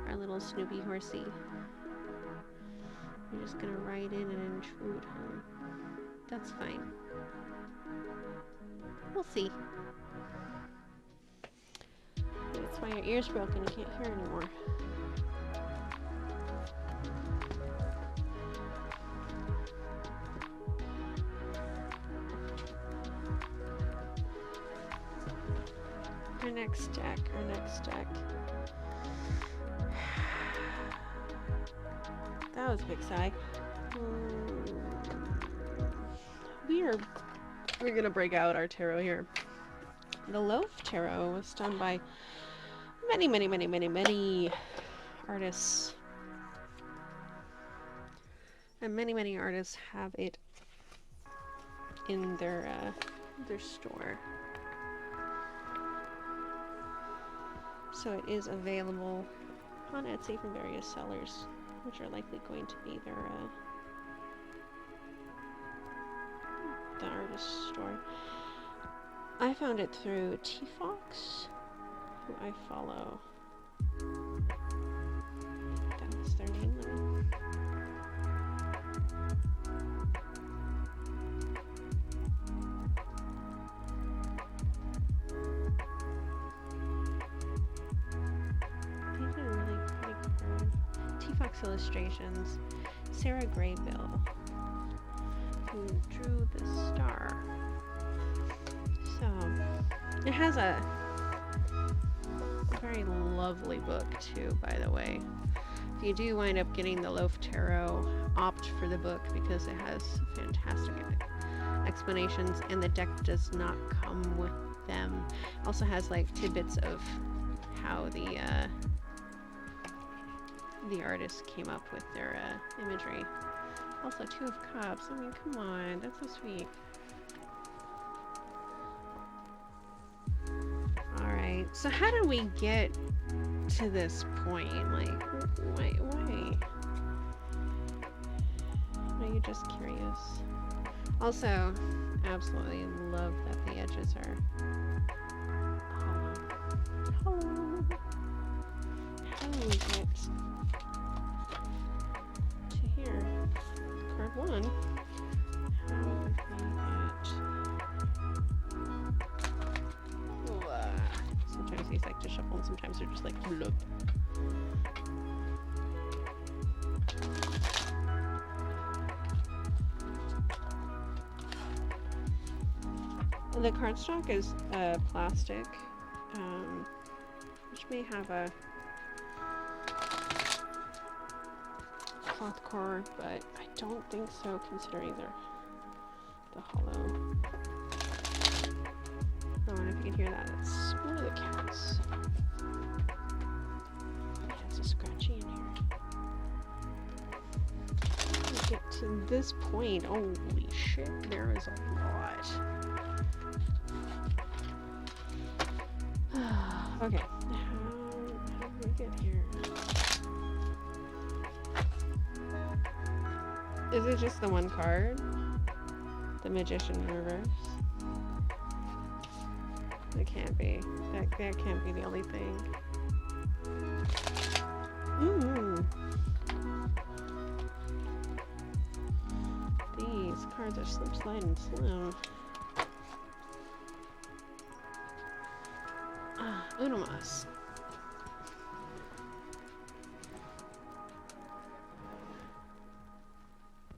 Our little Snoopy horsey. You're just gonna ride in and intrude, huh? That's fine. We'll see. That's why your ear's broken. You can't hear anymore. Our next deck. That was a big sigh. We're gonna break out our tarot here. The Loaf Tarot was done by many artists. And many artists have it in their store. So it is available on Etsy from various sellers, which are likely going to be their the artist store. I found it through T-Fox, who I follow. That was their name though. They did a really pretty card. T-Fox Illustrations. Sarah Graybill, who drew the star. So, it has a very lovely book too, by the way. If you do wind up getting the Loaf Tarot, opt for the book because it has fantastic explanations, and the deck does not come with them. It also has like tidbits of how the artist came up with their imagery. Also, Two of Cups. I mean, come on, that's so sweet. Alright, so how did we get to this point? Like, why? Are you just curious? Also, absolutely love that the edges are hollow. How do we get to here? Card 1. How do we get... Sometimes these like to shuffle and sometimes they're just like blub. The cardstock is plastic, which may have a cloth core, but I don't think so considering they're the hollow. Oh, and if you can hear that, it's one of the cats. Yeah, it's a scratchy in here. We get to this point. Holy shit, there is a lot. Okay, how did we get here? Is it just the one card? The Magician in reverse? It can't be. That can't be the only thing. These cards are slip, slide, and slim. Unomas.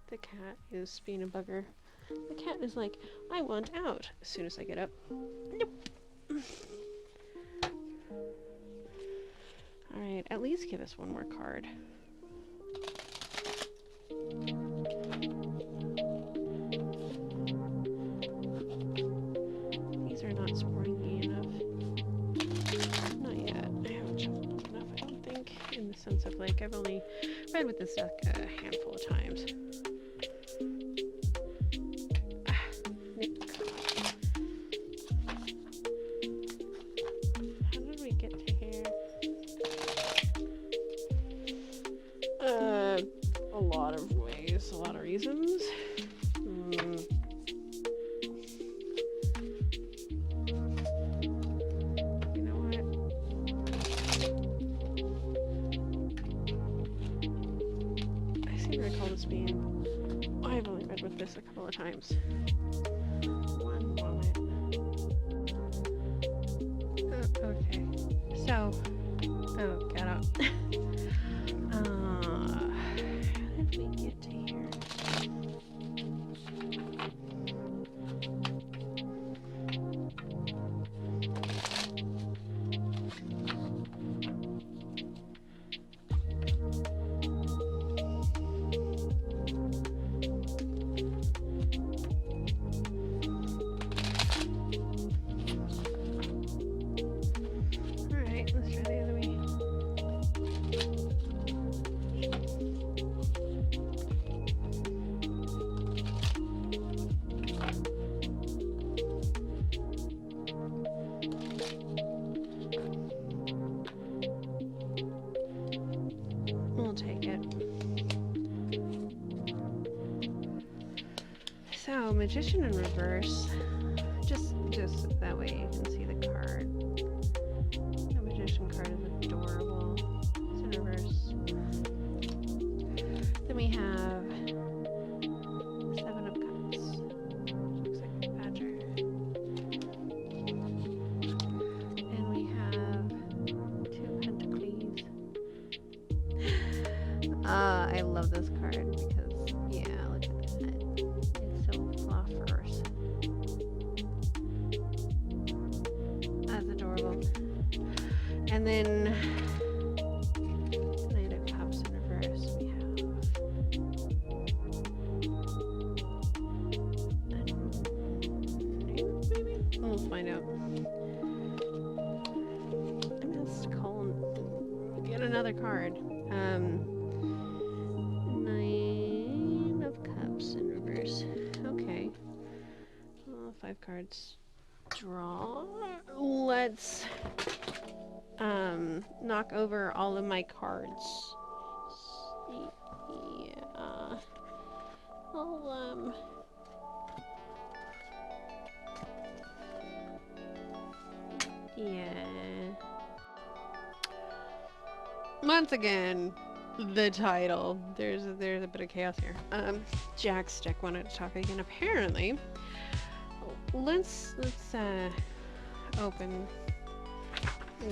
The cat is being a bugger. The cat is like, I want out as soon as I get up. Nope. Alright, at least give us one more card. These are not springy enough. Not yet. I haven't shuffled enough, I don't think, in the sense of like, I've only read with this deck a handful of times. I've only read with this a couple of times. One moment. Okay. So, got out. How did we get to here? So, Magician in reverse, just that way you can see the card. The Magician card is adorable. It's in reverse. Then we have Seven of Cups. Looks like a badger. And we have Two Pentacles. I love this card because, yeah, look at that. First. That's adorable. And then Knight of Cups in reverse we have. Maybe? We'll find out. I missed Colin. Get another card. Nine of Cups in reverse. Okay. 5 cards. Draw. Let's knock over all of my cards. Yeah. I'll Yeah. Once again, the title. There's a bit of chaos here. Jack Stick wanted to talk again. Apparently, let's open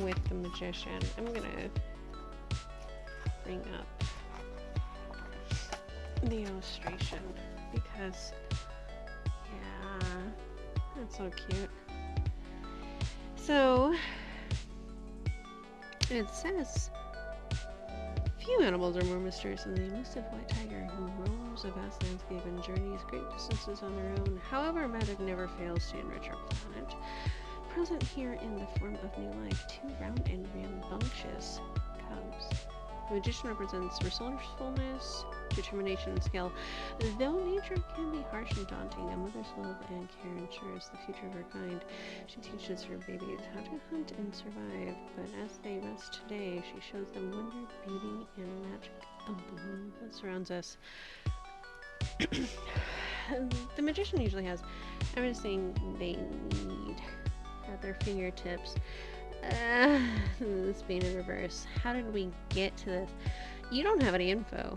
with the magician. I'm gonna bring up the illustration because, yeah, that's so cute. So it says, few animals are more mysterious than the elusive white tiger who roams a vast landscape and journeys great distances on their own. However, magic never fails to enrich our planet. Present here in the form of new life, two round and rambunctious cubs. The magician represents resourcefulness, determination, and skill. Though nature can be harsh and daunting, a mother's love and care ensures the future of her kind. She teaches her babies how to hunt and survive, but as they rest today, she shows them wonder, beauty, and magic of the world that surrounds us. The magician usually has everything they need at their fingertips. This being in reverse. How did we get to this? You don't have any info.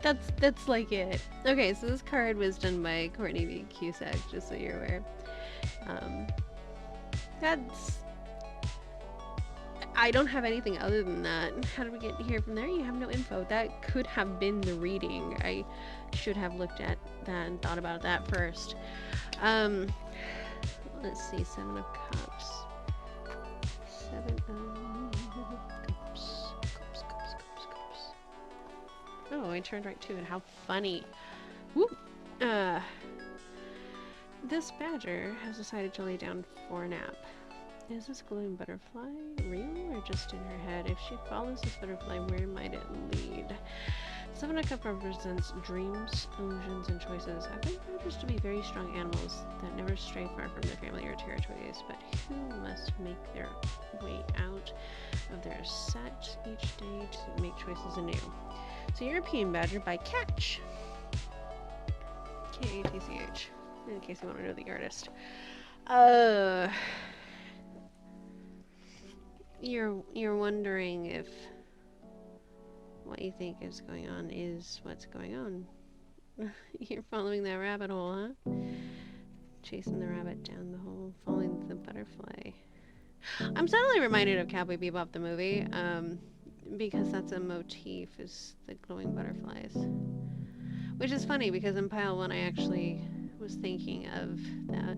That's like it. Okay, so this card was done by Courtney V. Cusack, just so you're aware. I don't have anything other than that. How did we get here from there? You have no info. That could have been the reading. I should have looked at that and thought about that first. Let's see, 7 of Cups. 7 of Cups. Cups. Oh, I turned right to it. How funny. Whoop. This badger has decided to lay down for a nap. Is this glowing butterfly real or just in her head? If she follows this butterfly, where might it lead? 7 of Cups represents dreams, illusions, and choices. I find badgers to be very strong animals that never stray far from their family or territories, but who must make their way out of their set each day to make choices anew. So European badger by Catch. K-A-T-C-H. In case you want to know the artist. You're wondering if what you think is going on is what's going on. You're following that rabbit hole, huh? Chasing the rabbit down the hole, following the butterfly. I'm suddenly reminded of Cowboy Bebop the movie, because that's a motif, is the glowing butterflies. Which is funny because in pile 1 I actually was thinking of that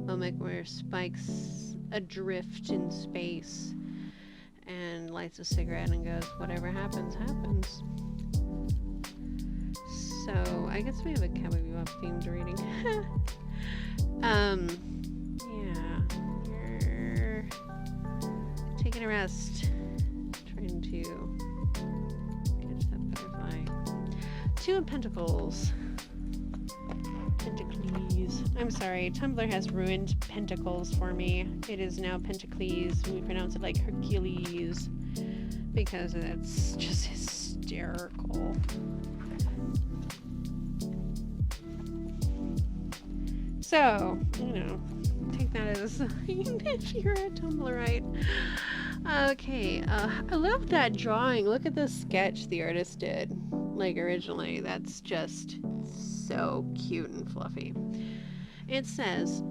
moment where Spike's adrift in space and lights a cigarette and goes, whatever happens, happens. So, I guess we have a Cowboy Bebop themed reading. Yeah. You're taking a rest. Trying to catch that butterfly. 2 of Pentacles. Pentacles. I'm sorry, Tumblr has ruined Pentacles for me. It is now Pentacles. We pronounce it like Hercules because it's just hysterical. So, take that as a sign if you're a Tumblrite. Okay, I love that drawing. Look at the sketch the artist did, like originally. That's just so cute and fluffy. It says,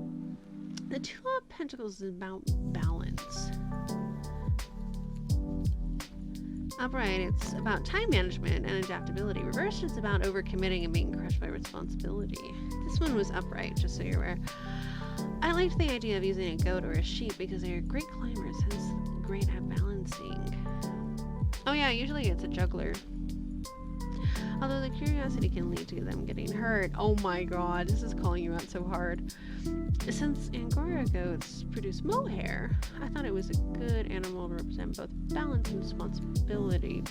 the 2 of Pentacles is about balance. Upright, it's about time management and adaptability. Reversed, it's about overcommitting and being crushed by responsibility. This one was upright, just so you're aware. I liked the idea of using a goat or a sheep because they are great climbers and great at balancing. Oh yeah, usually it's a juggler. Although the curiosity can lead to them getting hurt. Oh my god, this is calling you out so hard. Since Angora goats produce mohair, I thought it was a good animal to represent both balance and responsibility.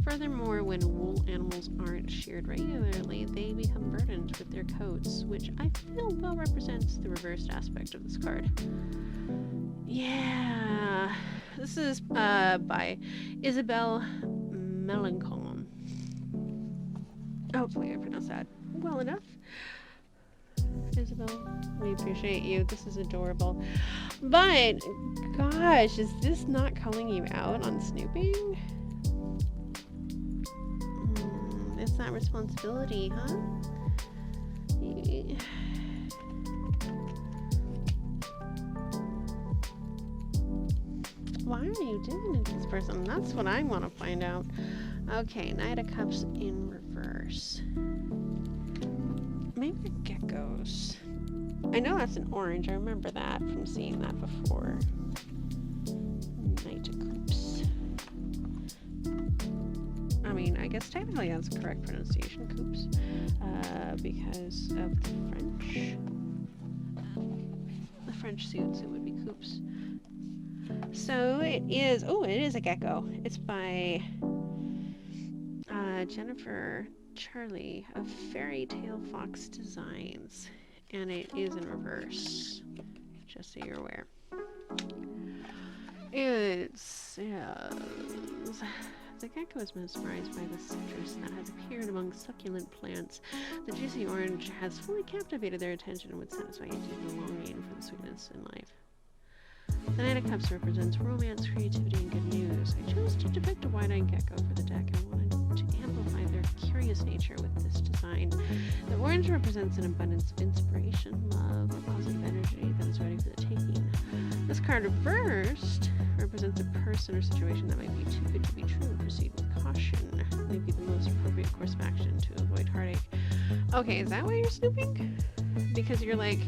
Furthermore, when wool animals aren't sheared regularly, they become burdened with their coats, which I feel well represents the reversed aspect of this card. Yeah, this is by Isabel Melancon. Hopefully I pronounced that well enough. Isabel, we appreciate you. This is adorable. But, gosh, is this not calling you out on snooping? It's not responsibility, huh? Why are you doing it to this person? That's what I want to find out. Okay, Knight of Cups in reverse. Maybe a geckos. I know that's an orange. I remember that from seeing that before. Knight of Cups. I mean, I guess technically that's the correct pronunciation, Coops, because of the French. The French suits, it would be Coops. So it is, oh, it is a gecko. It's by Jennifer Charlie of Fairy Tale Fox Designs, and it is in reverse, just so you're aware. It says, the gecko is mesmerized by the citrus that has appeared among succulent plants. The juicy orange has fully captivated their attention and would satisfy a deep longing for the sweetness in life. The Knight of Cups represents romance, creativity, and good news. I chose to depict a wide-eyed gecko for the deck and wanted to amplify their curious nature with this design. The orange represents an abundance of inspiration, love, or positive energy that is ready for the taking. This card reversed represents a person or situation that might be too good to be true. Proceed with caution. May be the most appropriate course of action to avoid heartache. Okay, is that why you're snooping? Because you're like,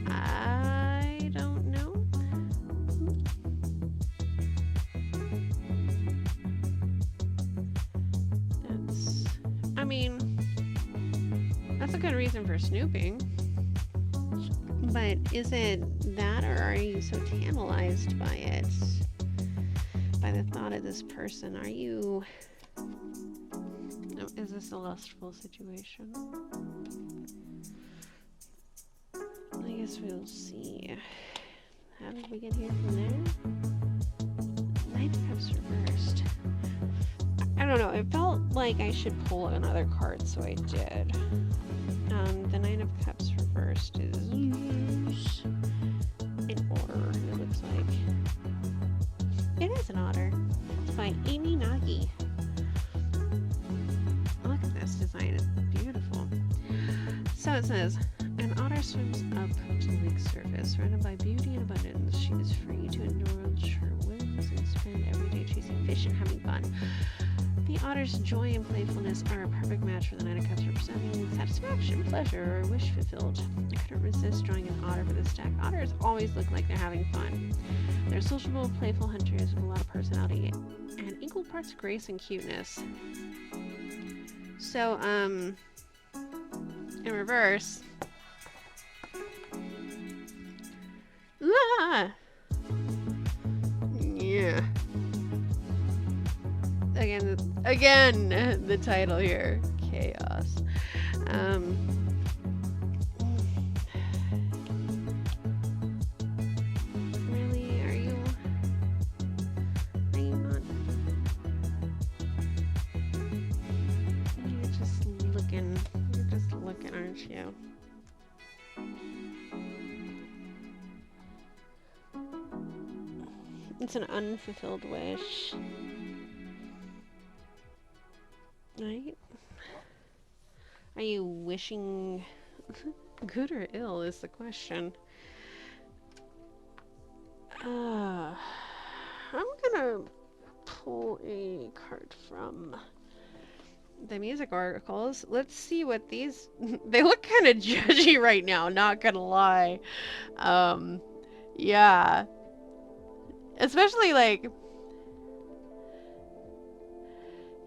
I don't know. I mean, that's a good reason for snooping. But is it that, or are you so tantalized by it? By the thought of this person? Are you... Is this a lustful situation? I guess we'll see. How did we get here from there? Knight of Cups reversed. I don't know, it felt like I should pull another card, so I did. The Knight of Cups reversed is in order, it looks like. It is an otter. It's by Amy Nagy. Look at this design, it's beautiful. So it says, an otter swims up to the lake's surface, surrounded by beauty and abundance. She is free to indulge her whims and spend every day chasing fish and having fun. The otter's joy and playfulness are a perfect match for the Knight of Cups, representing satisfaction, pleasure, or wish fulfilled. I couldn't resist drawing an otter for this deck. Otters always look like they're having fun. They're sociable, playful hunters with a lot of personality and equal parts grace and cuteness. So, in reverse. Ah! Yeah. Again, the title here, Chaos. Really, are you not? You're just looking, aren't you? It's an unfulfilled wish. Right? Are you wishing good or ill is the question. I'm gonna pull a card from the music articles. Let's see what these... They look kind of judgy right now, not gonna lie. Yeah. Especially like...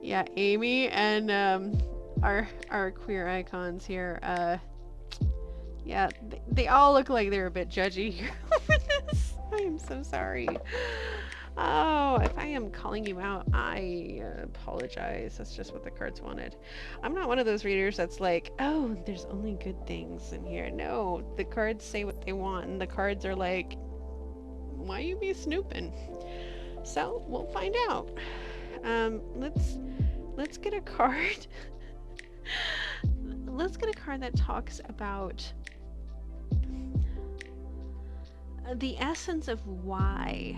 Yeah, Amy and our queer icons here. Yeah, they all look like they're a bit judgy over this. I am so sorry. Oh, if I am calling you out, I apologize. That's just what the cards wanted. I'm not one of those readers that's like, oh, there's only good things in here. No, the cards say what they want, and the cards are like, why you be snooping? So we'll find out. Let's get a card Let's get a card that talks about the essence of why.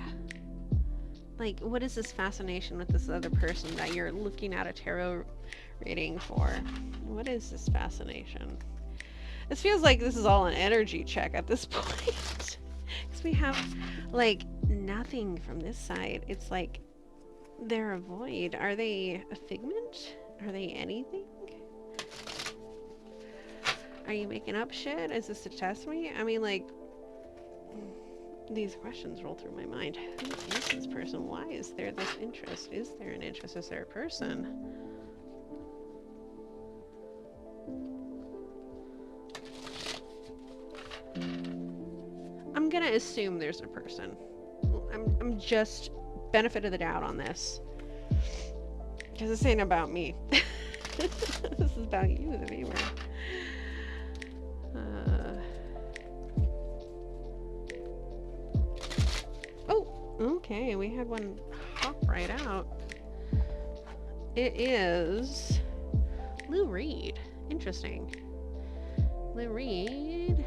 Like, what is this fascination with this other person that you're looking at a tarot reading for? What is this fascination? This feels like this is all an energy check at this point. Because we have, like, nothing from this side. It's like they're a void. Are they a figment? Are they anything? Are you making up shit? Is this to test me? I mean, like, these questions roll through my mind. Who is this person? Why is there this interest? Is there an interest? Is there a person? I'm gonna assume there's a person. I'm just benefit of the doubt on this. Because this ain't about me. This is about you, the viewer. Okay, we had one hop right out. It is Lou Reed. Interesting. Lou Reed,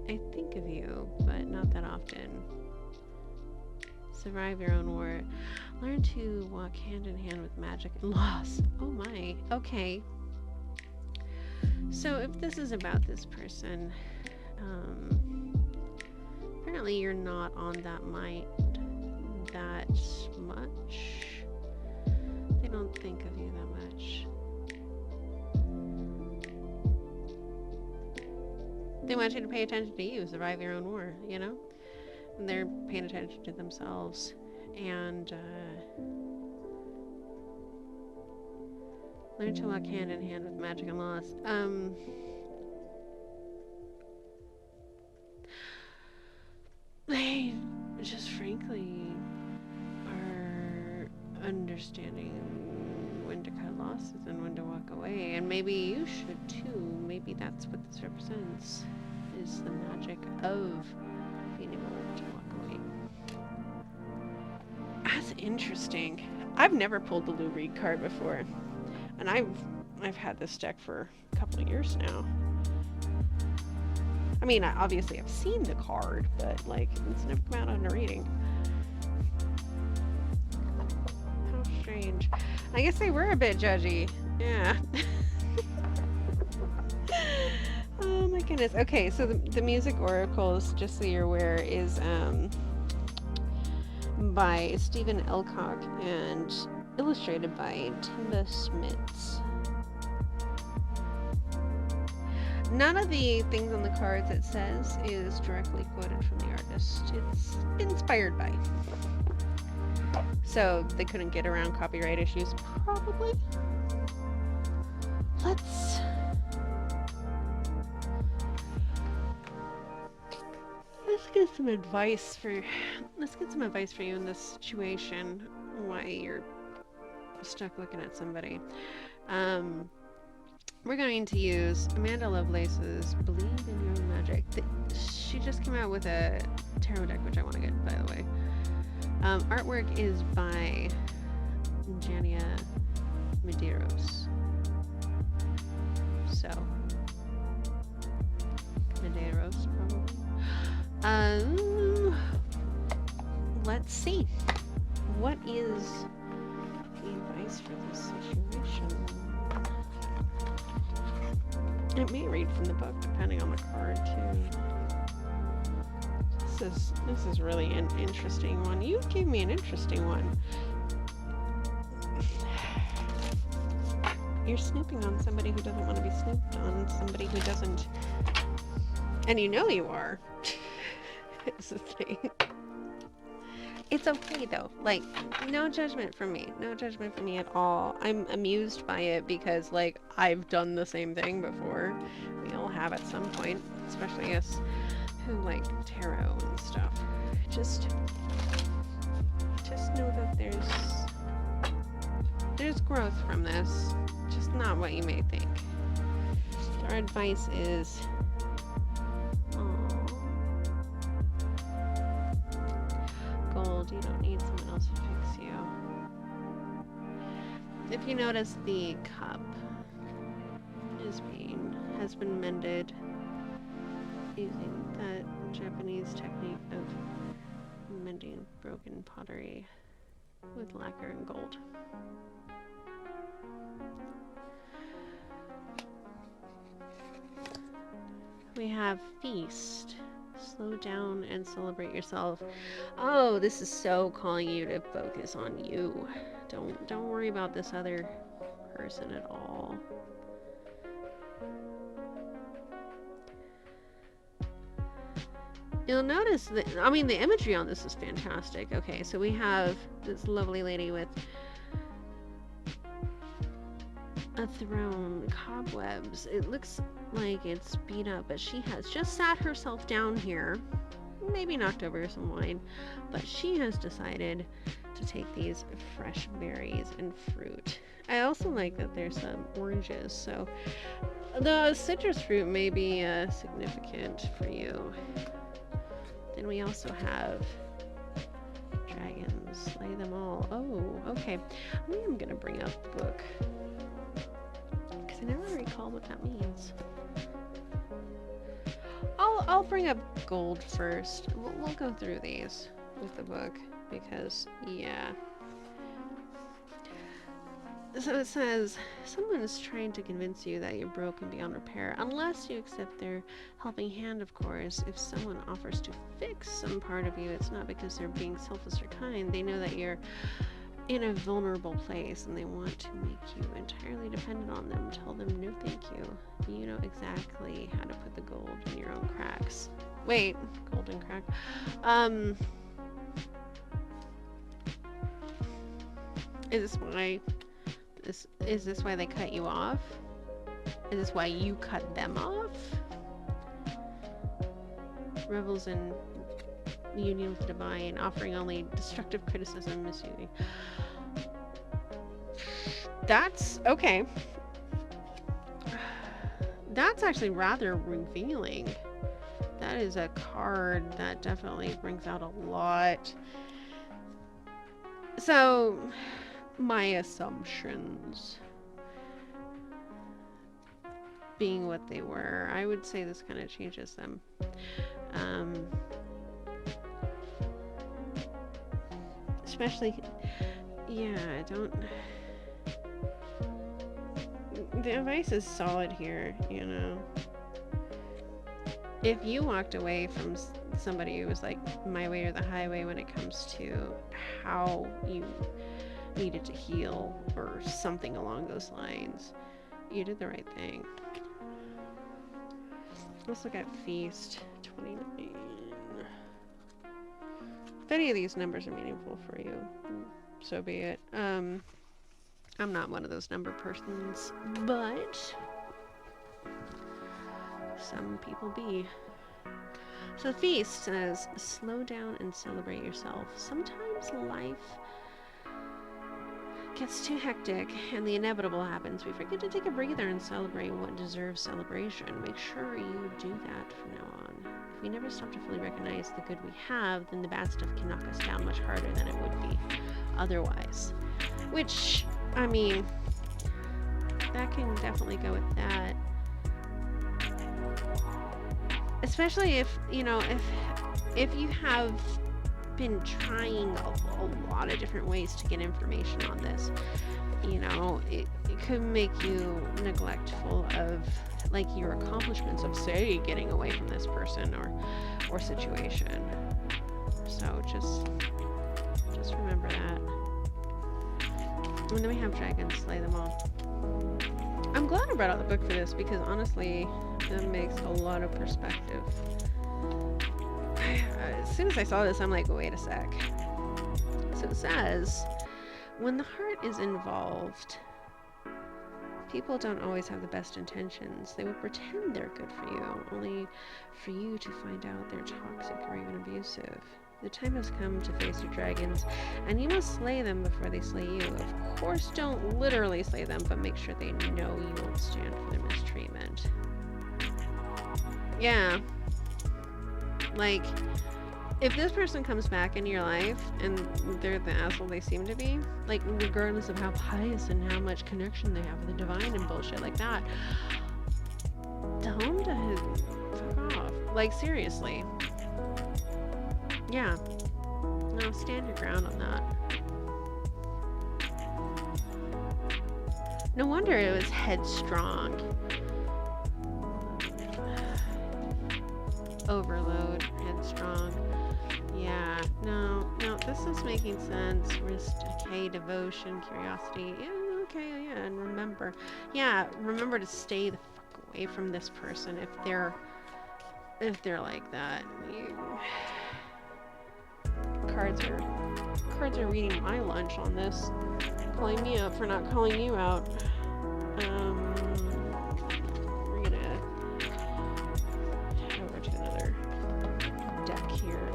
I think of you, but not that often. Survive your own war. Learn to walk hand in hand with magic and loss. Oh my. Okay. So if this is about this person, apparently you're not on that mind that much. They don't think of you that much. They want you to pay attention to you, survive your own war, you know? And they're paying attention to themselves. And learn to walk hand in hand with magic and loss. They just frankly are understanding when to cut losses and when to walk away. And maybe you should too. Maybe that's what this represents, is the magic of being able to walk away. That's interesting. I've never pulled the Lou Reed card before. And I've had this deck for a couple of years now. I mean, obviously I've seen the card, but like, it's never come out on a reading. How strange. I guess they were a bit judgy. Yeah. Oh my goodness. Okay, so the Music Oracles, just so you're aware, is by Stephen Elcock and illustrated by Timba Smits. None of the things on the cards it says is directly quoted from the artist. It's inspired by. So they couldn't get around copyright issues, probably. Let's get some advice for you in this situation. Why you're stuck looking at somebody. We're going to use Amanda Lovelace's Believe in Your Own Magic. She just came out with a tarot deck, which I want to get, by the way. Artwork is by Jania Medeiros. So, Medeiros, probably. Let's see. What is the advice for this situation? It may read from the book, depending on the card, too. This is really an interesting one. You gave me an interesting one. You're snooping on somebody who doesn't want to be snooped on, somebody who doesn't... And you know you are. It's the thing. It's okay, though. Like, no judgment from me. No judgment from me at all. I'm amused by it because, like, I've done the same thing before. We all have at some point, especially us who like tarot and stuff. Just know that there's growth from this. Just not what you may think. Our advice is... Gold, you don't need someone else to fix you. If you notice the cup, has been mended using that Japanese technique of mending broken pottery with lacquer and gold. We have feast. Slow down and celebrate yourself. Oh, this is so calling you to focus on you. Don't worry about this other person at all. You'll notice that, I mean, the imagery on this is fantastic. Okay, so we have this lovely lady with a throne, cobwebs. It looks like it's beat up, but she has just sat herself down here, maybe knocked over some wine, but she has decided to take these fresh berries and fruit. I also like that there's some oranges, so the citrus fruit may be significant for you. Then we also have dragons. Slay them all. Oh, okay. I think I'm gonna bring up the book, because I never recall what that means. I'll bring up gold first. We'll go through these with the book, because, yeah. So it says, someone is trying to convince you that you're broken beyond repair, unless you accept their helping hand, of course. If someone offers to fix some part of you, it's not because they're being selfless or kind. They know that you're in a vulnerable place, and they want to make you entirely dependent on them. Tell them no thank you. You know exactly how to put the gold in your own cracks. Wait, golden crack. Is this why they cut you off? Is this why you cut them off? Revels in union with the divine, offering only destructive criticism, misusing. That's okay. That's actually rather revealing. That is a card that definitely brings out a lot. So, my assumptions being what they were, I would say this kind of changes them. Especially, yeah, the advice is solid here, you know. If you walked away from somebody who was like my way or the highway when it comes to how you needed to heal or something along those lines, you did the right thing. Let's look at Feast 29. If any of these numbers are meaningful for you, so be it. I'm not one of those number persons, but some people be. So Feast says, slow down and celebrate yourself. Sometimes life gets too hectic and the inevitable happens. We forget to take a breather and celebrate what deserves celebration. Make sure you do that from now on. If we never stop to fully recognize the good we have, then the bad stuff can knock us down much harder than it would be otherwise. Which, I mean, that can definitely go with that. Especially if, you know, if you have been trying a lot of different ways to get information on this, you know, it could make you neglectful of like your accomplishments of, say, getting away from this person or situation. So just remember that. And then we have dragons, slay them all. I'm glad I brought out the book for this, because honestly, that makes a lot of perspective. As soon as I saw this, I'm like, wait a sec. So it says, when the heart is involved, people don't always have the best intentions. They will pretend they're good for you, only for you to find out they're toxic or even abusive. The time has come to face your dragons, and you must slay them before they slay you. Of course, don't literally slay them, but make sure they know you won't stand for their mistreatment. Yeah. Like, if this person comes back in your life and they're the asshole they seem to be, like, regardless of how pious and how much connection they have with the divine and bullshit like that, Don't fuck off. Like, seriously. Yeah. No, stand your ground on that. No wonder it was headstrong. Overload, headstrong. Yeah, no, this is making sense. Risk, decay, devotion, curiosity. Yeah, okay, yeah, and remember. Yeah, remember to stay the fuck away from this person if they're like that. Cards are reading my lunch on this. Calling me out for not calling you out. We're gonna head over to another deck here.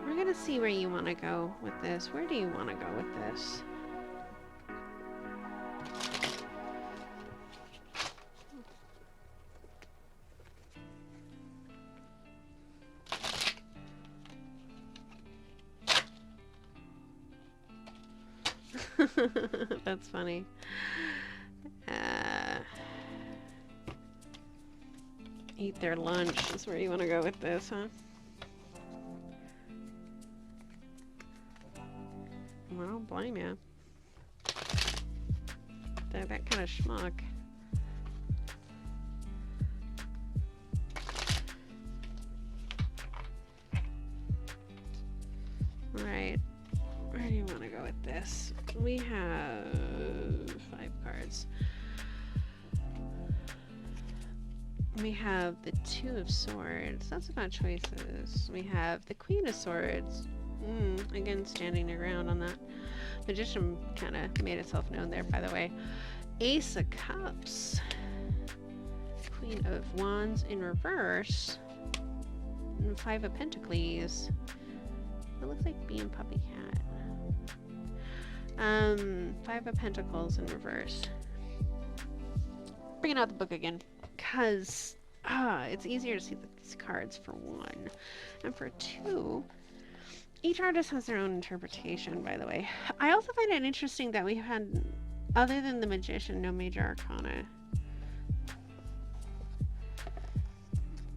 We're gonna see where you want to go with this. Where do you want to go with this? That's funny. Eat their lunch is where you want to go with this, huh? I don't blame you. They're that kind of schmuck. Alright. Where do you want to go with this? We have 5 cards. We have the 2 of Swords. That's about choices. We have the Queen of Swords. Again, standing your ground on that. Magician kind of made itself known there, by the way. Ace of Cups. Queen of Wands in reverse. And 5 of Pentacles. It looks like Bee and Puppy Cat. 5 of Pentacles in reverse. Bringing out the book again. Because it's easier to see these cards for 1. And for 2, each artist has their own interpretation, by the way. I also find it interesting that we had, other than the Magician, no major arcana.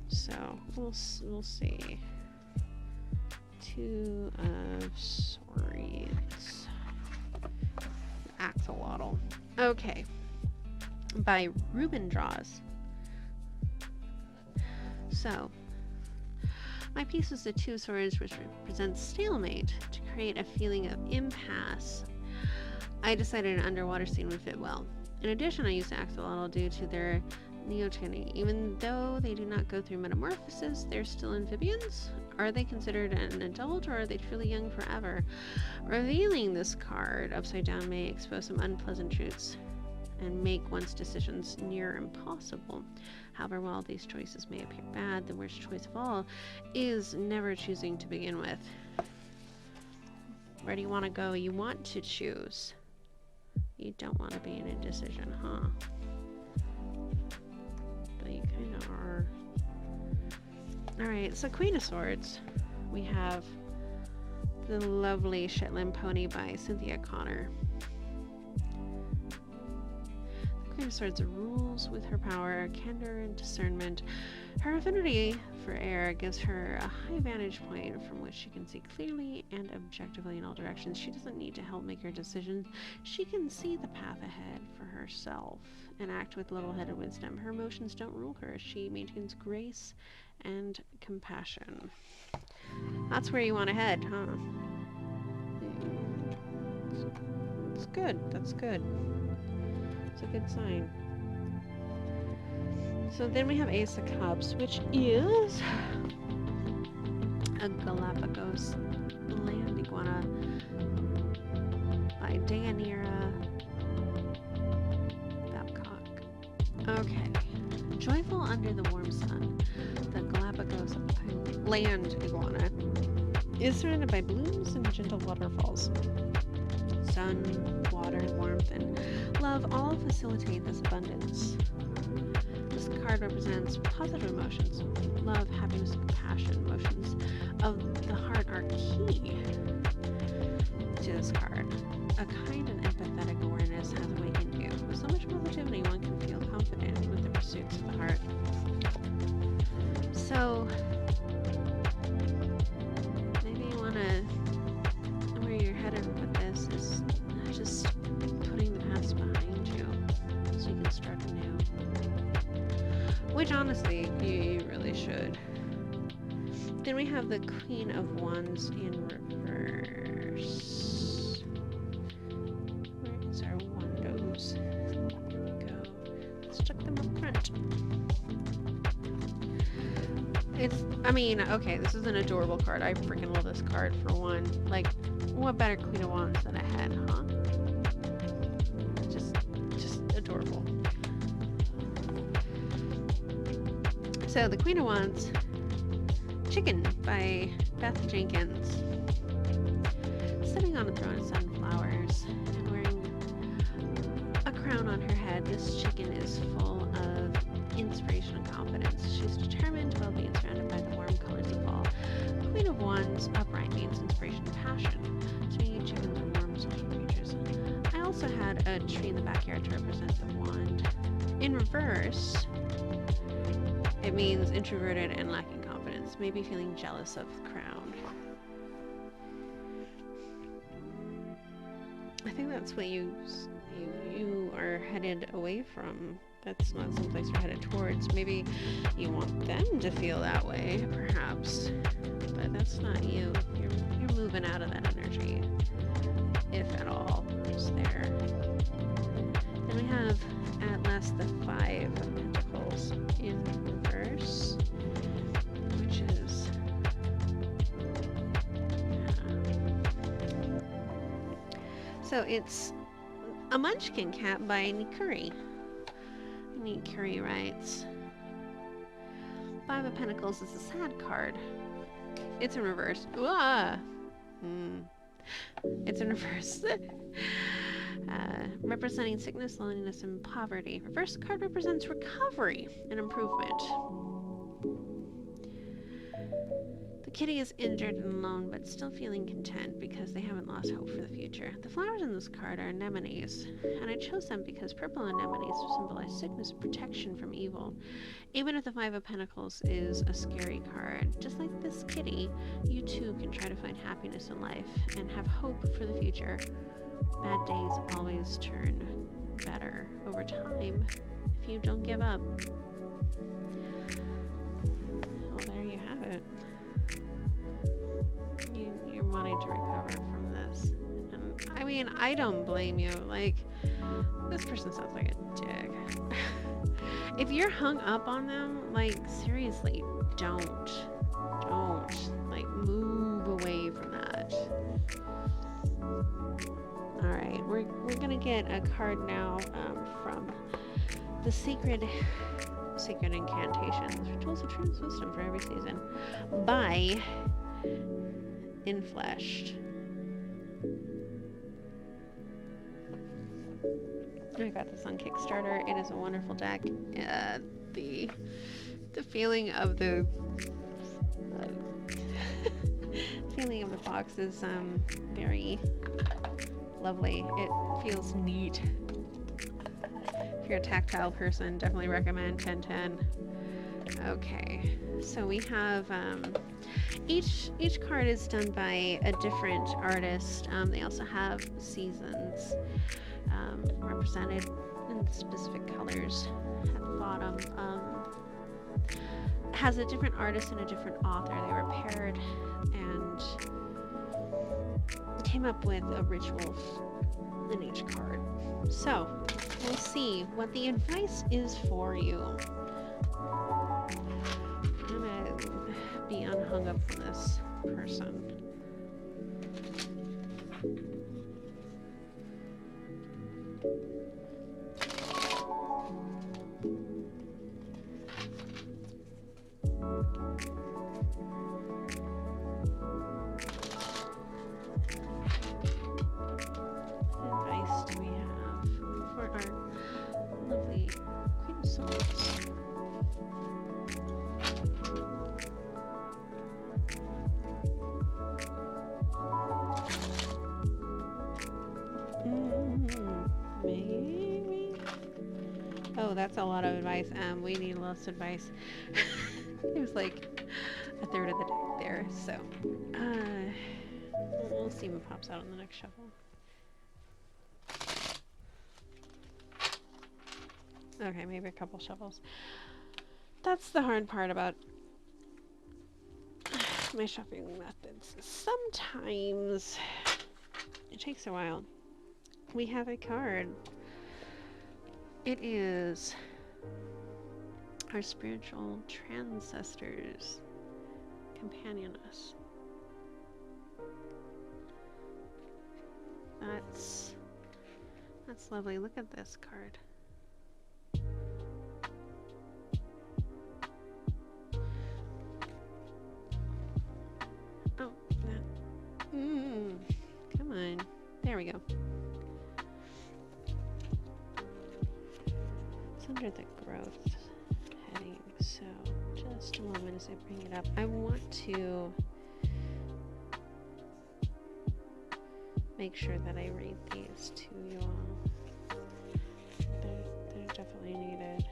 So, we'll see. 2 of Swords. Axolotl. Okay. By Ruben Draws. So, my piece is the 2 of Swords, which represents stalemate, to create a feeling of impasse. I decided an underwater scene would fit well. In addition, I used axolotl due to their neoteny. Even though they do not go through metamorphosis, they're still amphibians. Are they considered an adult, or are they truly young forever? Revealing this card upside down may expose some unpleasant truths and make one's decisions near impossible. However, while these choices may appear bad, the worst choice of all is never choosing to begin with. Where do you want to go? You want to choose. You don't want to be in indecision, huh? But you kind of are. Alright, so Queen of Swords. We have the lovely Shetland Pony by Cynthia Connor. Queen of Swords rules with her power, candor, and discernment. Her affinity for air gives her a high vantage point from which she can see clearly and objectively in all directions. She doesn't need to help make her decisions. She can see the path ahead for herself and act with level-headed wisdom. Her emotions don't rule her. She maintains grace and compassion. That's where you want to head, huh? That's good. That's good. It's a good sign. So then we have Ace of Cups, which is a Galapagos land iguana by Deyanira Babcock. Okay. Joyful under the warm sun, the Galapagos land iguana is surrounded by blooms and gentle waterfalls. Sun, water, warmth, and love all facilitate this abundance. The This card represents positive emotions. Love, happiness, and compassion. Emotions of the heart are key to this card. A kind and empathetic awareness has awakened you. With so much positivity, one can feel confident with the pursuits of the heart. So, maybe you want to, where you're headed with this is just putting the past behind you so you can start anew. Which honestly, you really should. Then we have the Queen of Wands in reverse. Where is our wandos? There we go. Let's chuck them up front. Okay, this is an adorable card. I freaking love this card for one. Like, what better Queen of Wands than a head, huh? Just adorable. So, the Queen of Wands, Chicken by Beth Jenkins. Sitting on a throne of sunflowers and wearing a crown on her head, this chicken is full of inspiration and confidence. She's determined, well-being, and surrounded by the warm colors of fall. Queen of Wands, upright, means inspiration and passion. To me, chickens are warm social creatures. I also had a tree in the backyard to represent the wand. In reverse, it means introverted and lacking confidence, maybe feeling jealous of the crown. I think that's what you are headed away from. That's not someplace you're headed towards. Maybe you want them to feel that way, perhaps. But that's not you. You're moving out of that energy, if at all it's there. Then we have, at last, the Five of Pentacles in reverse, which is so it's a Munchkin Cat by Nikuri. Nikuri writes, Five of Pentacles is a sad card. It's in reverse. It's in reverse. Representing sickness, loneliness, and poverty. Reverse card represents recovery and improvement. The kitty is injured and alone, but still feeling content because they haven't lost hope for the future. The flowers in this card are anemones, and I chose them because purple anemones symbolize sickness and protection from evil. Even if the Five of Pentacles is a scary card, just like this kitty, you too can try to find happiness in life and have hope for the future. Bad days always turn better over time if you don't give up. Well, there you have it. You're wanting to recover from this. And I don't blame you. Like, this person sounds like a dick. If you're hung up on them, like, seriously, don't. Like, move away from that. Alright, we're gonna get a card now from the Sacred Incantations, Rituals of Truth Wisdom for every season, by Infleshed. I got this on Kickstarter. It is a wonderful deck. The feeling of the feeling of the box is very lovely. It feels neat. If you're a tactile person, definitely recommend 1010. Okay, so we have each card is done by a different artist. They also have seasons represented in specific colors at the bottom. Has a different artist and a different author. They were paired and came up with a ritual in each card. So we'll see what the advice is for you. I'm gonna be unhung up from this person. What advice do we have for our lovely Queen of Swords? that's a lot of advice. We need less advice. It was like a third of the deck there, so we'll see what pops out on the next shuffle. Okay, maybe a couple shuffles. That's the hard part about my shuffling methods. Sometimes it takes a while. We have a card. It is our spiritual ancestors companion us. That's lovely. Look at this card. Oh, that. Come on. There we go. It's under the growth heading, so just a moment as I bring it up. I want to make sure that I read these to you all. They're definitely needed.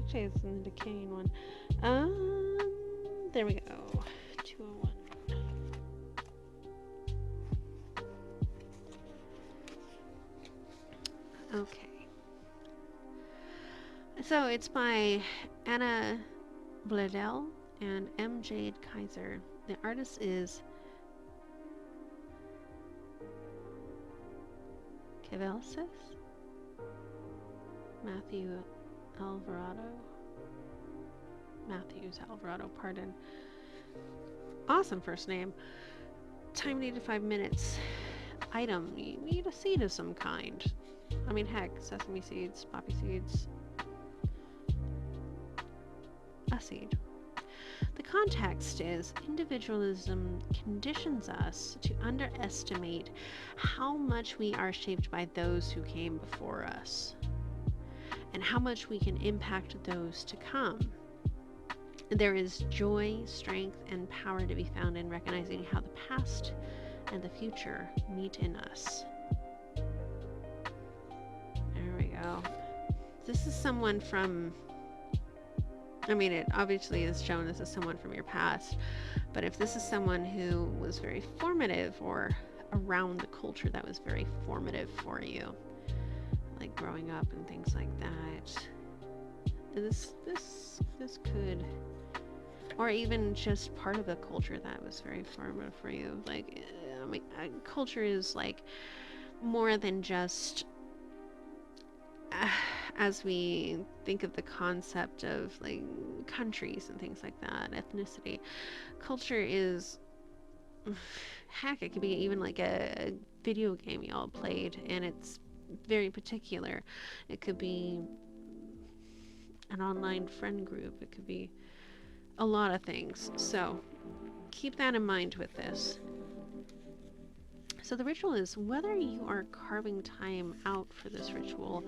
Actually, it's in the decaying one. There we go. 201. Okay. So it's by Anna Bledel and M. Jade Kaiser. The artist is Kevelsis? Matthews Alvarado, pardon. Awesome first name. Time needed 5 minutes. Item, you need a seed of some kind. I mean, heck, sesame seeds, poppy seeds. A seed. The context is individualism conditions us to underestimate how much we are shaped by those who came before us, and how much we can impact those to come. There is joy, strength, and power to be found in recognizing how the past and the future meet in us. There we go. This is someone from, I mean, it obviously is shown this is someone from your past, but if this is someone who was very formative or around the culture that was very formative for you, like growing up and things like that, this could, or even just part of the culture that was very formative for you. Like, I mean, culture is like more than just as we think of the concept of like countries and things like that, ethnicity. Culture is, heck, it could be even like a video game you all played and it's very particular. It could be an online friend group. It could be a lot of things. So keep that in mind with this. So the ritual is, whether you are carving time out for this ritual,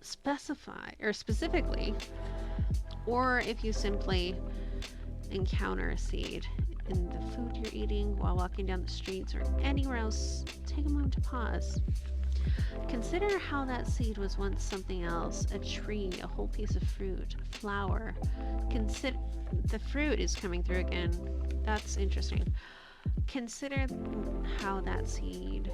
specifically, or if you simply encounter a seed in the food you're eating while walking down the streets or anywhere else, take a moment to pause. Consider how that seed was once something else, a tree, a whole piece of fruit, a flower. Consider the fruit is coming through again. That's interesting. Consider how that seed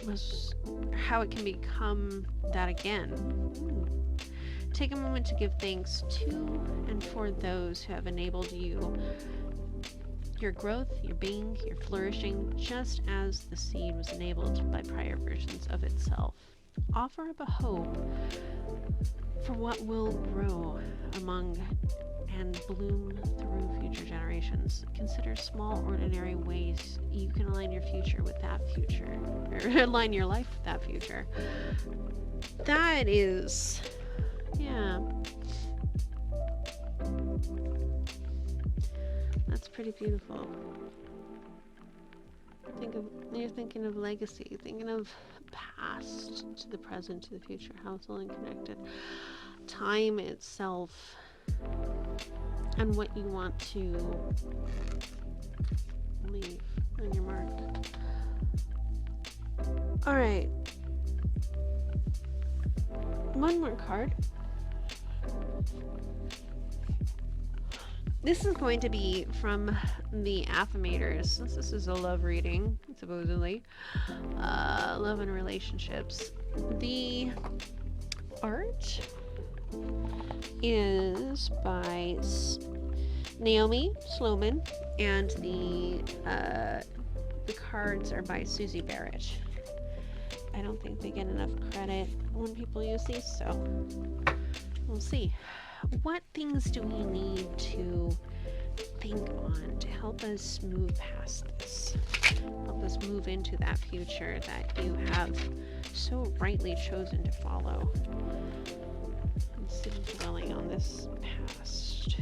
was, how it can become that again. Take a moment to give thanks to and for those who have enabled you, your growth, your being, your flourishing, just as the seed was enabled by prior versions of itself. Offer up a hope for what will grow among and bloom through future generations. Consider small, ordinary ways you can align your future with that future, or align your life with that future. That is, yeah. That's pretty beautiful. You're thinking of legacy, thinking of past to the present to the future, how it's all connected. Time itself and what you want to leave on your mark. Alright. One more card. This is going to be from the Affirmators. This is a love reading, supposedly. Love and relationships. The art is by Naomi Sloman, and the cards are by Susie Barrett. I don't think they get enough credit when people use these, so we'll see. What things do we need to think on to help us move past this? Help us move into that future that you have so rightly chosen to follow. Instead of dwelling on this past,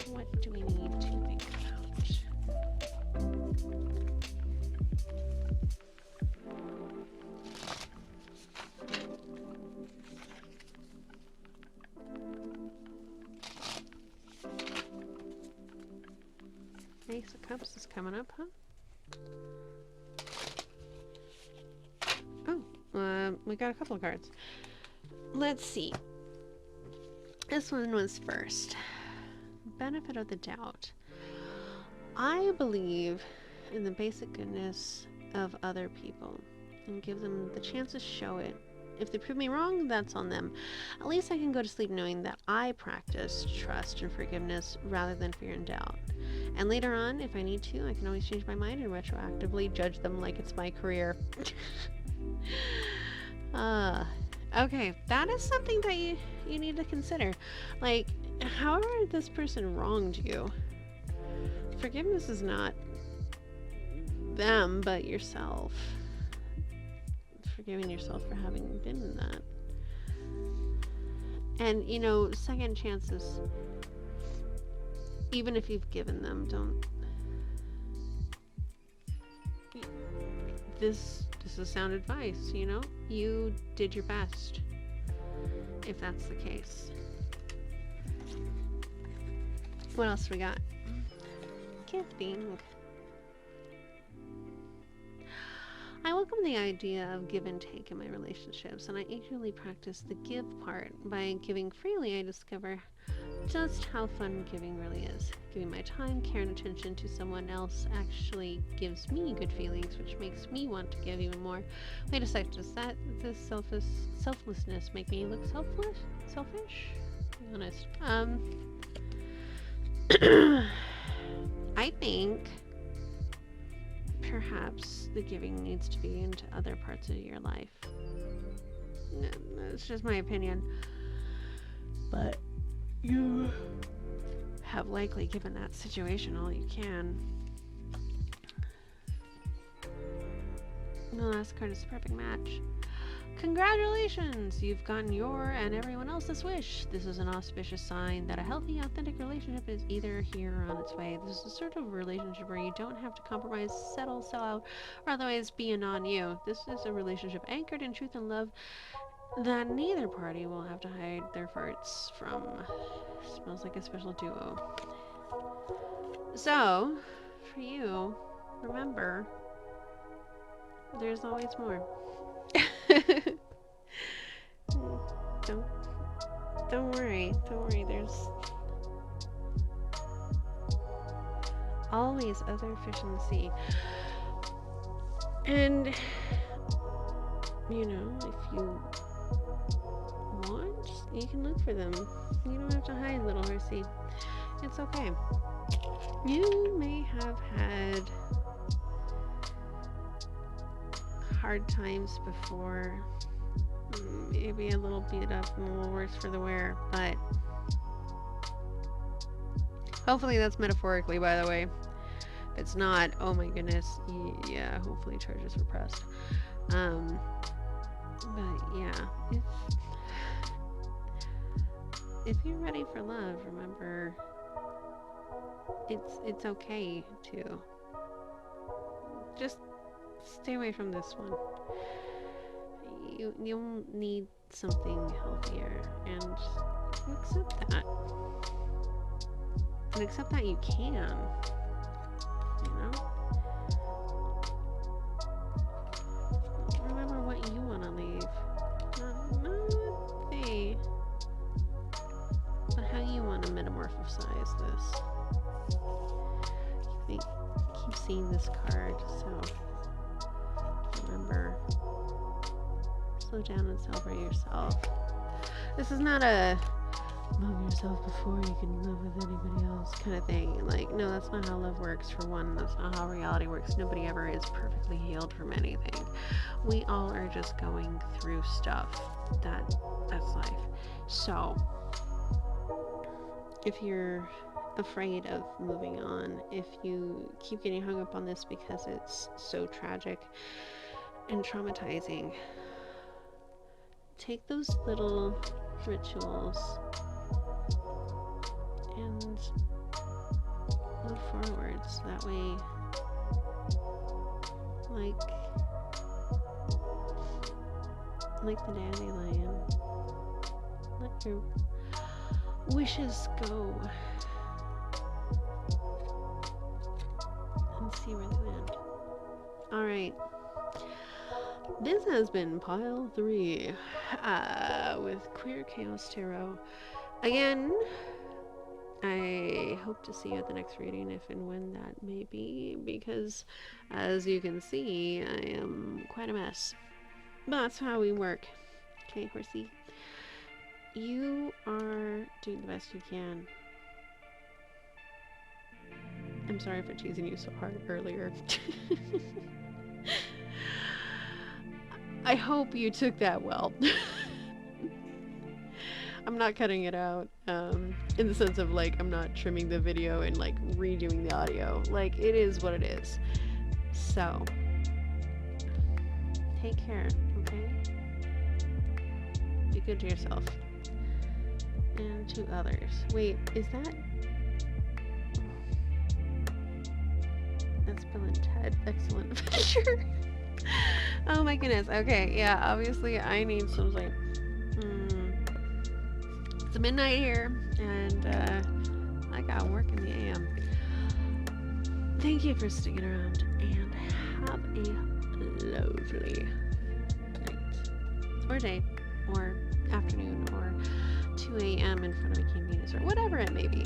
what do we need to think about? Ace of Cups is coming up, huh? Oh, we got a couple of cards. Let's see. This one was first. Benefit of the doubt. I believe in the basic goodness of other people and give them the chance to show it. If they prove me wrong, that's on them. At least I can go to sleep knowing that I practiced trust and forgiveness rather than fear and doubt. And later on, if I need to, I can always change my mind and retroactively judge them like it's my career. Okay, that is something that you need to consider. Like, however this person wronged you, forgiveness is not them, but yourself. Forgiving yourself for having been in that. And, you know, second chances, even if you've given them, don't... This is sound advice, you know? You did your best, if that's the case. What else we got? Giving. I welcome the idea of give and take in my relationships, and I eagerly practice the give part. By giving freely, I discover just how fun giving really is. Giving my time, care, and attention to someone else actually gives me good feelings, which makes me want to give even more. Wait a sec, does this selflessness make me look selfish? Be honest. I think perhaps the giving needs to be into other parts of your life. That's just my opinion. But you have likely given that situation all you can. The last card is a perfect match. Congratulations! You've gotten your and everyone else's wish. This is an auspicious sign that a healthy, authentic relationship is either here or on its way. This is the sort of relationship where you don't have to compromise, settle, sell out, or otherwise be a non-you. This is a relationship anchored in truth and love that neither party will have to hide their farts from. Smells like a special duo. So, for you, remember, there's always more. Don't worry, there's always other fish in the sea. And, you know, if you want, you can look for them. You don't have to hide, little horsey. It's okay. You may have had hard times before, maybe a little beat up and a little worse for the wear, but hopefully that's metaphorically, by the way. If it's not, oh my goodness, yeah, hopefully charges were pressed. But yeah, if you're ready for love, remember, it's okay to just stay away from this one. You'll need something healthier, and accept that. And accept that you can. You know? Remember what you want to leave. Not they. But how you want to metamorphosize this. Keep seeing this card, so remember, slow down and celebrate yourself. This is not a love yourself before you can love with anybody else kind of thing. Like, no, that's not how love works, for one. That's not how reality works. Nobody ever is perfectly healed from anything. We all are just going through stuff. That's life. So if you're afraid of moving on, if you keep getting hung up on this because it's so tragic and traumatizing, take those little rituals and move forwards. That way, like the dandelion, let your wishes go and see where they land. Alright. This has been Pile 3 with Queer Chaos Tarot. Again, I hope to see you at the next reading, if and when that may be, because as you can see, I am quite a mess. But that's how we work. Okay, horsey? You are doing the best you can. I'm sorry for teasing you so hard earlier. I hope you took that well. I'm not cutting it out, in the sense of, like, I'm not trimming the video and, like, redoing the audio. Like, it is what it is. So, take care, okay? Be good to yourself. And to others. Wait, is that... That's Bill and Ted. Excellent Adventure. Oh my goodness. Okay, yeah, obviously I need some sleep. It's midnight here, and I got work in the AM. Thank you for sticking around, and have a lovely night. Or day, or afternoon, or 2 a.m. in front of a convenience store, whatever it may be.